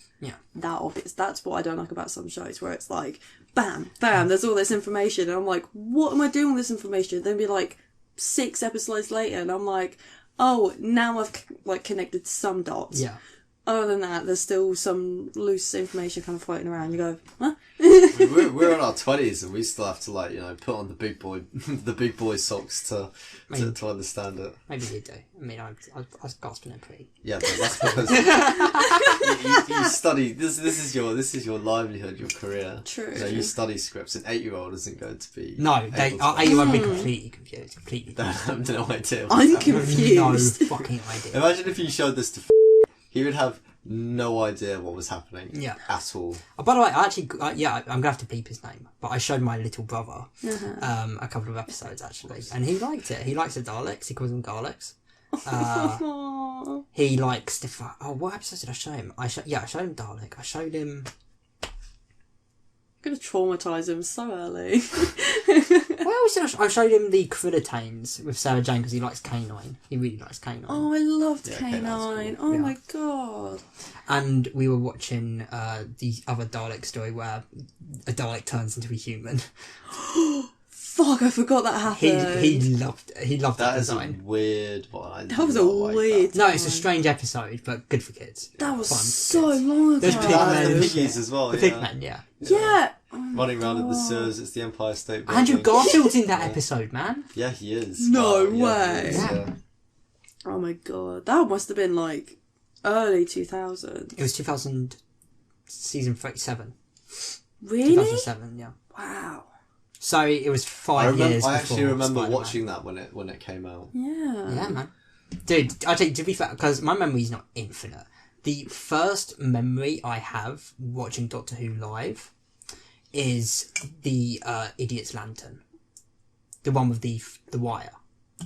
Speaker 3: that obvious. That's what I don't like about some shows, where it's like, bam, bam, there's all this information, and I'm like, what am I doing with this information? Then be like 6 episodes later, and I'm like, oh, now I've like connected some dots.
Speaker 1: Yeah.
Speaker 3: Other than that, there's still some loose information kind of floating around. You go, huh?
Speaker 2: we're in our 20s and we still have to like, you know, put on the big boy socks to understand it.
Speaker 1: Maybe you do. I mean, I was gasping it pretty.
Speaker 2: Yeah, but that's because you study. This is your livelihood, your career.
Speaker 3: True.
Speaker 2: You know, you study scripts. An 8-year-old isn't going to be.
Speaker 1: No,
Speaker 2: able to-
Speaker 1: our 8-year-old would be completely confused. Completely.
Speaker 2: They have no idea.
Speaker 3: I'm
Speaker 2: what's happening.
Speaker 3: confused.
Speaker 1: No fucking idea.
Speaker 2: Imagine if you showed this to. He would have no idea what was happening.
Speaker 1: Yeah.
Speaker 2: At all.
Speaker 1: Oh, by the way, I actually, I'm gonna have to bleep his name, but I showed my little brother a couple of episodes actually, and he liked it. He likes the Daleks. He calls them Daleks.
Speaker 3: Aww.
Speaker 1: He likes the. What episodes did I show him? I showed him Dalek. I showed him.
Speaker 3: I'm going to traumatise him so early.
Speaker 1: What else did I showed him the Crittatains with Sarah Jane because he likes Canine. He really likes Canine.
Speaker 3: Oh, I loved
Speaker 2: K9's
Speaker 3: K9.
Speaker 2: cool.
Speaker 3: Oh
Speaker 1: Yeah.
Speaker 3: my god.
Speaker 1: And we were watching the other Dalek story where a Dalek turns into a human.
Speaker 3: Fuck, I forgot that happened.
Speaker 1: He loved that
Speaker 2: That is
Speaker 1: design.
Speaker 2: a weird one.
Speaker 3: That was a weird
Speaker 1: No, it's a
Speaker 3: one.
Speaker 1: strange episode, but good for kids.
Speaker 3: That was
Speaker 1: Fun for
Speaker 3: so
Speaker 1: kids.
Speaker 3: long ago.
Speaker 1: There's
Speaker 2: That
Speaker 1: Pigmen.
Speaker 2: has the piggies as well.
Speaker 1: The Pigmen, yeah.
Speaker 3: Yeah. Oh my
Speaker 2: Running around in the
Speaker 3: God.
Speaker 2: sewers. It's the Empire State Building.
Speaker 1: Andrew Garfield's in that episode, man.
Speaker 2: Yeah, he is.
Speaker 3: No
Speaker 2: Yeah,
Speaker 3: way.
Speaker 2: he is, yeah.
Speaker 3: Oh my god. That must have been like early 2000s.
Speaker 1: It was 2000, season 37.
Speaker 3: Really?
Speaker 1: 2007, yeah.
Speaker 3: Wow.
Speaker 1: So it was 5 years
Speaker 2: I
Speaker 1: before
Speaker 2: actually remember
Speaker 1: Spider-Man.
Speaker 2: watching that when it came out.
Speaker 3: Yeah.
Speaker 1: Yeah, man. Dude, actually, to be fair, because my memory's not infinite. The first memory I have watching Doctor Who live is the Idiot's Lantern. The one with the wire.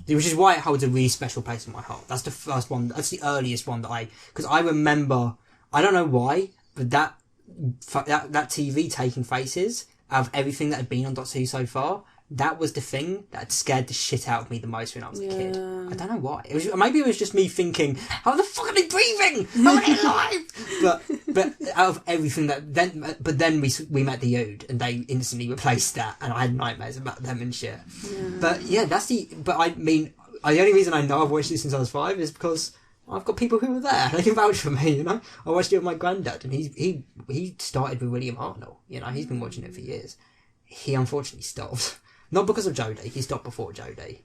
Speaker 1: Which is why it holds a really special place in my heart. That's the first one, that's the earliest one that because I remember, I don't know why, but that TV taking faces out of everything that had been on Doctor Who so far, that was the thing that had scared the shit out of me the most when I was a kid. I don't know why. Maybe it was just me thinking, how the fuck are they breathing? How are they alive? But out of everything but then we met the Ood and they instantly replaced that, and I had nightmares about them and shit.
Speaker 3: Yeah.
Speaker 1: But yeah, but I mean, the only reason I know I've watched it since I was 5 is because I've got people who were there. They can vouch for me, you know. I watched it with my granddad, and he started with William Hartnell. You know, he's been watching it for years. He unfortunately stopped. Not because of Jodie. He stopped before Jodie.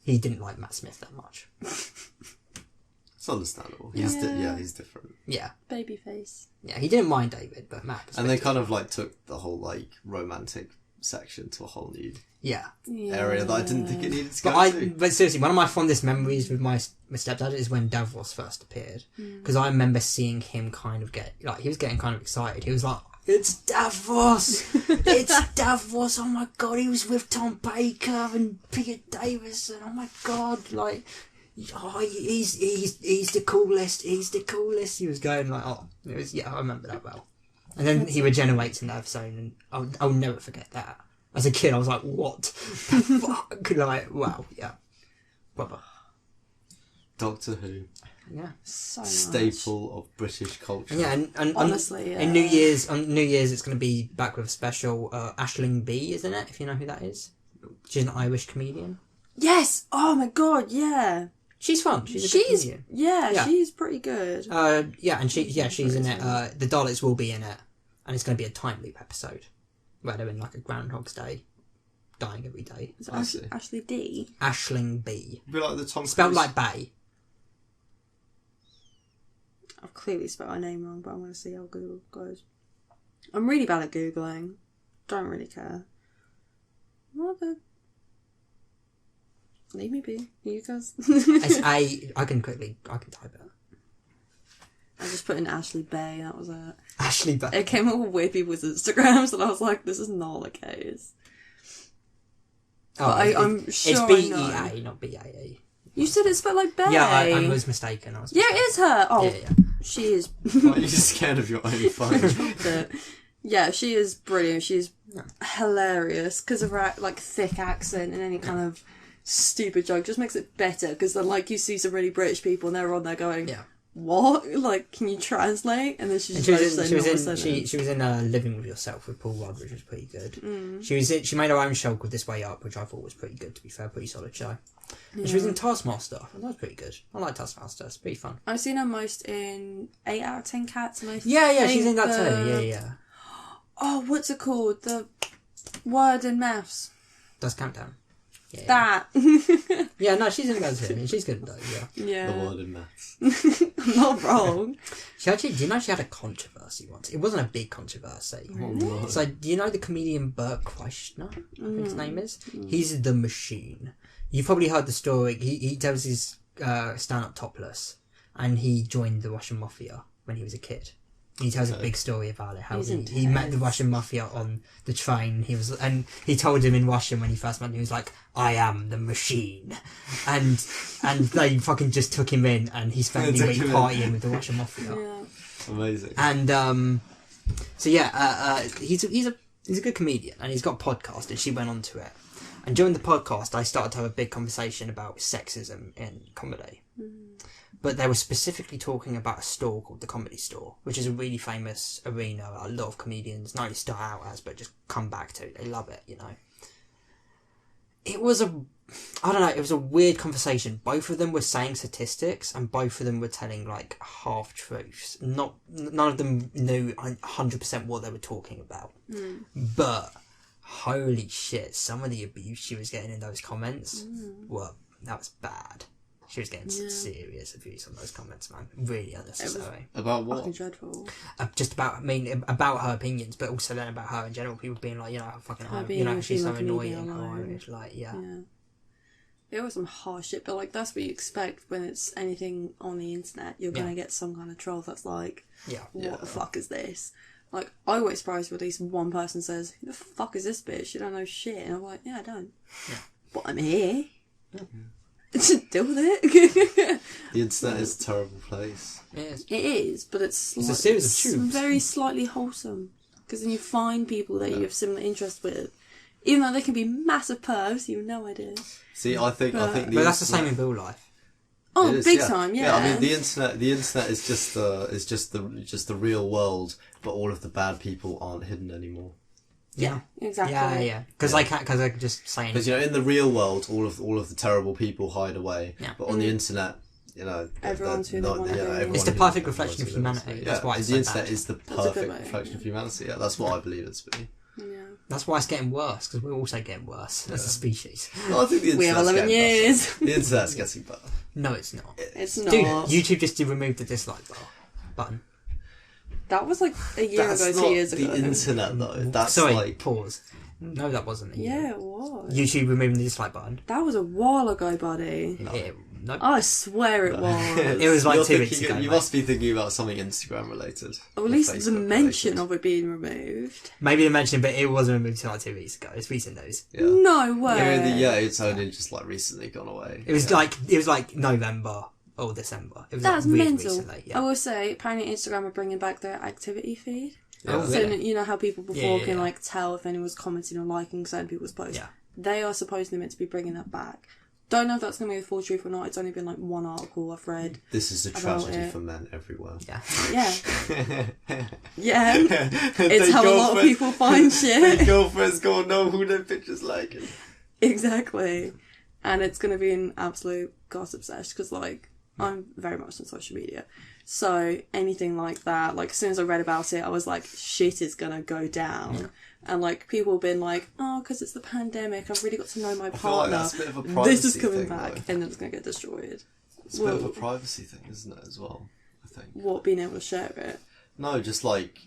Speaker 1: He didn't like Matt Smith that much.
Speaker 2: It's understandable.
Speaker 3: Yeah.
Speaker 2: He's different.
Speaker 1: Yeah.
Speaker 3: Babyface.
Speaker 1: Yeah, he didn't mind David, but Matt was
Speaker 2: And
Speaker 1: a
Speaker 2: they
Speaker 1: bit
Speaker 2: kind of like took the whole like romantic section to a whole new
Speaker 1: yeah.
Speaker 2: area that I didn't think it needed to go to.
Speaker 1: But seriously, one of my fondest memories with my stepdad is when Davros first appeared. Because I remember seeing him kind of he was getting kind of excited. He was like, it's Davros! It's Davros! Oh my god, he was with Tom Baker and Peter Davison. Oh my god, like, oh, he's the coolest, he's the coolest. He was going like, I remember that well. And then he regenerates in that episode, and I'll never forget that. As a kid, I was like, what the fuck? Like, wow, yeah. Brother.
Speaker 2: Doctor Who.
Speaker 1: Yeah.
Speaker 3: So much.
Speaker 2: Staple of British culture.
Speaker 1: Yeah, and
Speaker 3: Honestly, yeah.
Speaker 1: on New Year's it's going to be back with a special Aisling B, isn't it? If you know who that is, she's an Irish comedian.
Speaker 3: Yes. Oh my god. Yeah.
Speaker 1: She's fun. She's a good comedian.
Speaker 3: Yeah, she's pretty good.
Speaker 1: She's in it. The Daleks will be in it, and it's going to be a time loop episode where they're in like a Groundhog's Day, dying every day.
Speaker 3: Is it Ashley D?
Speaker 1: Aisling B.
Speaker 2: Be like the Tom
Speaker 1: Spelled
Speaker 2: Cruise.
Speaker 1: like Bay.
Speaker 3: I've clearly spelled her name wrong, but I'm going to see how Google goes. I'm really bad at Googling. Don't really care. What the... Leave me be. You guys...
Speaker 1: It's I can type it.
Speaker 3: I just put in Ashley Bay, that was it.
Speaker 1: Ashley Bay.
Speaker 3: It came up with weird people's Instagrams, and I was like, this is not the case.
Speaker 1: Oh,
Speaker 3: I'm sure
Speaker 1: it's
Speaker 3: I
Speaker 1: BEA, not BAE.
Speaker 3: You said it's spelled like Bay.
Speaker 1: Yeah, I was mistaken.
Speaker 3: Yeah, it is her. Oh,
Speaker 1: Yeah.
Speaker 3: she is.
Speaker 2: Why are you scared of your own phone?
Speaker 3: Yeah, she is brilliant. She's hilarious because of her like thick accent and any kind of stupid joke just makes it better. Because then, like, you see some really British people and they're on there going, "What? Like, can you translate?" And then she was
Speaker 1: in Living with Yourself with Paul Rudd, which was pretty good. She made her own show called This Way Up, which I thought was pretty good. To be fair, pretty solid show. And she was in Taskmaster, and that was pretty good. I like Taskmaster; it's pretty fun.
Speaker 3: I've seen her most in 8 out of 10 Cats, and
Speaker 1: she's in that too. Yeah.
Speaker 3: Oh, what's it called? The word in maths.
Speaker 1: Does Countdown. Yeah.
Speaker 3: That.
Speaker 1: Yeah, no, she's in that too. I mean, she's good though.
Speaker 3: Yeah.
Speaker 2: The word in maths.
Speaker 3: I'm not wrong.
Speaker 1: Do you know she had a controversy once? It wasn't a big controversy.
Speaker 2: Oh, no.
Speaker 1: So, do you know the comedian Bert Kreischer? I think his name is. He's the Machine. You've probably heard the story. He tells his stand-up topless, and he joined the Russian mafia when he was a kid. He tells a big story about it. How he met the Russian mafia on the train. He told him in Russian when he first met him. He was like, "I am the Machine," and they fucking just took him in, and he spent the week partying with the Russian mafia.
Speaker 3: Yeah.
Speaker 2: Amazing.
Speaker 1: And he's a good comedian, and he's got a podcast, and she went on to it. And during the podcast, I started to have a big conversation about sexism in comedy. But they were specifically talking about a store called the Comedy Store, which is a really famous arena a lot of comedians not only start out as, but just come back to. They love it, you know. It was it was a weird conversation. Both of them were saying statistics, and both of them were telling, like, half-truths. None of them knew 100% what they were talking about. But... holy shit, some of the abuse she was getting in those comments that was bad. She was getting some serious abuse on those comments, man. Really unnecessary.
Speaker 2: About what?
Speaker 3: Fucking dreadful.
Speaker 1: Just about, about her opinions, but also then about her in general. People being like, she's so annoying. Irish,
Speaker 3: It was some harsh shit, but like that's what you expect when it's anything on the internet. You're gonna get some kind of troll that's like, what the fuck is this? Like, I always surprised when at least one person says, "Who the fuck is this bitch? You don't know shit." And I'm like, yeah, I don't. Yeah. But I'm here. Deal with it.
Speaker 2: The internet is a terrible place.
Speaker 1: It
Speaker 3: is, but it's
Speaker 1: a series of tubes.
Speaker 3: Very slightly wholesome. Because then you find people that you have similar interests with. Even though they can be massive pervs, you have no idea.
Speaker 2: See, I think
Speaker 1: but that's the same in real life.
Speaker 3: Oh, big time, yeah.
Speaker 2: Yeah, I mean the internet is just the real world, but all of the bad people aren't hidden anymore.
Speaker 3: Yeah, exactly.
Speaker 1: Yeah. Because I can just say.
Speaker 2: Because in the real world, all of the terrible people hide away.
Speaker 1: Yeah.
Speaker 2: But on the internet,
Speaker 3: everyone's who they want to be.
Speaker 1: It's the perfect reflection of humanity. That's why it's
Speaker 2: the
Speaker 1: so
Speaker 2: internet
Speaker 1: bad.
Speaker 2: is the perfect reflection of humanity. Yeah, that's what I believe it to be.
Speaker 3: Yeah.
Speaker 1: That's why it's getting worse, because we're also getting worse as a species.
Speaker 2: Well, I think the
Speaker 3: we have 11 years.
Speaker 2: The internet's getting better.
Speaker 1: No, it's not.
Speaker 3: It's not.
Speaker 1: Dude, YouTube just removed the dislike button.
Speaker 3: That was like a year ago, 2 years ago.
Speaker 2: The internet, though. That's
Speaker 1: Sorry, pause. No, that wasn't.
Speaker 3: Yeah, it was.
Speaker 1: YouTube removing the dislike button.
Speaker 3: That was a while ago, buddy.
Speaker 1: No.
Speaker 3: I swear it was.
Speaker 1: It was like 2 weeks ago.
Speaker 2: You must be thinking about something Instagram related.
Speaker 3: Or at least the mention of it being removed.
Speaker 1: Maybe the mention, but it wasn't removed until like 2 weeks ago. It's recent news.
Speaker 2: Yeah.
Speaker 3: No way.
Speaker 2: It's only just like recently gone away.
Speaker 1: It was like November or December. It was
Speaker 3: That's
Speaker 1: really
Speaker 3: mental.
Speaker 1: recently. Yeah.
Speaker 3: I will say, apparently Instagram are bringing back their activity feed.
Speaker 1: Oh,
Speaker 3: So
Speaker 1: really?
Speaker 3: you know how people before can
Speaker 1: yeah.
Speaker 3: like tell if anyone's commenting or liking certain people's posts.
Speaker 1: Yeah.
Speaker 3: They are supposedly meant to be bringing that back. Don't know if that's going to be the full truth or not. It's only been like one article I've read.
Speaker 2: This is a tragedy for men everywhere.
Speaker 1: Yeah.
Speaker 3: Yeah. Yeah. It's how a lot of people find shit.
Speaker 2: Their girlfriends gonna know who their picture's like.
Speaker 3: Exactly. And it's going to be an absolute gossip sesh because, like, I'm very much on social media. So anything like that, like, as soon as I read about it, I was like, shit is going to go down. Yeah. And, like, people have been like, oh, because it's the pandemic, I've really got to know my partner.
Speaker 2: That's a bit of a privacy
Speaker 3: this is coming
Speaker 2: thing,
Speaker 3: back,
Speaker 2: though.
Speaker 3: and then it's going to get destroyed.
Speaker 2: It's a bit of a privacy thing, isn't it, as well, I think.
Speaker 3: What, being able to share it?
Speaker 2: No, just, like,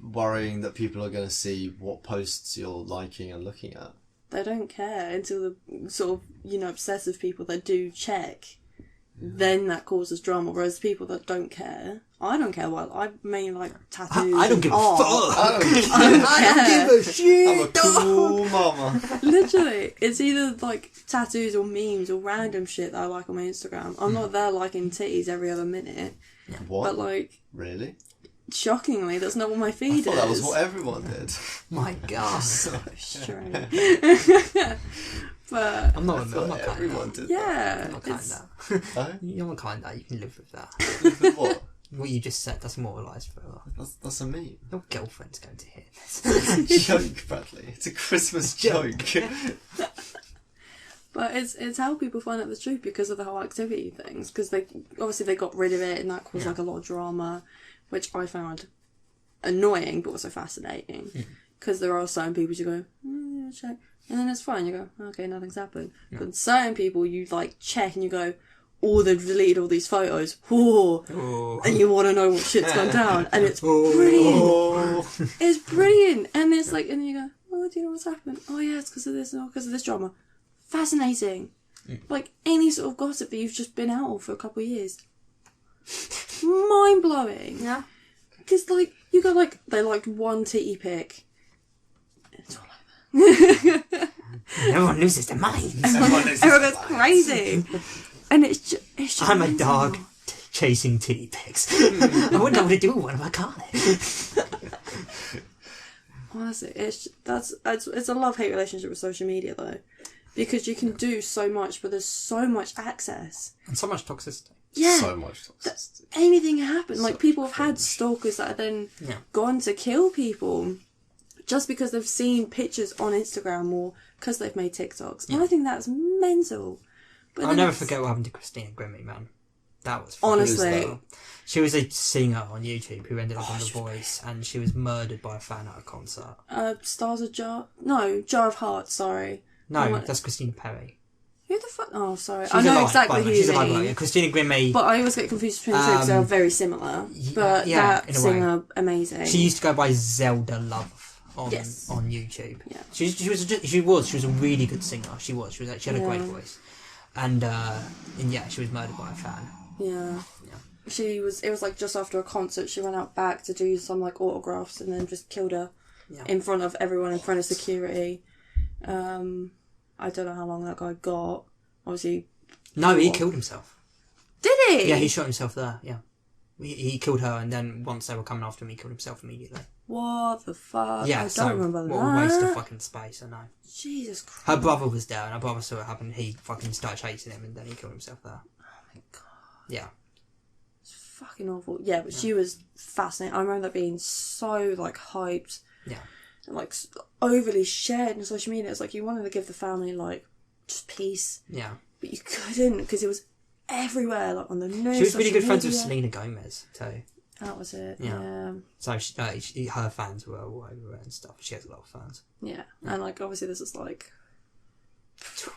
Speaker 2: worrying that people are going to see what posts you're liking and looking at.
Speaker 3: They don't care until the sort of, you know, obsessive people that do check. Then that causes drama, whereas people that don't care, I don't care. Well, I mainly like tattoos.
Speaker 1: I don't give a fuck.
Speaker 3: I
Speaker 1: don't give a shit.
Speaker 2: I'm a cool mama.
Speaker 3: Literally, it's either like tattoos or memes or random shit that I like on my Instagram. I'm not there liking titties every other minute.
Speaker 2: What?
Speaker 3: But like,
Speaker 2: really?
Speaker 3: Shockingly, that's not what my feed is.
Speaker 2: I thought that was what everyone did.
Speaker 1: My God.
Speaker 3: So strange. But
Speaker 1: I'm not kind
Speaker 2: everyone
Speaker 1: of that.
Speaker 2: did
Speaker 3: yeah,
Speaker 1: I'm not kind of that.
Speaker 2: Huh?
Speaker 1: You're not kind of that. You can live with that.
Speaker 2: With what?
Speaker 1: What you just said, that's moralised forever.
Speaker 2: That's a meme.
Speaker 1: Your girlfriend's going to hear this.
Speaker 2: It's a joke, Bradley. It's a Christmas joke.
Speaker 3: But it's how people find out the truth because of the whole activity things. Because they got rid of it and that caused like a lot of drama, which I found annoying but also fascinating. Because there are certain people you go, yeah, check, and then it's fine. You go, okay, nothing's happened. Yeah. But certain people you like check and you go, oh, they've deleted all these photos. Oh. And you want to know what shit's gone down, and it's brilliant. It's brilliant, and it's like, and you go, oh, do you know what's happened? Oh yeah, it's because of this, or because of this drama. Fascinating. Like any sort of gossip that you've just been out of for a couple of years. Mind blowing.
Speaker 1: Yeah.
Speaker 3: Because like you go like they liked one titty pic. It's all over.
Speaker 1: Everyone loses their minds.
Speaker 3: Everyone goes crazy. And it's just
Speaker 1: I'm a dog chasing titty pics. I wouldn't know what to do with one if I caught it.
Speaker 3: Honestly, it's a love-hate relationship with social media though. Because you can do so much, but there's so much access.
Speaker 1: And so much toxicity.
Speaker 3: Yeah.
Speaker 2: So much toxicity.
Speaker 3: Anything happen. Like, people have had stalkers that have then gone to kill people just because they've seen pictures on Instagram or because they've made TikToks. And I think that's mental. But
Speaker 1: I'll never forget what happened to Christina Grimmie, man. That was
Speaker 3: honestly.
Speaker 1: She was a singer on YouTube who ended up on The Voice, and she was murdered by a fan at a concert.
Speaker 3: Jar of Hearts, sorry.
Speaker 1: No, that's Christina Perry.
Speaker 3: Who the fuck? Oh, sorry.
Speaker 1: She's
Speaker 3: I know
Speaker 1: alive,
Speaker 3: exactly who you mean.
Speaker 1: Yeah. Christina Grimmie.
Speaker 3: But I always get confused between the two because they're very similar. But that singer, amazing.
Speaker 1: She used to go by Zelda Love on YouTube. Yeah. She was a really good singer. She had a great voice. And she was murdered by a fan.
Speaker 3: Yeah. It was like just after a concert, she went out back to do some like autographs and then just killed her in front of everyone, in front of security. I don't know how long that guy got. Obviously.
Speaker 1: No, he killed himself.
Speaker 3: Did he?
Speaker 1: Yeah, he shot himself there, yeah. He killed her, and then once they were coming after him, he killed himself immediately.
Speaker 3: What the fuck?
Speaker 1: Yeah,
Speaker 3: I don't remember that.
Speaker 1: What a waste of fucking space, I know.
Speaker 3: Jesus Christ.
Speaker 1: Her brother was there, and her brother saw it happen. He fucking started chasing him, and then he killed himself there.
Speaker 3: Oh my god.
Speaker 1: Yeah.
Speaker 3: It's fucking awful. Yeah, but she was fascinating. I remember that being so, like, hyped.
Speaker 1: Yeah.
Speaker 3: And, like, overly shared on social media. It's like you wanted to give the family, like, just peace.
Speaker 1: Yeah.
Speaker 3: But you couldn't, because it was everywhere, like, on the news.
Speaker 1: She was really good friends with Selena Gomez, too.
Speaker 3: That was it, yeah.
Speaker 1: So her fans were all over it and stuff. She has a lot of fans.
Speaker 3: Yeah, and, like, obviously this is, like,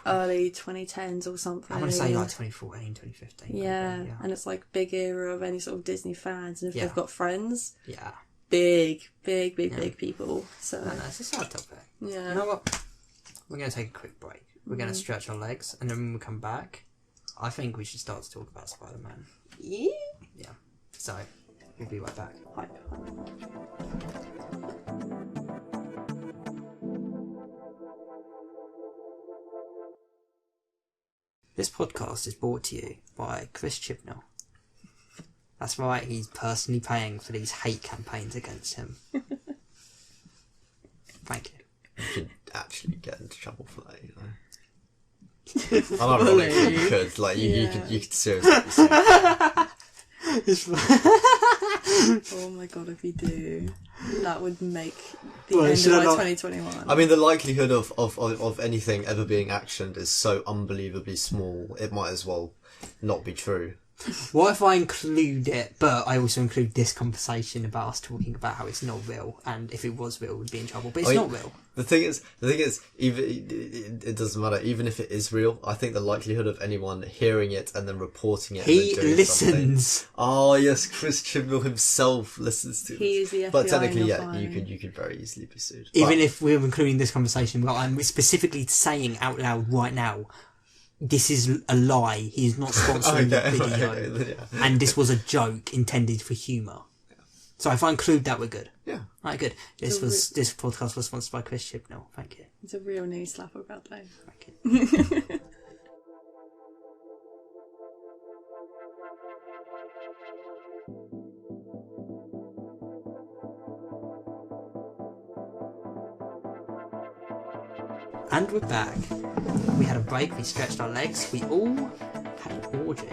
Speaker 3: early 2010s or something.
Speaker 1: I want to say, like, 2014, 2015.
Speaker 3: Yeah, and it's, like, big era of any sort of Disney fans. And if they've got friends...
Speaker 1: Yeah.
Speaker 3: Big people. So
Speaker 1: it's a sad topic.
Speaker 3: Yeah.
Speaker 1: You know what? We're going to take a quick break. We're going to stretch our legs, and then when we come back, I think we should start to talk about Spider-Man.
Speaker 3: Yeah.
Speaker 1: Yeah. So, we'll be right back.
Speaker 3: Hype.
Speaker 1: This podcast is brought to you by Chris Chibnall. That's right, he's personally paying for these hate campaigns against him. Thank you.
Speaker 2: You should actually get into trouble for that, you know. I'm ironic that you could. Like, you could seriously be sued.
Speaker 3: Oh my god, if you do, that would make the end of my 2021.
Speaker 2: I mean, the likelihood of anything ever being actioned is so unbelievably small, it might as well not be true.
Speaker 1: What if I include it, but I also include this conversation about us talking about how it's not real, and if it was real, we'd be in trouble. But it's not real.
Speaker 2: The thing is, even it doesn't matter. Even if it is real, I think the likelihood of anyone hearing it and then reporting it.
Speaker 1: He
Speaker 2: and then doing
Speaker 1: listens.
Speaker 2: Something, oh yes, Chris Chibnall himself listens to.
Speaker 3: He is the FBI.
Speaker 2: But technically, you could very easily be sued.
Speaker 1: Even if we're including this conversation, well, I'm specifically saying out loud right now, this is a lie. He's not sponsoring the video, and this was a joke intended for humour. So if I include that, we're good.
Speaker 2: Yeah.
Speaker 1: Right, good. This podcast was sponsored by Chris Chibnall. Thank you.
Speaker 3: It's a real knee slapper, Bradley.
Speaker 1: Thank you. And we're back. We had a break, we stretched our legs, we all had an orgy.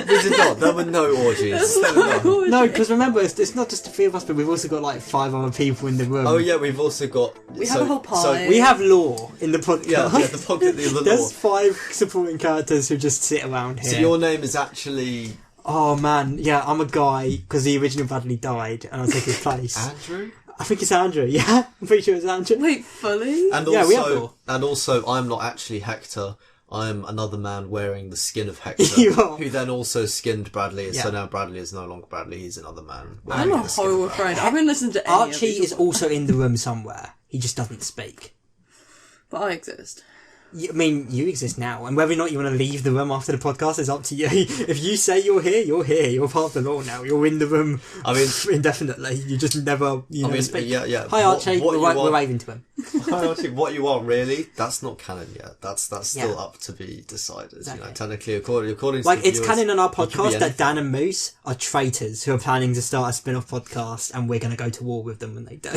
Speaker 2: We did not. There were no orgies.
Speaker 1: No, because remember, it's not just the three of us, but we've also got like 5 other people in the room.
Speaker 2: Oh yeah, we've also got.
Speaker 3: We have a whole pie.
Speaker 1: So we have law in the podcast.
Speaker 2: Yeah, the podcast. The
Speaker 1: There's
Speaker 2: law.
Speaker 1: 5 supporting characters who just sit around here.
Speaker 2: So your name is actually
Speaker 1: Oh man, yeah, I'm a guy because the original Bradley died, and I take his place.
Speaker 2: Andrew.
Speaker 1: I think it's Andrew. Yeah, I'm pretty sure it's Andrew.
Speaker 3: Wait, fully?
Speaker 2: And
Speaker 1: Yeah, we have law.
Speaker 2: also, I'm not actually Hector. I'm another man wearing the skin of Hector,
Speaker 1: You are.
Speaker 2: who then also skinned Bradley.
Speaker 1: Yeah.
Speaker 2: So now Bradley is no longer Bradley. He's another man.
Speaker 3: I'm
Speaker 2: wearing
Speaker 3: a
Speaker 2: the skin of
Speaker 3: horrible
Speaker 2: Bradley.
Speaker 3: friend. I've been listening to any of
Speaker 1: Archie
Speaker 3: these
Speaker 1: is also in the room somewhere. He just doesn't speak.
Speaker 3: But I exist.
Speaker 1: I mean, you exist now, and whether or not you want to leave the room after the podcast is up to you. If you say you're here, you're here. You're part of the law now. You're in the room.
Speaker 2: I mean,
Speaker 1: indefinitely. You just never. Never speak.
Speaker 2: yeah.
Speaker 1: Hi, Archie.
Speaker 2: What
Speaker 1: We're waving to him.
Speaker 2: Hi, Archie. What you are really? That's not canon yet. That's still
Speaker 1: Yeah.
Speaker 2: up to be decided.
Speaker 1: Exactly.
Speaker 2: You know, technically, according to
Speaker 1: Like,
Speaker 2: the
Speaker 1: it's
Speaker 2: viewers,
Speaker 1: canon on our
Speaker 2: it could be
Speaker 1: podcast that
Speaker 2: anything.
Speaker 1: Dan and Moose are traitors who are planning to start a spin-off podcast, and we're going to go to war with them when they do.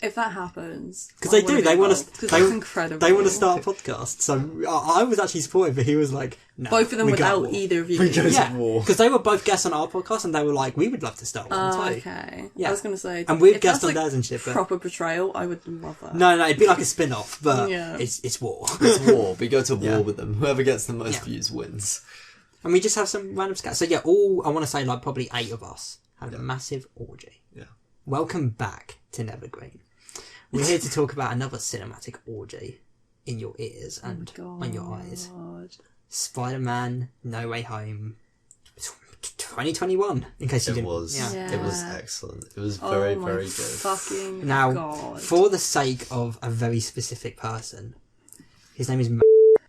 Speaker 3: If that happens,
Speaker 1: Because they do. They want to.
Speaker 3: Because that's incredible.
Speaker 1: They want to start a podcast. So I was actually supportive, but he was like, "No."
Speaker 3: Both of them
Speaker 1: we go
Speaker 3: without
Speaker 1: war.
Speaker 3: either of you.
Speaker 2: We go to
Speaker 1: Yeah,
Speaker 2: war.
Speaker 1: because they were both guests on our podcast, and they were like, "We would love to start one too."
Speaker 3: Okay.
Speaker 1: Yeah.
Speaker 3: I was going to say.
Speaker 1: And we've
Speaker 3: if
Speaker 1: guessed
Speaker 3: that's,
Speaker 1: on theirs and shit, but
Speaker 3: proper betrayal, I would love that.
Speaker 1: no, it'd be like a spin-off, but
Speaker 3: Yeah.
Speaker 1: it's war.
Speaker 2: It's war. We go to war
Speaker 1: Yeah.
Speaker 2: with them. Whoever gets the most
Speaker 1: Yeah.
Speaker 2: views wins.
Speaker 1: And we just have some random scats. So yeah, I want to say like probably 8 of us had a massive orgy.
Speaker 2: Yeah.
Speaker 1: Welcome back to Nethergreen. We're here to talk about another cinematic orgy in your ears and on your eyes. Spider-Man No Way Home 2021, in case you
Speaker 2: It
Speaker 1: didn't.
Speaker 2: was.
Speaker 1: Yeah.
Speaker 2: It was excellent. It was very,
Speaker 3: my
Speaker 2: very good.
Speaker 3: Fucking
Speaker 1: Now,
Speaker 3: God.
Speaker 1: for the sake of a very specific person, his name is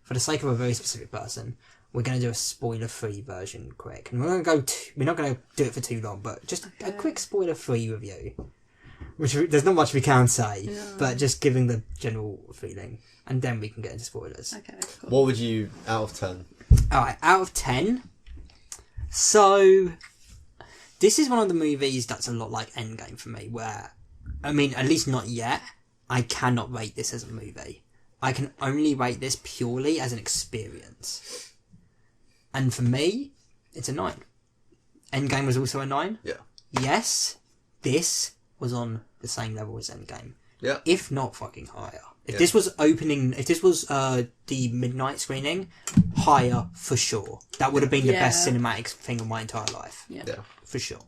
Speaker 1: for the sake of a very specific person, we're going to do a spoiler-free version quick. And we're not going to do it for too long, but just a quick spoiler-free review. Which there's not much we can say, but just giving the general feeling. And then we can get into spoilers.
Speaker 3: Okay, cool.
Speaker 2: What would you, out of 10?
Speaker 1: Alright, out of 10. So, this is one of the movies that's a lot like Endgame for me, where, I mean, at least not yet, I cannot rate this as a movie. I can only rate this purely as an experience. And for me, it's a 9. Endgame was also a 9.
Speaker 2: Yeah.
Speaker 1: Yes, this was on the same level as Endgame.
Speaker 2: Yeah.
Speaker 1: If not fucking higher. If this was the midnight screening, higher for sure. That would have been the best cinematic thing of my entire life.
Speaker 3: Yeah.
Speaker 1: For sure.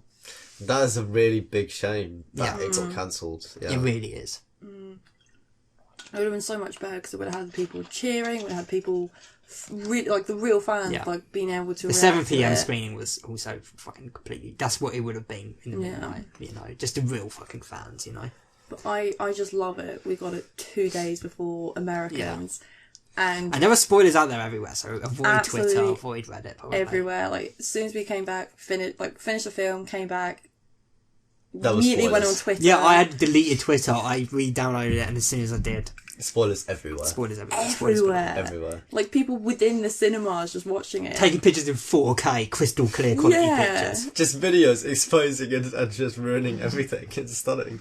Speaker 2: That is a really big shame that it got cancelled. Yeah.
Speaker 1: It really is.
Speaker 3: It would have been so much better because it would have had people cheering, would have had people, like the real fans, like being able to.
Speaker 1: The 7 p.m. screening was also fucking completely. That's what it would have been in the midnight. You know, just the real fucking fans. You know.
Speaker 3: But I just love it. We got it 2 days before Americans. And
Speaker 1: there were spoilers out there everywhere, so avoid
Speaker 3: Absolutely
Speaker 1: Twitter, avoid Reddit, probably.
Speaker 3: everywhere. Like as soon as we came back, finished the film, came back,
Speaker 2: That was
Speaker 3: immediately went on
Speaker 2: spoilers.
Speaker 3: Twitter.
Speaker 1: Yeah, I had deleted Twitter. I re-downloaded it, and as soon as I did,
Speaker 2: Spoilers everywhere.
Speaker 1: Spoilers everywhere. Spoilers
Speaker 2: Everywhere.
Speaker 3: Like, people within the cinemas just watching it.
Speaker 1: taking pictures in 4K, crystal clear quality pictures.
Speaker 2: Just videos exposing and just ruining everything. It's stunning.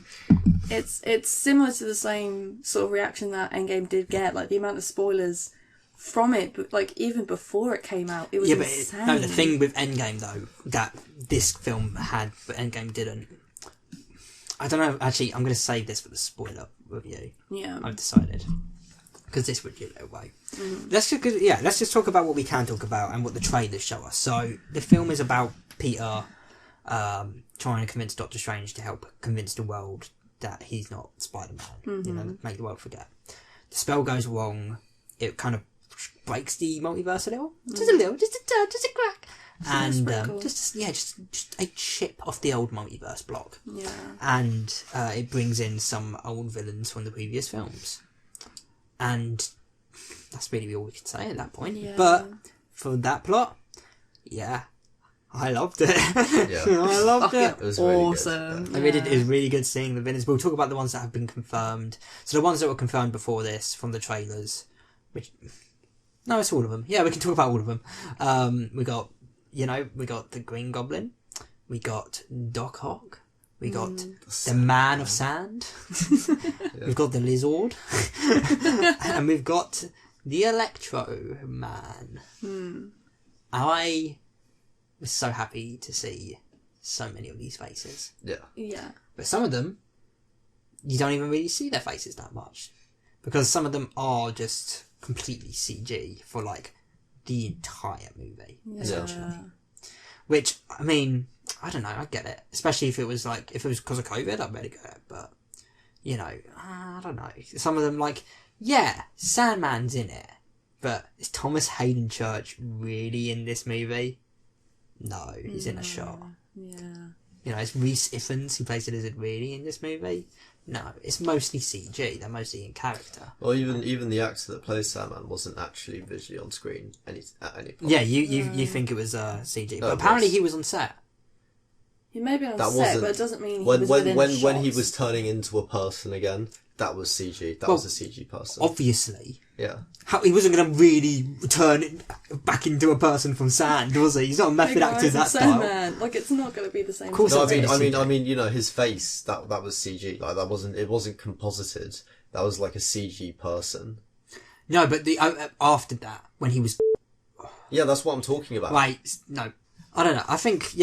Speaker 3: It's similar to the same sort of reaction that Endgame did get. Like, the amount of spoilers from it, but like even before it came out, it was insane.
Speaker 1: No, the thing with Endgame though that this film had, but Endgame didn't. I don't know. Actually, I'm going to save this for the spoiler review.
Speaker 3: Yeah,
Speaker 1: I've decided because this would give it away. Let's just talk about what we can talk about and what the trailers show us. So the film is about Peter trying to convince Doctor Strange to help convince the world that he's not Spider-Man. You know, make the world forget. The spell goes wrong. It kind of breaks the multiverse a little, just a little, just a touch, just a crack, and
Speaker 3: cool.
Speaker 1: just a chip off the old multiverse block.
Speaker 3: Yeah,
Speaker 1: and it brings in some old villains from the previous films, and that's really all we can say at that point.
Speaker 3: Yeah.
Speaker 1: But for that plot, yeah, I loved it.
Speaker 2: Yeah.
Speaker 1: I loved it.
Speaker 2: It was really
Speaker 3: awesome.
Speaker 2: good.
Speaker 1: I mean, it is really good seeing the villains. We'll talk about the ones that have been confirmed. So the ones that were confirmed before this from the trailers, which. No, it's all of them. Yeah, we can talk about all of them. We got the Green Goblin. We got Doc Ock. We got the Man of Sand. We've got the Lizard. And we've got the Electro Man. I was so happy to see so many of these faces.
Speaker 3: Yeah.
Speaker 1: But some of them, you don't even really see their faces that much. Because some of them are just completely CG for like the entire movie, essentially. Which, I mean, I don't know, I get it. Especially if it was because of COVID, I'd better get it. But, you know, I don't know. Some of them, like, yeah, Sandman's in it. But is Thomas Hayden Church really in this movie? No, he's in a shot.
Speaker 3: Yeah.
Speaker 1: You know, is Rhys Ifans, who plays the lizard, really in this movie? No, it's mostly CG. They're mostly in character.
Speaker 2: Well, even the actor that plays Sandman wasn't actually visually on screen at any point.
Speaker 1: Yeah, you think it was CG, but apparently he was on set.
Speaker 3: He may be on
Speaker 2: That
Speaker 3: set,
Speaker 2: wasn't-
Speaker 3: but it doesn't mean he was within
Speaker 2: when
Speaker 3: shots.
Speaker 2: he was turning into a person again, that was CG. That was a CG person.
Speaker 1: Obviously.
Speaker 2: Yeah.
Speaker 1: He wasn't going to really turn back into a person from sand, was he? He's not a method actor that style.
Speaker 3: Sandman. Like, it's not going to be the same.
Speaker 1: Of course
Speaker 2: No,
Speaker 1: it's
Speaker 2: I mean, you know, his face that was CG. Like it wasn't composited. That was like a CG person.
Speaker 1: No, but the after that, when he was
Speaker 2: Yeah, that's what I'm talking about.
Speaker 1: no, I don't know. I think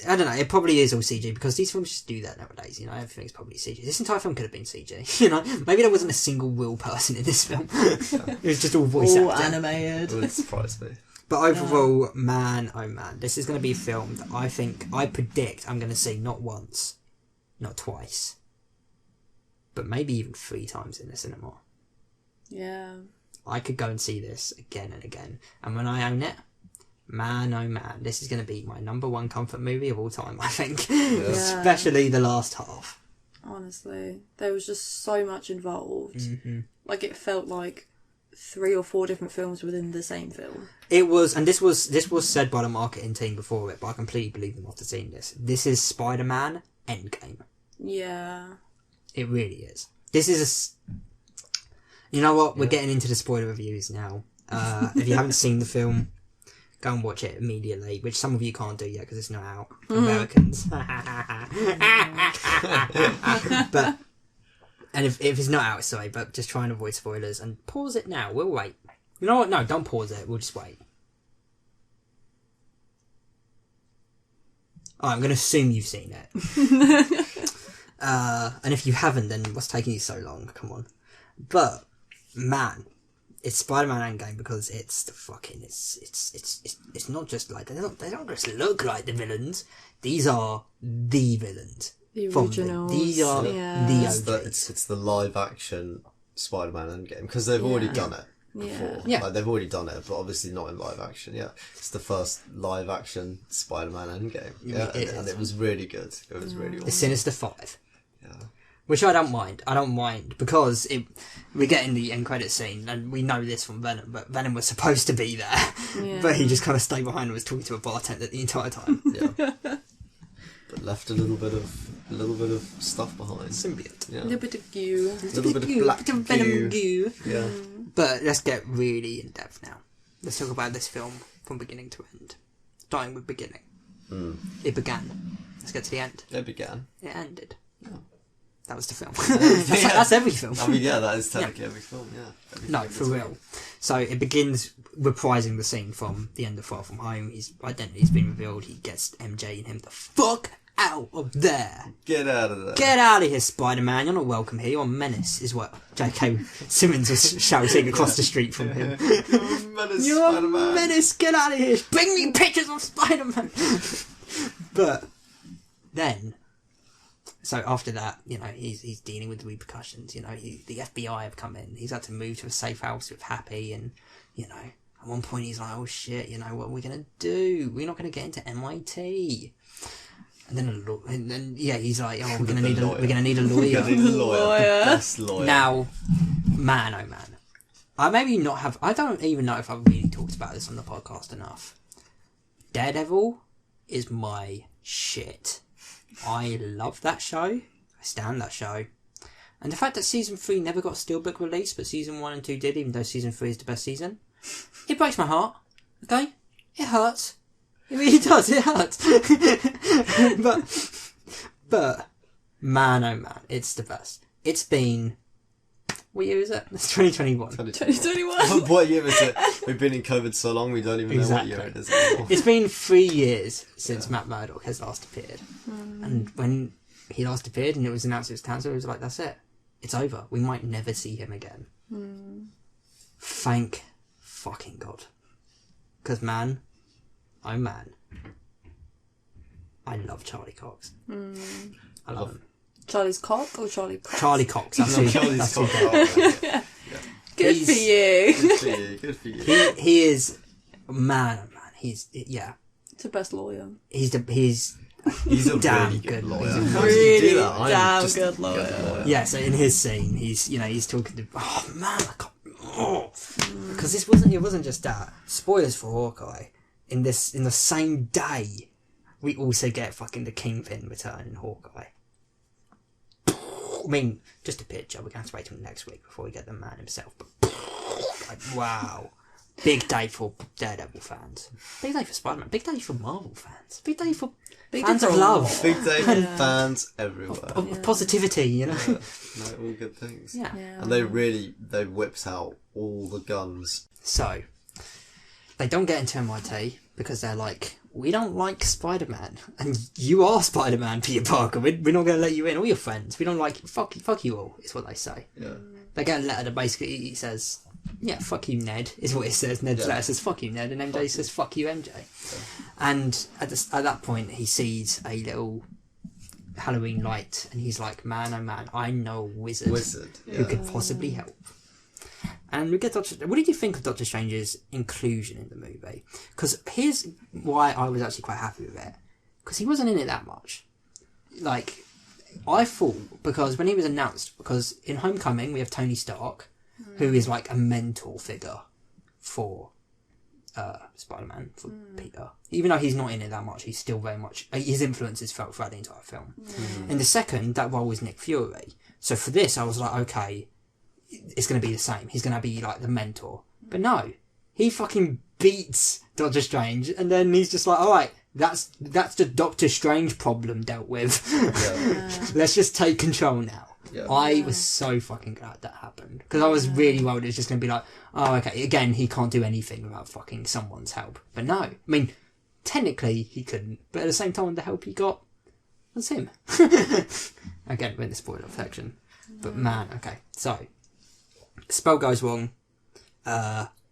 Speaker 1: I don't know. It probably is all CG because these films just do that nowadays. You know, everything's probably CG. This entire film could have been CG. You know, maybe there wasn't a single real person in this film. It was just all voice
Speaker 3: all
Speaker 1: acting.
Speaker 3: animated.
Speaker 2: It would surprise me.
Speaker 1: But overall, man, oh man, this is going to be a film that I predict I'm going to see not once, not twice, but maybe even 3 times in the cinema.
Speaker 3: Yeah.
Speaker 1: I could go and see this again and again, and when I own it, man, oh man, this is going to be my number 1 comfort movie of all time, I think.
Speaker 2: Yeah.
Speaker 1: Especially the last half.
Speaker 3: Honestly, there was just so much involved.
Speaker 1: Mm-hmm.
Speaker 3: Like, it felt like 3 or 4 different films within the same film.
Speaker 1: It was, and this was said by the marketing team before it, but I completely believe them after seeing this. This is Spider-Man Endgame.
Speaker 3: Yeah.
Speaker 1: It really is. This is you know what? We're getting into the spoiler reviews now. If you haven't seen the film, go and watch it immediately, which some of you can't do yet because it's not out. Americans. But, and if it's not out, sorry, but just try and avoid spoilers and pause it now. We'll wait. You know what? No, don't pause it. We'll just wait. I'm going to assume you've seen it. And if you haven't, then what's taking you so long? Come on. But, man, it's Spider-Man Endgame because it's the fucking it's not just like they don't just look like the villains. These are the villains.
Speaker 3: The originals.
Speaker 1: These are the OGs.
Speaker 2: It's the live action Spider-Man Endgame because they've already done it before.
Speaker 1: Yeah.
Speaker 2: Like, they've already done it, but obviously not in live action. Yeah, it's the first live action Spider-Man Endgame. Yeah, and it was really good. It was really
Speaker 1: The
Speaker 2: awesome.
Speaker 1: Sinister Five.
Speaker 2: Yeah.
Speaker 1: Which I don't mind. I don't mind because we get in the end credit scene and we know this from Venom, but Venom was supposed to be there, but he just kind of stayed behind and was talking to a bartender the entire time.
Speaker 2: Yeah. But left a little bit of a little bit of stuff behind.
Speaker 1: Symbiote.
Speaker 2: Yeah.
Speaker 3: A little bit of goo.
Speaker 2: A little bit of black
Speaker 1: bit of venom
Speaker 2: goo.
Speaker 1: goo.
Speaker 2: Yeah.
Speaker 1: But let's get really in depth now. Let's talk about this film from beginning to end. Starting with beginning. It began. Let's get to the end.
Speaker 2: It began.
Speaker 1: It ended.
Speaker 2: Yeah.
Speaker 1: That was the film.
Speaker 2: Yeah.
Speaker 1: That's every film.
Speaker 2: I mean, yeah, that is technically every film, yeah. Every
Speaker 1: No,
Speaker 2: film
Speaker 1: for
Speaker 2: is
Speaker 1: real. So it begins reprising the scene from the end of Far From Home. His identity's been revealed. He gets MJ and him the fuck out of there.
Speaker 2: Get out of there.
Speaker 1: Get out of here, Spider-Man. You're not welcome here. You're a menace, is what J.K. Simmons was shouting across the street from him.
Speaker 2: Menace,
Speaker 1: You're
Speaker 2: Spider-Man.
Speaker 1: a menace. Get out of here. Bring me pictures of Spider-Man. But then, so after that, you know, he's dealing with the repercussions. You know, the FBI have come in. He's had to move to a safe house with Happy, and you know, at one point he's like, "Oh shit, you know what are we gonna do? We're not gonna get into MIT." And then he's like, "Oh, we're gonna need a lawyer.
Speaker 2: We're gonna need a lawyer. The best lawyer."
Speaker 1: Now, man, oh man, I don't even know if I've really talked about this on the podcast enough. Daredevil is my shit. I love that show. I stand that show. And the fact that season 3 never got a steelbook release, but season 1 and 2 did, even though season 3 is the best season, it breaks my heart. Okay? It hurts. It really does. It hurts. but man, oh man, it's the best. It's been... What year is it? It's 2021.
Speaker 3: 2021.
Speaker 2: What year is it? We've been in COVID so long we don't even know what year it is anymore.
Speaker 1: It's been 3 years since Matt Murdock has last appeared. And when he last appeared and it was announced it was cancer, it was like, that's it. It's over. We might never see him again. Thank fucking God. Because man, oh man, I love Charlie Cox. I love him.
Speaker 3: Charlie's cock or Charlie Cox?
Speaker 1: Charlie Cox. That's who.
Speaker 2: Charlie's
Speaker 1: That's who.
Speaker 2: Cox.
Speaker 3: Good for you.
Speaker 2: Good for you. Good for you.
Speaker 1: He is man. Oh man, he's
Speaker 3: It's the best lawyer.
Speaker 1: He's
Speaker 2: a
Speaker 1: damn
Speaker 2: really
Speaker 1: good
Speaker 2: lawyer.
Speaker 1: lawyer.
Speaker 2: How does he do that? I am
Speaker 3: damn
Speaker 2: just
Speaker 3: good
Speaker 2: a
Speaker 3: lawyer.
Speaker 1: Yeah, so in his scene, he's talking to, oh man, I can't, because it wasn't just that. Spoilers for Hawkeye. In the same day, we also get fucking the Kingpin return in Hawkeye. I mean, just a picture. We're going to have to wait till next week before we get the man himself. But like, wow, big day for Daredevil fans. Big day for Spider-Man. Big day for Marvel fans. Big day for fans of love.
Speaker 2: Big day for fans everywhere.
Speaker 1: Of positivity, you know.
Speaker 2: No, all good things.
Speaker 1: Yeah.
Speaker 2: And they whipped out all the guns.
Speaker 1: So, they don't get into MIT because they're like, we don't like Spider-Man. And you are Spider-Man, Peter Parker. We're not going to let you in. All your friends. We don't like you. Fuck you all, is what they say.
Speaker 2: Yeah.
Speaker 1: They get a letter that basically says, yeah, fuck you, Ned, is what it says. Ned's letter says, fuck you, Ned. And MJ says, fuck you, MJ. Yeah. And at that point, he sees a little Halloween light. And he's like, man, oh man, I know a wizard who could possibly help. And we get Doctor... What did you think of Doctor Strange's inclusion in the movie? Because here's why I was actually quite happy with it. Because he wasn't in it that much. Like, I thought, because when he was announced, because in Homecoming we have Tony Stark, who is like a mentor figure for Spider-Man, for Peter. Even though he's not in it that much, he's still very much... his influence is felt throughout the entire film. In the second, that role was Nick Fury. So for this, I was like, okay... it's going to be the same. He's going to be like the mentor. But no, he fucking beats Doctor Strange, and then he's just like, all right, that's the Doctor Strange problem dealt with. Let's just take control now. Yeah. I was so fucking glad that happened, because I was really worried it was just going to be like, oh, okay, again, he can't do anything without fucking someone's help. But no, I mean, technically he couldn't, but at the same time, the help he got was him. Again, we're in the spoiler section. But man, okay, so... spell goes wrong.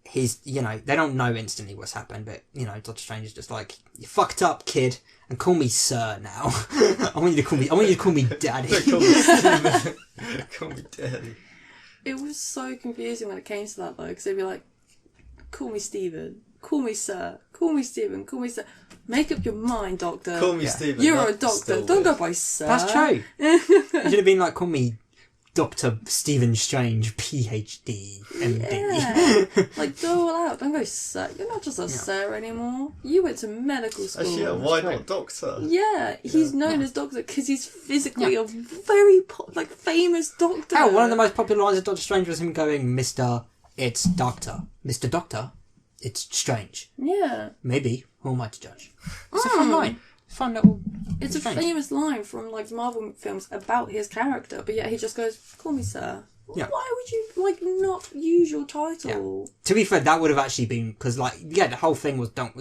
Speaker 1: He's, they don't know instantly what's happened, but, Doctor Strange is just like, you fucked up, kid, and call me sir now. I want you to call me daddy.
Speaker 2: Call me daddy.
Speaker 3: It was so confusing when it came to that, though, because they'd be like, call me Stephen, call me sir, call me Stephen, call me sir. Make up your mind, doctor.
Speaker 2: Call me Stephen.
Speaker 3: You're a doctor. Don't go by sir.
Speaker 1: That's true. You should have been like, call me Dr. Stephen Strange, PhD, MD.
Speaker 3: Yeah. Like, go all out. Don't go, sir. You're not just a sir anymore. You went to medical school.
Speaker 2: Actually, yeah, why not Doctor?
Speaker 3: Yeah, he's known as Doctor because he's physically a very, famous doctor.
Speaker 1: Oh, one of the most popular lines of Doctor Strange was him going, Mr. It's Doctor. Mr. Doctor, it's Strange.
Speaker 3: Yeah.
Speaker 1: Maybe. Who am I to judge? It's a fun line. Fun little...
Speaker 3: It's a famous line from, like, Marvel films about his character, but yet he just goes, call me sir.
Speaker 1: Yeah.
Speaker 3: Why would you, not use your title?
Speaker 1: Yeah. To be fair, that would have actually been... Because, the whole thing was, don't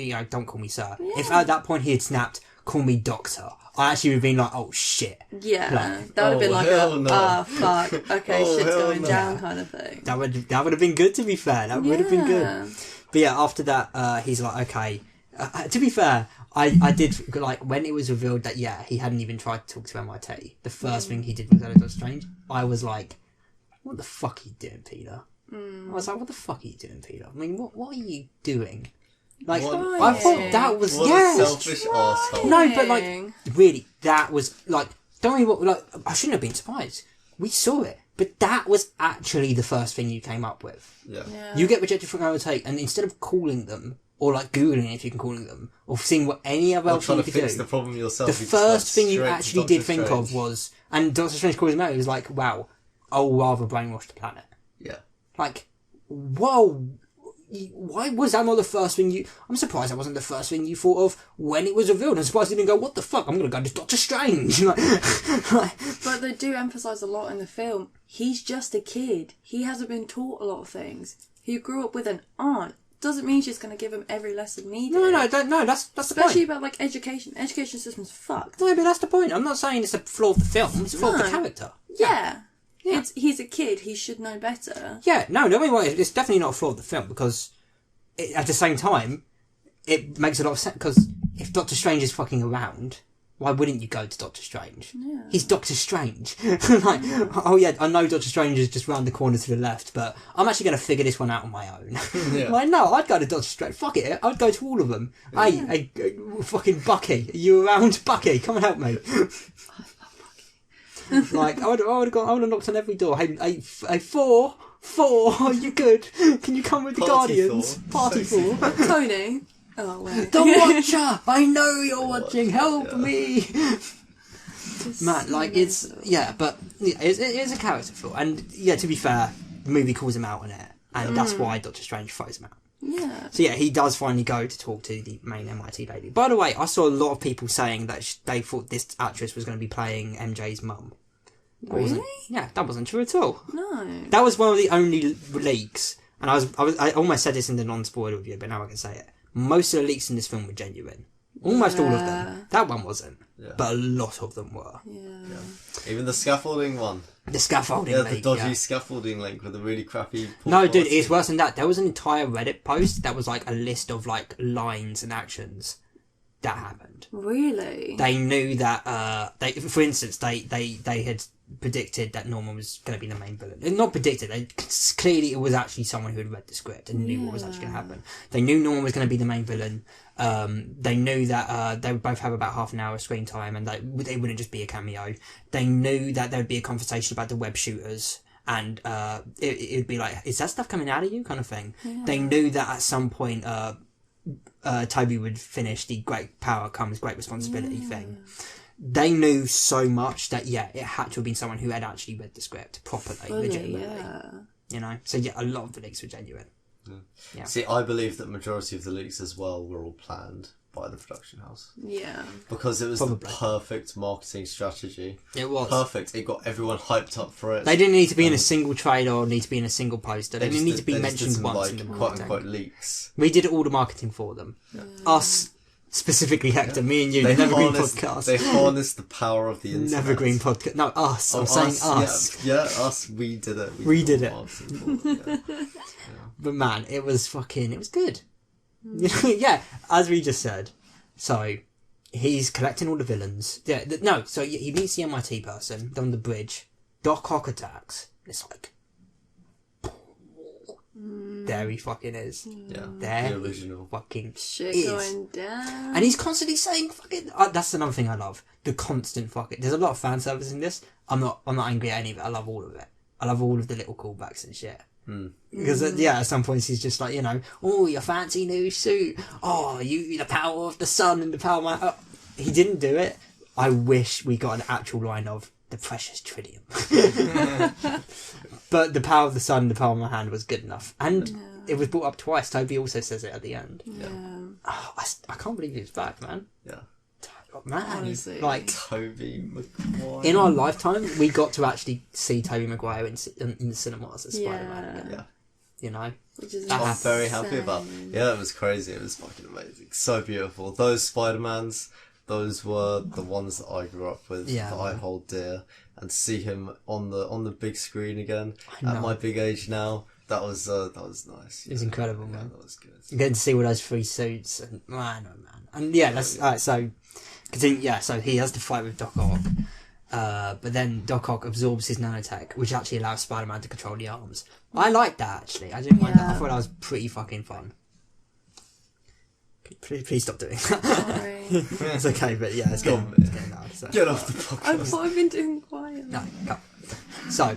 Speaker 1: call me sir. Yeah. If at that point he had snapped, call me Doctor, I actually would have been like, oh, shit.
Speaker 3: Yeah. That would have been like fuck. Okay, shit's going down kind of thing.
Speaker 1: That would have been good, to be fair. That would have been good. But yeah, after that, he's like, okay... to be fair, I did, like, when it was revealed that, he hadn't even tried to talk to MIT, the first thing he did was Doctor Strange, I was like, what the fuck are you doing, Peter? I was like, what the fuck are you doing, Peter? I mean, what are you doing? Like, I thought that was,
Speaker 2: what a selfish arsehole.
Speaker 1: No, but, like, really, that was, like, don't worry what, like, I shouldn't have been surprised. We saw it. But that was actually the first thing you came up with.
Speaker 2: Yeah.
Speaker 1: You get rejected from MIT, and instead of calling them, or like Googling if you can call them, or seeing what any other else you could do.
Speaker 2: The problem yourself.
Speaker 1: The first thing you actually did think of was, and Doctor Strange calls him out, he was like, wow, I'll rather brainwash the planet.
Speaker 2: Yeah.
Speaker 1: Like, whoa, why was that not the first thing you... I'm surprised that wasn't the first thing you thought of when it was revealed. I'm surprised you didn't go, what the fuck, I'm going to go to Doctor Strange.
Speaker 3: But they do emphasise a lot in the film. He's just a kid. He hasn't been taught a lot of things. He grew up with an aunt. Doesn't mean she's going to give him every lesson needed.
Speaker 1: No, that's the point.
Speaker 3: Especially about, like, education. Education system's fucked.
Speaker 1: No, but that's the point. I'm not saying it's a flaw of the film. It's a flaw of the character.
Speaker 3: Yeah. He's a kid. He should know better.
Speaker 1: Yeah, no, don't get me wrong. It's definitely not a flaw of the film because at the same time, it makes a lot of sense because if Doctor Strange is fucking around, why wouldn't you go to Doctor Strange?
Speaker 3: Yeah.
Speaker 1: He's Doctor Strange. Like, oh yeah, I know Doctor Strange is just round the corner to the left, but I'm actually going to figure this one out on my own.
Speaker 2: Yeah.
Speaker 1: Like, no, I'd go to Doctor Strange. Fuck it, I'd go to all of them. Yeah. Hey, fucking Bucky, are you around? Bucky, come and help me. Like, I would have knocked on every door. Hey, four, are you good? Can you come with the Guardians? Party four.
Speaker 3: Tony. Oh, wait.
Speaker 1: The Watcher! I know you're watching, help me! Man, like, it's a character flaw. And, yeah, to be fair, the movie calls him out on it. And that's why Doctor Strange throws him out.
Speaker 3: Yeah.
Speaker 1: So, yeah, he does finally go to talk to the main MIT lady. By the way, I saw a lot of people saying that they thought this actress was going to be playing MJ's mum.
Speaker 3: Really?
Speaker 1: Yeah, that wasn't true at all.
Speaker 3: No.
Speaker 1: That was one of the only leaks. And I almost said this in the non-spoiler review, but now I can say it. Most of the leaks in this film were genuine. Almost all of them. That one wasn't. Yeah. But a lot of them were.
Speaker 3: Yeah.
Speaker 2: Even the scaffolding one.
Speaker 1: The scaffolding link.
Speaker 2: The dodgy scaffolding link with the really crappy...
Speaker 1: No, dude, it's worse than that. There was an entire Reddit post that was like a list of like lines and actions that happened.
Speaker 3: Really?
Speaker 1: They knew that, for instance, they had predicted that Norman was going to be the main villain. Not predicted, clearly it was actually someone who had read the script and knew what was actually going to happen. They knew Norman was going to be the main villain. They knew that they would both have about half an hour of screen time and that they wouldn't just be a cameo. They knew that there would be a conversation about the web shooters and it would be like, is that stuff coming out of you? Kind of thing. Yeah. They knew that at some point Toby would finish the great power comes great responsibility thing. They knew so much that, it had to have been someone who had actually read the script properly, legitimately. Yeah. You know? So, a lot of the leaks were genuine. Yeah.
Speaker 2: See, I believe that majority of the leaks as well were all planned by the production house.
Speaker 3: Yeah.
Speaker 2: Because it was the perfect marketing strategy.
Speaker 1: It was.
Speaker 2: Perfect. It got everyone hyped up for it.
Speaker 1: They didn't need to be in a single trailer or need to be in a single poster. They didn't need to be mentioned once in the marketing.
Speaker 2: Quote-unquote leaks.
Speaker 1: We did all the marketing for them. Yeah. Us... Specifically, Hector, me and you, the Nethergreen podcast.
Speaker 2: They harnessed the power of the internet.
Speaker 1: Nethergreen podcast. No, us. I'm saying us.
Speaker 2: Yeah, us. We did it.
Speaker 1: We did it. But man, it was good. Yeah, as we just said. So, he's collecting all the villains. Yeah, so he meets the MIT person on the bridge. Doc Ock attacks. It's like... There he fucking is.
Speaker 2: Yeah,
Speaker 1: There
Speaker 2: the original.
Speaker 1: fucking
Speaker 3: Shit
Speaker 1: is.
Speaker 3: going down.
Speaker 1: And he's constantly saying fucking. That's another thing I love. The constant fucking. There's a lot of fan service in this. I'm not angry at any of it. I love all of it. I love all of the little callbacks and shit. Because at some points he's just like, you know, oh, your fancy new suit. Oh, you the power of the sun and the power of my. Oh. He didn't do it. I wish we got an actual line of the precious tritium. But the power of the sun, the power of my hand was good enough, and it was brought up twice. Toby also says it at the end.
Speaker 3: Yeah.
Speaker 1: Oh, I can't believe he was back, man.
Speaker 2: Yeah.
Speaker 1: Oh, man,
Speaker 3: Honestly.
Speaker 1: like
Speaker 2: Toby Maguire.
Speaker 1: in our lifetime, we got to actually see Toby Maguire in the cinemas as Spider-Man again.
Speaker 2: Yeah.
Speaker 1: You know,
Speaker 3: Which is
Speaker 1: That
Speaker 2: I'm
Speaker 1: happened.
Speaker 2: very happy about. Yeah, it was crazy. It was fucking amazing. So beautiful. Those Spider-Mans, those were the ones that I grew up with.
Speaker 1: Yeah,
Speaker 2: that I
Speaker 1: man.
Speaker 2: hold dear. And to see him on the big screen again
Speaker 1: I
Speaker 2: at
Speaker 1: know.
Speaker 2: my big age now, that was nice.
Speaker 1: It was incredible,
Speaker 2: Yeah,
Speaker 1: man.
Speaker 2: that was good.
Speaker 1: Getting to see all those free suits and man, oh man, and yeah, that's alright. So, continue. Yeah, so he has to fight with Doc Ock, but then Doc Ock absorbs his nanotech, which actually allows Spider-Man to control the arms. I liked that actually. I didn't mind that. I
Speaker 3: Yeah.
Speaker 1: thought that was pretty fucking fun. Please stop doing that.
Speaker 3: Sorry.
Speaker 1: It's okay, but yeah, it's
Speaker 2: Come
Speaker 1: getting loud. So.
Speaker 2: Get off the
Speaker 3: I
Speaker 2: podcast.
Speaker 3: thought I've been doing quiet.
Speaker 1: No, go. So,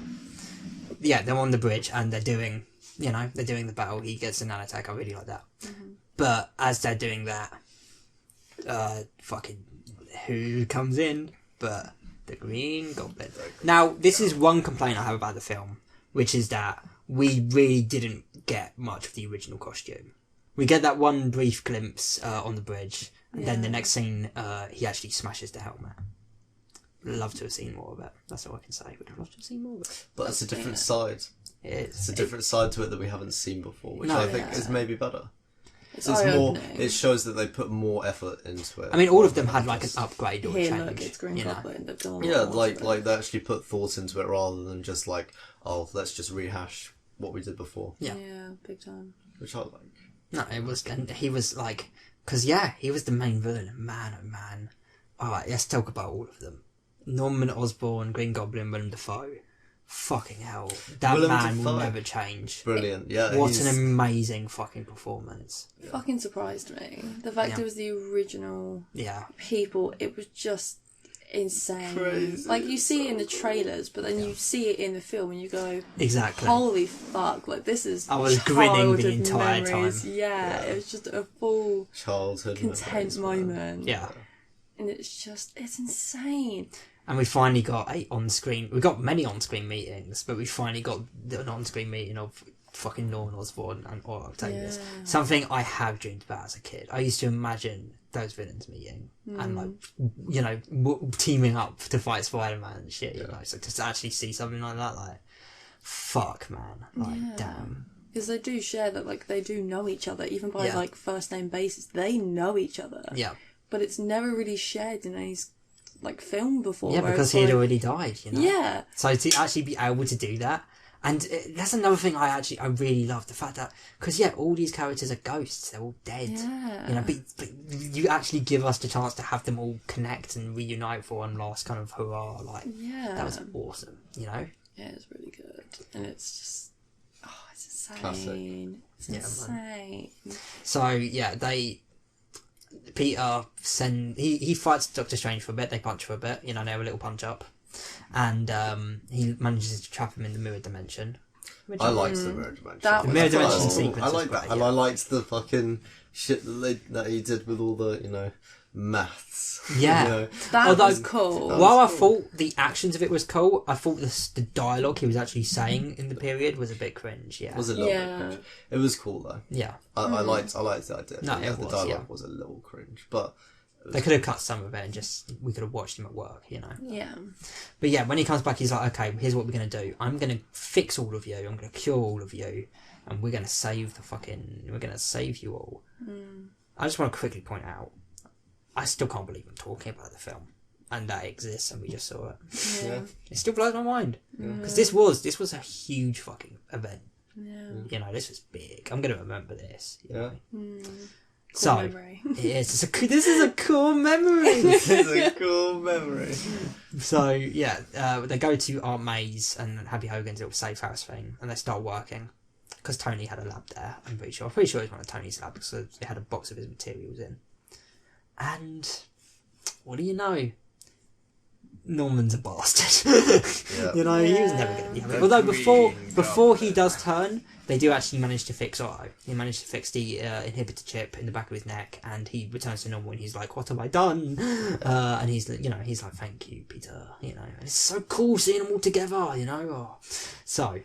Speaker 1: yeah, they're on the bridge and they're doing, they're doing the battle. He gets a nanotech. I really like that. But as they're doing that, fucking who comes in but the Green Goblin. Now, this is one complaint I have about the film, which is that we really didn't get much of the original costume. We get that one brief glimpse on the bridge, and then the next scene, he actually smashes the helmet. Would love to have seen more of it. That's all I can say. Would have loved to have seen more of it.
Speaker 2: But it's a different side.
Speaker 1: It is.
Speaker 2: It's a different side to it that we haven't seen before, which
Speaker 1: No,
Speaker 2: I think
Speaker 3: yeah.
Speaker 2: is maybe better.
Speaker 3: It's
Speaker 2: So it's more.
Speaker 3: eye-opening.
Speaker 2: It shows that they put more effort into it.
Speaker 1: I mean, all of them had like an upgrade or a
Speaker 3: Here,
Speaker 1: change.
Speaker 3: look, it's Green
Speaker 1: you know?
Speaker 3: Goblin. They've done a lot
Speaker 2: Yeah,
Speaker 3: more
Speaker 2: like
Speaker 3: to it.
Speaker 2: like they actually put thought into it rather than just like, oh, let's just rehash what we did before,
Speaker 1: Yeah.
Speaker 3: Yeah, big time.
Speaker 2: which I like.
Speaker 1: No, it was, and he was like, because he was the main villain. Man, oh man. Alright, let's talk about all of them. Norman Osborn, Green Goblin, Willem Dafoe. Fucking hell. That
Speaker 2: Willem
Speaker 1: man will
Speaker 2: Dafoe.
Speaker 1: never change.
Speaker 2: Brilliant, yeah.
Speaker 1: What
Speaker 2: he's-
Speaker 1: an amazing fucking performance.
Speaker 3: Fucking surprised me. The fact
Speaker 1: Yeah.
Speaker 3: it was the original
Speaker 1: Yeah.
Speaker 3: people, it was just insane.
Speaker 2: Crazy.
Speaker 3: Like, you see it in the trailers, but then you see it in the film and you go,
Speaker 1: Exactly.
Speaker 3: holy fuck, like, this is
Speaker 1: I was grinning the
Speaker 3: childhood
Speaker 1: entire
Speaker 3: memories.
Speaker 1: time.
Speaker 3: Yeah, it was just a full
Speaker 2: childhood
Speaker 3: content
Speaker 2: memories, man.
Speaker 3: moment.
Speaker 1: Yeah.
Speaker 3: And it's insane.
Speaker 1: And we finally got we got many on-screen meetings, but we finally got an on-screen meeting of fucking Norman Osborn and or Octavius.
Speaker 3: Yeah.
Speaker 1: Something I have dreamed about as a kid. I used to imagine those villains meeting and like, teaming up to fight Spider-Man and shit, you know. So to actually see something like that, like, fuck, man. Like, damn.
Speaker 3: Because they do share that, like, they do know each other, even by,
Speaker 1: Yeah.
Speaker 3: like, first name basis. They know each other.
Speaker 1: Yeah.
Speaker 3: But it's never really shared in any, like, film before.
Speaker 1: Yeah,
Speaker 3: where
Speaker 1: because
Speaker 3: it's
Speaker 1: he had
Speaker 3: like,
Speaker 1: already died, you know.
Speaker 3: Yeah.
Speaker 1: So to actually be able to do that, and that's another thing I really love, the fact that, because all these characters are ghosts, they're all dead.
Speaker 3: Yeah.
Speaker 1: You know, but you actually give us the chance to have them all connect and reunite for one last kind of hurrah, like,
Speaker 3: Yeah.
Speaker 1: that was awesome, you know?
Speaker 3: Yeah, it's really good. And it's just... Oh, it's insane.
Speaker 2: Classic.
Speaker 3: It's
Speaker 1: Yeah,
Speaker 3: insane.
Speaker 1: So, Peter he fights Doctor Strange for a bit, they punch for a bit, they have a little punch up. And he manages to trap him in the mirror dimension.
Speaker 2: I liked the mirror dimension.
Speaker 3: That
Speaker 1: The mirror
Speaker 3: was
Speaker 1: dimension
Speaker 3: cool.
Speaker 1: sequence
Speaker 2: I
Speaker 1: is
Speaker 2: like
Speaker 1: great,
Speaker 2: that, and
Speaker 1: yeah.
Speaker 2: I liked the fucking shit that he did with all the maths.
Speaker 1: Yeah.
Speaker 2: You know?
Speaker 3: That
Speaker 1: Although-
Speaker 3: was cool.
Speaker 2: That
Speaker 1: While I
Speaker 2: cool.
Speaker 1: thought the actions of it was cool, I thought the dialogue he was actually saying in the period was a bit cringe. Yeah,
Speaker 2: It was a little
Speaker 3: Yeah.
Speaker 2: bit cringe. It was cool though.
Speaker 1: yeah.
Speaker 2: I liked the idea.
Speaker 1: No,
Speaker 2: Yeah,
Speaker 1: it
Speaker 2: the
Speaker 1: was,
Speaker 2: dialogue
Speaker 1: yeah.
Speaker 2: was a little cringe, but
Speaker 1: They could have cut some of it and we could have watched him at work,
Speaker 3: Yeah.
Speaker 1: But yeah, when he comes back, he's like, okay, here's what we're going to do. I'm going to fix all of you. I'm going to cure all of you. And we're going to save we're going to save you all. I just want to quickly point out, I still can't believe I'm talking about the film. And that it exists and we just saw it.
Speaker 3: Yeah.
Speaker 1: It still blows my mind. Because this was a huge fucking event.
Speaker 3: Yeah.
Speaker 1: This was big. I'm going to remember this. You know?
Speaker 3: Cool
Speaker 1: So,
Speaker 3: memory.
Speaker 1: this is a cool memory.
Speaker 2: this is a cool memory.
Speaker 1: So, they go to Aunt May's and Happy Hogan's little safe house thing, and they start working. because Tony had a lab there. I'm pretty sure. It was one of Tony's labs because they had a box of his materials in. And what do you know? Norman's a bastard. You know, he was never going to be happy. Although before he does turn, they do actually manage to fix Otto. He managed to fix the inhibitor chip in the back of his neck, and he returns to normal. And he's like, "What have I done?" And he's like, "Thank you, Peter." You know, and it's so cool seeing them all together. You know, so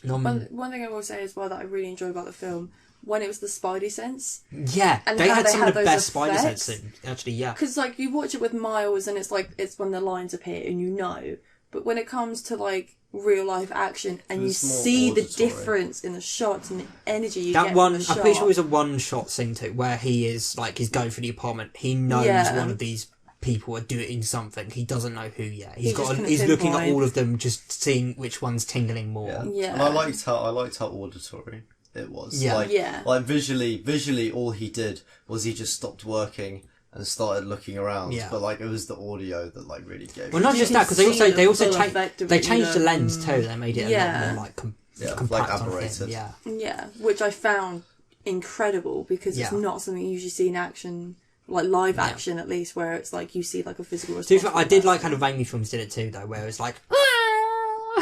Speaker 1: Norman.
Speaker 3: One thing I will say as well that I really enjoy about the film. When it was the Spidey sense.
Speaker 1: Yeah,
Speaker 3: and
Speaker 1: they had some of the
Speaker 3: those
Speaker 1: best Spidey
Speaker 3: effects.
Speaker 1: sense in, actually, yeah.
Speaker 3: Because, like, you watch it with Miles and it's when the lines appear and you know. But when it comes to, like, real life action and you see the difference in the shots and the energy you get from the shot.
Speaker 1: I'm pretty sure it was a one-shot scene too, where he is, like, he's going through the apartment. He knows one of these people are doing something. He doesn't know who yet. He's looking at all of them, just seeing which one's tingling more.
Speaker 3: Yeah.
Speaker 2: And I liked how auditory it was. Like visually all he did was he just stopped working and started looking around. But like it was the audio that like really gave.
Speaker 1: Well, not just that, because they also changed the lens too. They made it a lot more like compact,
Speaker 2: like aberrated.
Speaker 3: Yeah, which I found incredible because it's not something you usually see in action, like live action at least, where it's like you see like a physical response.
Speaker 1: I did like how the Raimi films did it too, though, where it's like.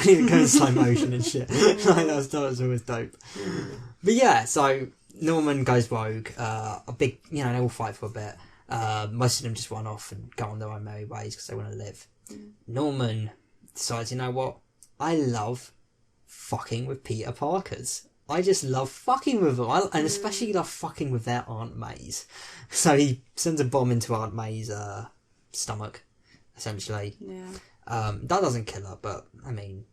Speaker 1: It goes slow motion and shit. Like, that was always dope. But yeah, so Norman goes rogue. A big, they all fight for a bit. Most of them just run off and go on their own merry ways because they want to live. Norman decides, you know what? I love fucking with Peter Parkers. I just love fucking with them. And especially love fucking with their Aunt May's. So he sends a bomb into Aunt May's stomach, essentially.
Speaker 3: Yeah.
Speaker 1: That doesn't kill her, but, I mean,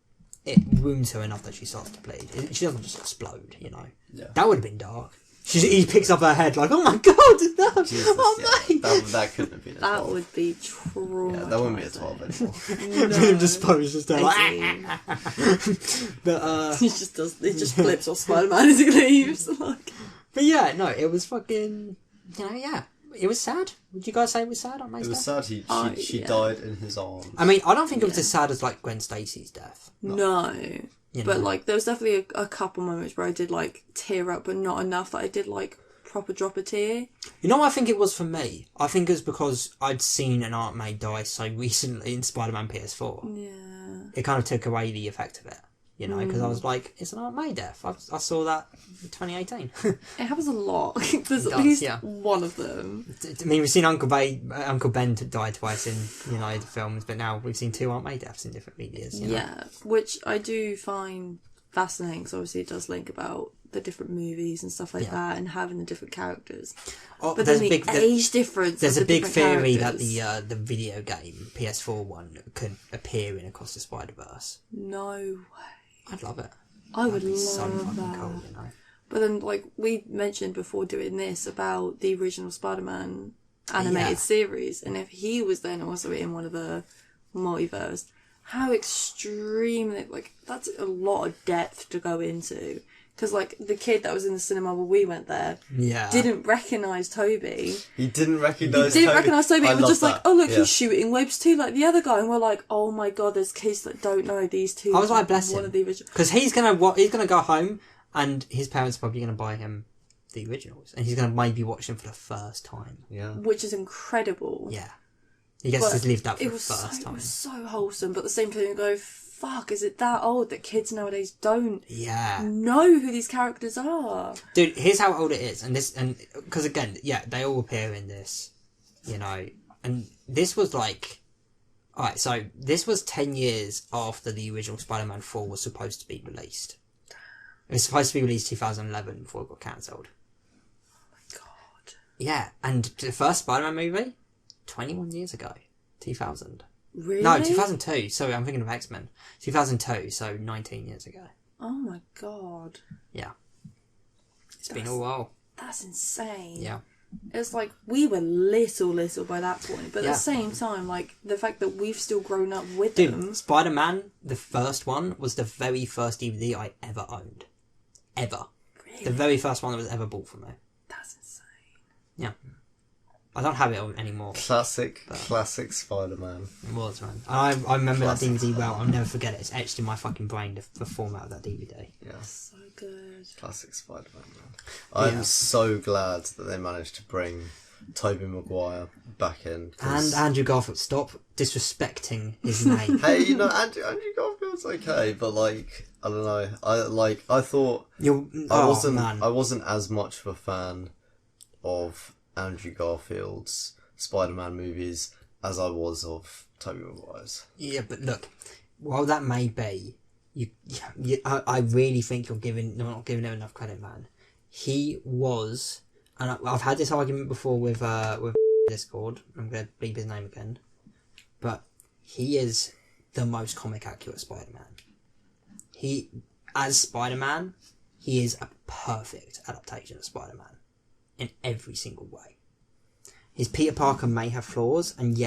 Speaker 1: it wounds her enough that she starts to bleed. She doesn't just explode, you know.
Speaker 2: Yeah.
Speaker 1: That would have been dark. He picks up her head like, oh my god, no,
Speaker 2: Jesus, that couldn't have been a 12.
Speaker 3: That would be traumatizing.
Speaker 2: Yeah, that wouldn't be a 12 anymore.
Speaker 1: Him just posed just there like, but,
Speaker 3: he just flips off Spider-Man as he leaves. Like.
Speaker 1: But yeah, no, it was fucking, it was sad. Would you guys say it was sad on my
Speaker 2: It was
Speaker 1: death?
Speaker 2: sad. She died in his arms.
Speaker 1: I mean, I don't think it was as sad as like Gwen Stacy's death.
Speaker 3: No.
Speaker 1: You know?
Speaker 3: But like there was definitely a couple moments where I did like tear up, but not enough that I did like proper drop a tear.
Speaker 1: You know what I think it was for me? I think it was because I'd seen an Aunt May die so recently in Spider-Man PS4.
Speaker 3: Yeah.
Speaker 1: It kind of took away the effect of it, you know, because I was like, it's an Aunt May death. I saw that in 2018.
Speaker 3: It happens a lot. There's
Speaker 1: It
Speaker 3: at
Speaker 1: does,
Speaker 3: least
Speaker 1: yeah.
Speaker 3: one of them.
Speaker 1: I mean, we've seen Uncle Ben die twice in, the films, but now we've seen 2 Aunt May deaths in different medias, you know?
Speaker 3: Yeah, which I do find fascinating, because obviously it does link about the different movies and stuff like that, and having the different characters.
Speaker 1: Oh,
Speaker 3: but then the age difference.
Speaker 1: There's
Speaker 3: of
Speaker 1: a
Speaker 3: the
Speaker 1: big theory
Speaker 3: characters.
Speaker 1: that the video game PS4 one could appear in Across the Spider-Verse.
Speaker 3: No way.
Speaker 1: I'd love it.
Speaker 3: I would
Speaker 1: That'd be
Speaker 3: love
Speaker 1: so fucking
Speaker 3: that.
Speaker 1: cool, you know.
Speaker 3: But then, like we mentioned before doing this about the original Spider-Man animated series, and if he was then also in one of the multiverse, how extremely, like, that's a lot of depth to go into. Because, like, the kid that was in the cinema when we went there didn't recognise Toby.
Speaker 2: He didn't recognise
Speaker 3: Toby. It was just like, oh, look,
Speaker 2: Yeah.
Speaker 3: he's shooting webs too, like the other guy. And we're like, oh my god, there's kids that don't know these two.
Speaker 1: I was like, bless
Speaker 3: one
Speaker 1: him.
Speaker 3: of the original.
Speaker 1: Because he's gonna go home, and his parents are probably gonna buy him the originals, and he's gonna maybe watch them for the first time.
Speaker 2: Yeah.
Speaker 3: Which is incredible.
Speaker 1: Yeah, he gets to live that for the first
Speaker 3: It
Speaker 1: time.
Speaker 3: was so wholesome, but at the same time you go, fuck, is it that old that kids nowadays don't know who these characters are?
Speaker 1: Dude, here's how old it is, and because again, they all appear in this, you know, and this was like, alright, so this was 10 years after the original Spider-Man 4 was supposed to be released. It was supposed to be released 2011 before it got cancelled.
Speaker 3: Oh my god.
Speaker 1: Yeah, and the first Spider-Man movie, 21 years ago, 2000.
Speaker 3: Really?
Speaker 1: No, 2002. Sorry, I'm thinking of X-Men. 2002, so 19 years ago.
Speaker 3: Oh my god.
Speaker 1: Yeah. It's been a while.
Speaker 3: That's insane.
Speaker 1: Yeah.
Speaker 3: It's like, we were little by that point, but at the same time, like, the fact that we've still grown up with them.
Speaker 1: Dude, Spider-Man, the first one, was the very first DVD I ever owned. Ever.
Speaker 3: Really?
Speaker 1: The very first one that was ever bought from me.
Speaker 3: That's insane.
Speaker 1: Yeah. I don't have it anymore.
Speaker 2: Classic Spider-Man.
Speaker 1: It was, man. I remember that DVD well. I'll never forget it. It's etched in my fucking brain, the format of that DVD.
Speaker 2: Yeah.
Speaker 3: So good.
Speaker 2: Classic Spider-Man, man. I'm so glad that they managed to bring Tobey Maguire back in.
Speaker 1: And Andrew Garfield. Stop disrespecting his name.
Speaker 2: Hey, you know, Andrew Garfield's okay, but like, I don't know. I thought I wasn't as much of a fan of Andrew Garfield's Spider-Man movies as I was of Tobey Maguire's.
Speaker 1: Yeah, but look, while that may be, I really think you're not giving him enough credit, man. He was, and I've had this argument before with Discord. I'm going to bleep his name again, but he is the most comic accurate Spider-Man. As Spider-Man, he is a perfect adaptation of Spider-Man in every single way. His Peter Parker may have flaws, and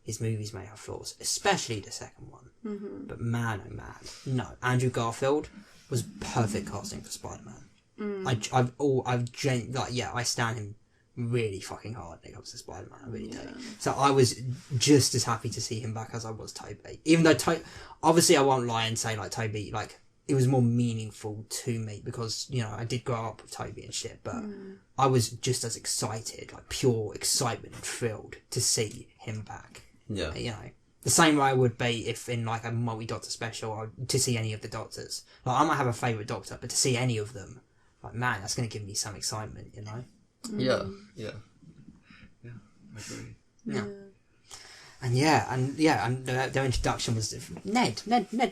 Speaker 1: his movies may have flaws, especially the second one. Mm-hmm. But man, oh man, no. Andrew Garfield was perfect casting for Spider-Man. I stand him really fucking hard when it comes to Spider-Man. I really do. So I was just as happy to see him back as I was Tobey. Even though obviously I won't lie and say like Tobey, like it was more meaningful to me because, you know, I did grow up with Tobey and shit, but I was just as excited, like pure excitement and thrilled to see him back. Yeah. You know, the same way I would be if in like a multi-doctor special to see any of the doctors. Like I might have a favourite doctor, but to see any of them, like man, that's going to give me some excitement, you know?
Speaker 2: Yeah, I agree.
Speaker 1: Yeah. And their introduction was Ned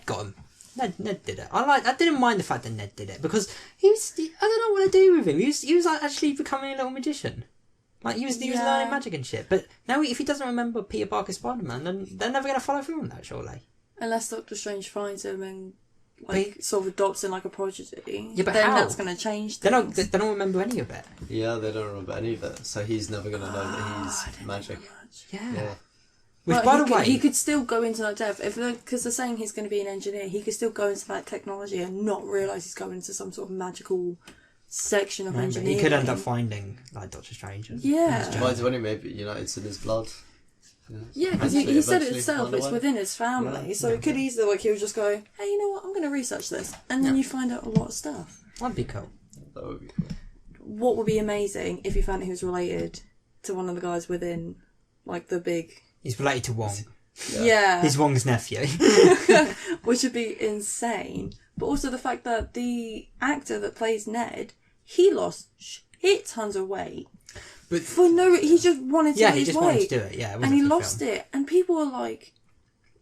Speaker 1: got him. Ned did it. I didn't mind the fact that Ned did it because I don't know what to do with him. He was like actually becoming a little magician. Like he was learning magic and shit. But now if he doesn't remember Peter Parker's Spider-Man, then they're never going to follow through on that, surely.
Speaker 3: Unless Doctor Strange finds him and sort of adopts him like a prodigy.
Speaker 1: Yeah, but
Speaker 3: then
Speaker 1: how?
Speaker 3: That's going to change things.
Speaker 1: They don't remember any of it.
Speaker 2: Yeah, they don't remember any of it. So he's never going to know that he's magic.
Speaker 1: Yeah.
Speaker 3: Which, by the way, he could still go into that depth because they're saying he's going to be an engineer. He could still go into that technology and not realise he's going into some sort of magical section of engineering.
Speaker 1: He could end up finding like Doctor Strange.
Speaker 2: Maybe it's in his blood.
Speaker 3: Yeah, because he said it himself. It's within his family, so it could easily he would just go, "Hey, you know what? I'm going to research this," and then you find out a lot of stuff.
Speaker 1: That'd be cool.
Speaker 2: That would be cool.
Speaker 3: What would be amazing if you found he was related to one of the guys within, like the big.
Speaker 1: He's related to Wong.
Speaker 3: Yeah.
Speaker 1: He's Wong's nephew.
Speaker 3: Which would be insane. But also the fact that the actor that plays Ned, he lost shit tons of weight. But he just wanted to lose weight.
Speaker 1: He just wanted to do it,
Speaker 3: and he lost it. And people were like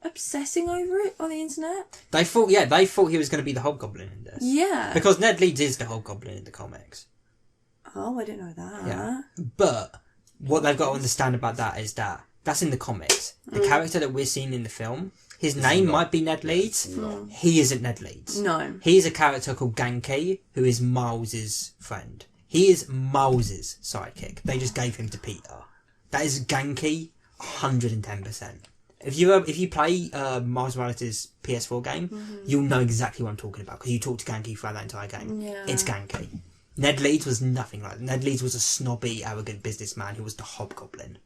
Speaker 3: obsessing over it on the internet.
Speaker 1: They thought he was going to be the Hobgoblin in this.
Speaker 3: Yeah.
Speaker 1: Because Ned Leeds is the Hobgoblin in the comics.
Speaker 3: Oh, I didn't know that.
Speaker 1: Yeah. But what they've got to understand about that is that that's in the comics. The character that we're seeing in the film, his name might be Ned Leeds. He isn't Ned Leeds.
Speaker 3: No.
Speaker 1: He is a character called Genki, who is Miles's friend. He is Miles's sidekick. They just gave him to Peter. That is Genki, 110%. If you play Miles Morales' PS4 game, you'll know exactly what I'm talking about because you talk to Genki throughout that entire game.
Speaker 3: Yeah.
Speaker 1: It's Genki. Ned Leeds was nothing like that. Ned Leeds was a snobby, arrogant businessman who was the Hobgoblin.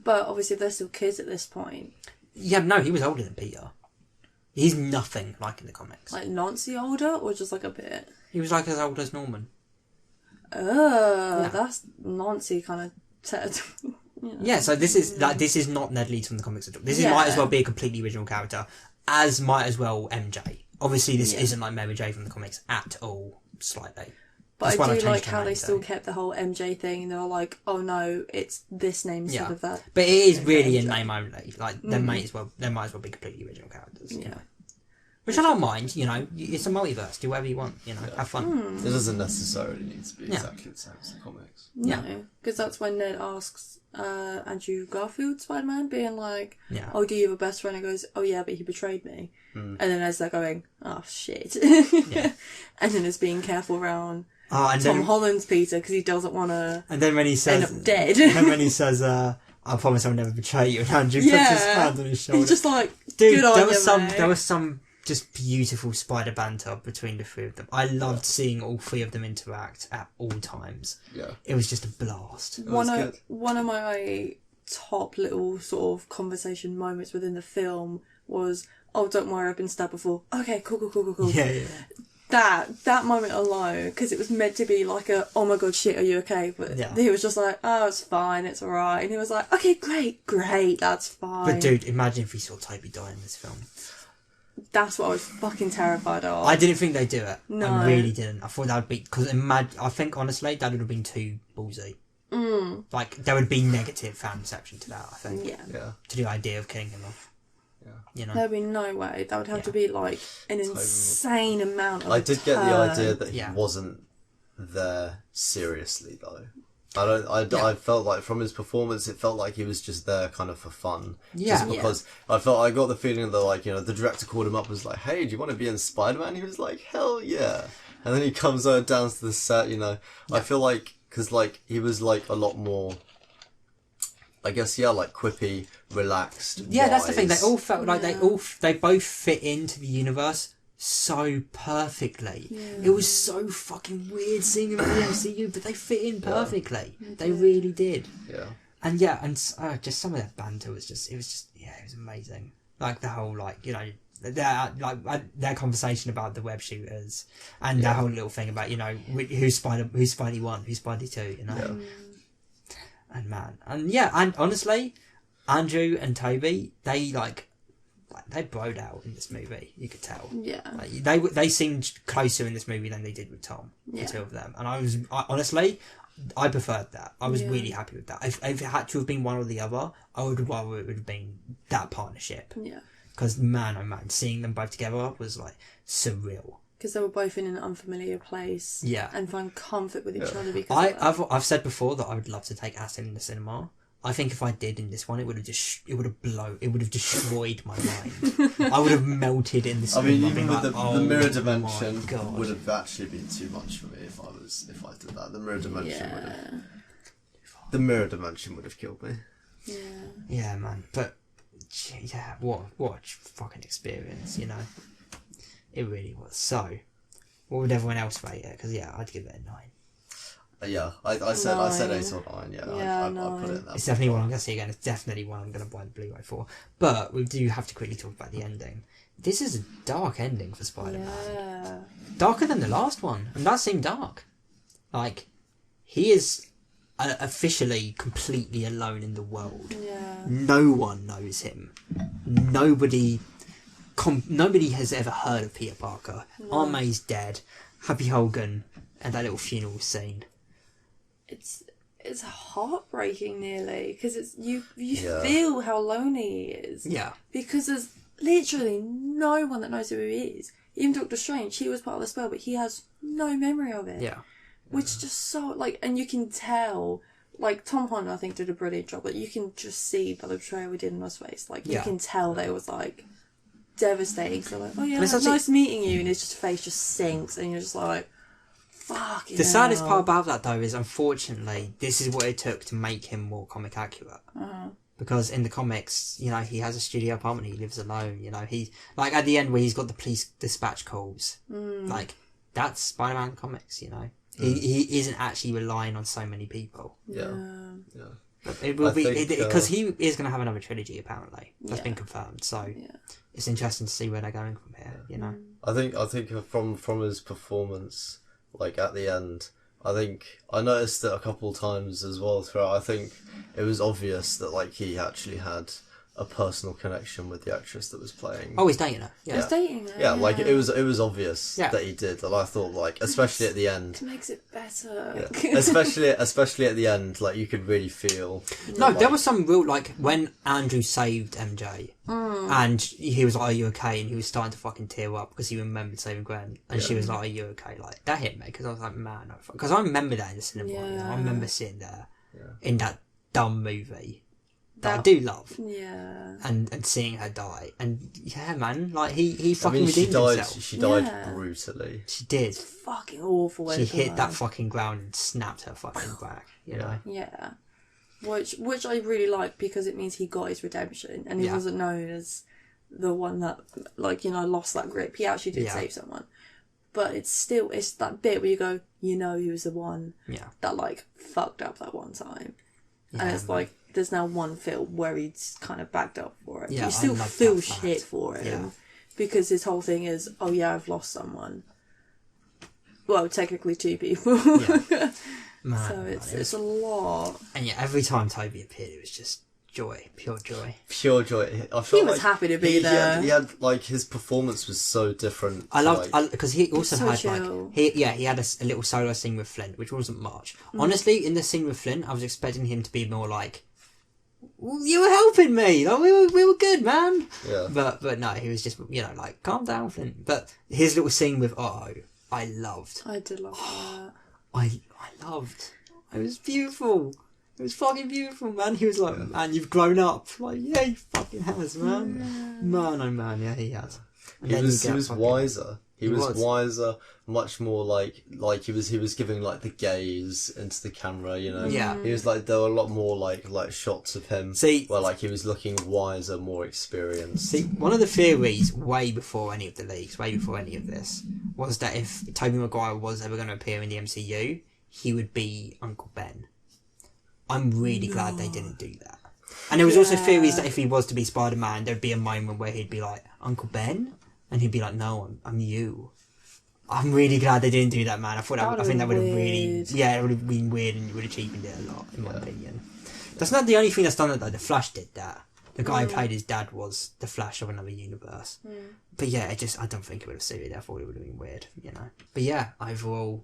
Speaker 3: But obviously they're still kids at this point.
Speaker 1: Yeah, no, he was older than Peter. He's nothing like in the comics.
Speaker 3: Like Nancy older or just like a bit?
Speaker 1: He was like as old as Norman.
Speaker 3: That's Nancy kind of territory.
Speaker 1: Yeah, so this is not Ned Leeds from the comics at all. This might as well be a completely original character, as might as well MJ. Obviously, this isn't like Mary J from the comics at all, slightly.
Speaker 3: But I do like how they still kept the whole MJ thing. They were like, "Oh no, it's this name instead of that."
Speaker 1: But it is really in name only. Like they might as well be completely original characters.
Speaker 3: Yeah.
Speaker 1: Which I don't mind. It's a multiverse. Do whatever you want. Have fun.
Speaker 2: It doesn't necessarily need to be exactly the same as the comics.
Speaker 3: No, because that's when Ned asks Andrew Garfield Spider-Man, being like,
Speaker 1: Yeah.
Speaker 3: "Oh, do you have a best friend?" And goes, "Oh yeah, but he betrayed me." And then as they're going, "Oh shit," and then it's being careful around. Tom Holland's Peter because he doesn't want to.
Speaker 1: And then when he says,
Speaker 3: end up dead.
Speaker 1: And when he says, "I promise I'll never betray you," and Andrew puts his hand on his shoulder.
Speaker 3: He's just like,
Speaker 1: dude,
Speaker 3: good on
Speaker 1: there was some just beautiful spider banter between the three of them. I loved seeing all three of them interact at all times.
Speaker 2: Yeah.
Speaker 1: It was just a blast.
Speaker 3: One of my top little sort of conversation moments within the film was, "Oh, don't worry, I've been stabbed before." Okay, cool.
Speaker 1: Yeah.
Speaker 3: That moment alone, because it was meant to be like a, "Oh my god, shit, are you okay?" But he was just like, "Oh, it's fine, it's alright." And he was like, "Okay, great, that's fine."
Speaker 1: But dude, imagine if we saw Toby die in this film.
Speaker 3: That's what I was fucking terrified of.
Speaker 1: I didn't think they'd do it.
Speaker 3: No.
Speaker 1: I really didn't. I thought that would be... Because I think, honestly, that would have been too ballsy. Like, there would be negative fan reception to that, I think.
Speaker 3: Yeah.
Speaker 1: To the idea of killing him off.
Speaker 2: Yeah.
Speaker 1: You know?
Speaker 3: There'd be no way. That would have to be, like, an insane amount of
Speaker 2: I did get the idea that he
Speaker 1: Yeah.
Speaker 2: wasn't there seriously, though. I felt like from his performance, it felt like he was just there kind of for fun.
Speaker 1: Yeah.
Speaker 2: Just because I got the feeling that, like, you know, the director called him up and was like, "Hey, do you want to be in Spider-Man?" He was like, "Hell yeah." And then he comes down to the set, you know. I feel like, because, like, he was, like, a lot more, I guess, like, quippy, relaxed,
Speaker 1: Yeah, that's the thing. They
Speaker 2: wise.
Speaker 1: all felt like they both fit into the universe so perfectly. It was so fucking weird seeing them in the MCU, but they fit in perfectly. They really did.
Speaker 2: Yeah.
Speaker 1: And just some of their banter was it was amazing. Like the whole, like, you know, their conversation about the web shooters and that whole little thing about, you know, who's Spidey 1, who's Spidey 2, you know. And honestly, Andrew and Toby, they broed out in this movie. You could tell.
Speaker 3: Yeah.
Speaker 1: Like, they seemed closer in this movie than they did with Tom. The two of them, and honestly, I preferred that. I was really happy with that. If it had to have been one or the other, I would have rather it would have been that partnership.
Speaker 3: Yeah.
Speaker 1: Because man, oh man, seeing them both together was like surreal.
Speaker 3: Because they were both in an unfamiliar place.
Speaker 1: Yeah.
Speaker 3: And find comfort with each other. Because
Speaker 1: I've said before that I would love to take acid in the cinema. I think if I did in this one, it would have destroyed my mind. I would have melted in the
Speaker 2: I
Speaker 1: cinema.
Speaker 2: mean, even with
Speaker 1: like,
Speaker 2: the mirror dimension
Speaker 1: my God.
Speaker 2: would have actually been too much for me if I did that. The mirror dimension would have killed me.
Speaker 3: Yeah.
Speaker 1: Yeah, man. But yeah, what a fucking experience, you know. It really was. So, what would everyone else rate it? Because I'd give it a 9.
Speaker 2: Yeah, I said 8 or 9. Yeah, I put it in that.
Speaker 1: It's definitely one I'm going to see again. It's definitely one I'm going to buy the Blu-ray for. But we do have to quickly talk about the ending. This is a dark ending for Spider-Man.
Speaker 3: Yeah.
Speaker 1: Darker than the last one, and that seemed dark. Like, he is officially completely alone in the world.
Speaker 3: Yeah.
Speaker 1: No one knows him. Nobody has ever heard of Peter Parker. Aunt May's dead. Happy Hogan, and that little funeral scene.
Speaker 3: It's heartbreaking nearly, because you feel how lonely he is.
Speaker 1: Yeah.
Speaker 3: Because there's literally no one that knows who he is. Even Doctor Strange, he was part of the spell, but he has no memory of it.
Speaker 1: Yeah.
Speaker 3: Which is just so, like, and you can tell, like, Tom Holland, I think, did a brilliant job, but you can just see by the betrayal we did in his face, like, you can tell that it was, like, devastating. So, like, oh yeah, like, nice meeting you, and his face just sinks, and you're just like, fuck.
Speaker 1: The saddest part about that, though, is unfortunately, this is what it took to make him more comic accurate. Because in the comics, you know, he has a studio apartment, he lives alone, you know, he, like, at the end where he's got the police dispatch calls, like, that's Spider-Man comics, you know. He isn't actually relying on so many people.
Speaker 2: Yeah.
Speaker 1: But it will because he is going to have another trilogy, apparently. That's been confirmed, so it's interesting to see where they're going from here, you know.
Speaker 2: I think from his performance, like, at the end, I noticed it a couple of times as well throughout. I think it was obvious that, like, he actually had a personal connection with the actress that was playing.
Speaker 1: Oh, he's dating her. Yeah.
Speaker 3: He's dating her.
Speaker 2: Yeah, like, it was obvious that he did. And I thought, like, especially at the end.
Speaker 3: It makes it better.
Speaker 2: Yeah. especially at the end, like, you could really feel.
Speaker 1: No, there was some real, like, when Andrew saved MJ, and he was like, "Are you okay?" And he was starting to fucking tear up because he remembered saving Gwen, and she was like, "Are you okay?" Like, that hit me because I was like, "Man," because I remember that in the cinema. You know? I remember sitting there in that dumb movie. That I do love.
Speaker 3: Yeah.
Speaker 1: And seeing her die. And yeah, man, like he fucking redeemed himself.
Speaker 2: She died brutally.
Speaker 1: She did.
Speaker 3: It's fucking awful.
Speaker 1: She hit that fucking ground and snapped her fucking back, you know?
Speaker 3: Yeah. Which I really like because it means he got his redemption and he wasn't known as the one that, like, you know, lost that grip. He actually did save someone. But it's that bit where you go, you know, he was the one that, like, fucked up that one time. And it's like, there's now one film where he's kind of backed up for it.
Speaker 1: Yeah,
Speaker 3: you still
Speaker 1: I love
Speaker 3: feel
Speaker 1: that fact.
Speaker 3: shit for him. Because his whole thing is, oh yeah, I've lost someone. Well, technically 2 people.
Speaker 1: Man,
Speaker 3: So it's a lot.
Speaker 1: And yeah, every time Toby appeared, it was just joy, pure joy.
Speaker 2: Pure joy. I felt
Speaker 3: He was happy to be there.
Speaker 2: He had, like, his performance was so different.
Speaker 1: I loved because he also
Speaker 3: so
Speaker 1: had
Speaker 3: chill.
Speaker 1: like he had a little solo scene with Flint, which wasn't much. Honestly, in the scene with Flint, I was expecting him to be more like, "You were helping me, like, we were good, man."
Speaker 2: Yeah.
Speaker 1: But no, he was just, you know, like, calm down, Flint. But his little scene with Otto, I loved.
Speaker 3: I did love that.
Speaker 1: I loved. It was beautiful. It was fucking beautiful, man. He was like, man, you've grown up. Like, yeah, he fucking has, man. Man, oh man, yeah, he has. And
Speaker 2: He
Speaker 1: then
Speaker 2: was
Speaker 1: you get fucking-
Speaker 2: wiser. He was
Speaker 1: was.
Speaker 2: wiser, much more like he was giving, like, the gaze into the camera, you know.
Speaker 1: Yeah.
Speaker 2: He was like, there were a lot more like shots of him
Speaker 1: See-
Speaker 2: where, like, he was looking wiser, more experienced.
Speaker 1: See, one of the theories, way before any of the leaks, way before any of this, was that if Tobey Maguire was ever going to appear in the MCU, he would be Uncle Ben. I'm really glad they didn't do that. And there was also theories that if he was to be Spider-Man, there'd be a moment where he'd be like, Uncle Ben? And he'd be like, no, I'm you. I'm really glad they didn't do that, man. I think that would have really... Yeah, it would have been weird and it would have cheapened it a lot, in my opinion. That's not the only thing that's done it, though. The Flash did that. The guy who played his dad was the Flash of another universe. But yeah, I don't think it would have suited. I thought it would have been weird, you know. But yeah, overall,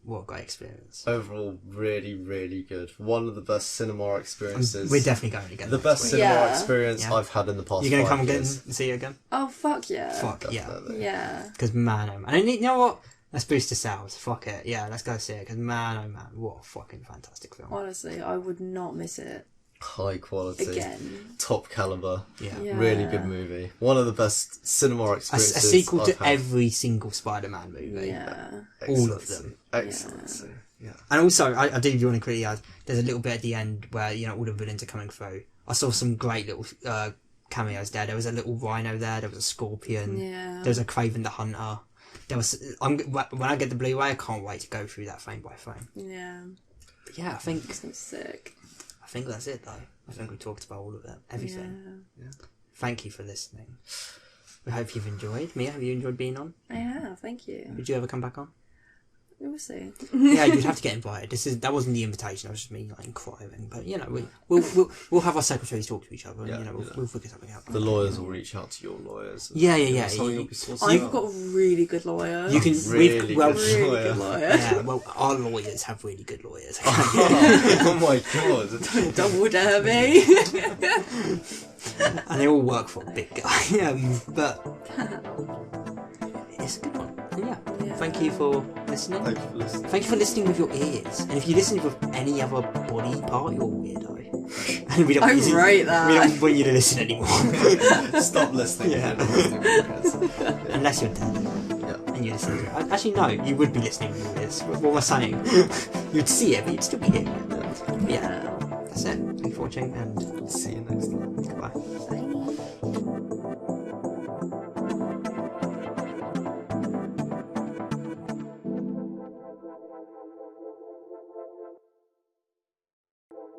Speaker 1: what a great experience.
Speaker 2: Overall, really, really good. One of the best cinema experiences.
Speaker 1: We're definitely going again.
Speaker 2: the best
Speaker 1: next week.
Speaker 2: cinema experience
Speaker 1: Yeah.
Speaker 2: I've had in the past.
Speaker 1: You're going to
Speaker 2: 5
Speaker 1: come again
Speaker 2: years.
Speaker 1: and see it again?
Speaker 3: Oh, fuck yeah.
Speaker 1: Fuck, yeah.
Speaker 2: Definitely.
Speaker 3: Yeah.
Speaker 1: Because man, oh man. And you know what? Let's boost the sales. Fuck it. Yeah, let's go see it. Because man, oh man, what a fucking fantastic film.
Speaker 3: Honestly, I would not miss it
Speaker 2: High quality.
Speaker 3: again.
Speaker 2: Top caliber.
Speaker 1: Yeah.
Speaker 3: Yeah.
Speaker 2: Really good movie. One of the best cinema
Speaker 1: A
Speaker 2: experiences.
Speaker 1: sequel to
Speaker 2: I've had.
Speaker 1: every single Spider-Man movie.
Speaker 3: Yeah.
Speaker 1: All of them.
Speaker 2: Excellency. Yeah.
Speaker 1: And also, I do want to quickly add, there's a little bit at the end where, you know, all the villains are coming through. I saw some great little cameos there. There was a little rhino there. There was a scorpion.
Speaker 3: Yeah.
Speaker 1: There was a Kraven the Hunter. There was. When I get the Blu-ray, I can't wait to go through that frame by frame.
Speaker 3: Yeah.
Speaker 1: But yeah, I think
Speaker 3: So sick.
Speaker 1: that's it though. I think we talked about all of it, everything.
Speaker 3: Yeah.
Speaker 1: Thank you for listening. We hope you've enjoyed. Mia, have you enjoyed being on?
Speaker 3: I have, thank you.
Speaker 1: Would you ever come back on?
Speaker 3: We'll see.
Speaker 1: Yeah, you'd have to get invited. That wasn't the invitation. That was just me like inquiring. But you know, we'll have our secretaries talk to each other. And,
Speaker 2: Yeah,
Speaker 1: you know, we'll figure something out.
Speaker 2: The lawyers will reach out to your lawyers.
Speaker 1: Yeah.
Speaker 2: Something will be sorted
Speaker 3: I've
Speaker 2: out.
Speaker 3: got a really good lawyer.
Speaker 1: You can
Speaker 2: Really good
Speaker 3: really
Speaker 2: lawyer.
Speaker 3: good lawyer.
Speaker 1: Yeah, well, our lawyers have really good lawyers.
Speaker 2: Oh my god.
Speaker 3: Double dare me.
Speaker 1: And they all work for a big guy. But it's a good one. And yeah, thank you for listening.
Speaker 2: Thank you for listening.
Speaker 1: Thank you for listening with your ears. And if you listen with any other body part, you're a weirdo. And we don't
Speaker 3: I
Speaker 1: want you to-
Speaker 3: rate that.
Speaker 1: We don't want you to listen anymore.
Speaker 2: Stop listening.
Speaker 1: Yeah. Unless you're dead.
Speaker 2: Yeah.
Speaker 1: And you listen to it. Actually, no, you would be listening with your ears. What am I saying? You'd see it, but you'd still be hearing it. But yeah, that's it. Thank you for watching and
Speaker 2: See you next time.
Speaker 1: goodbye.
Speaker 3: Bye.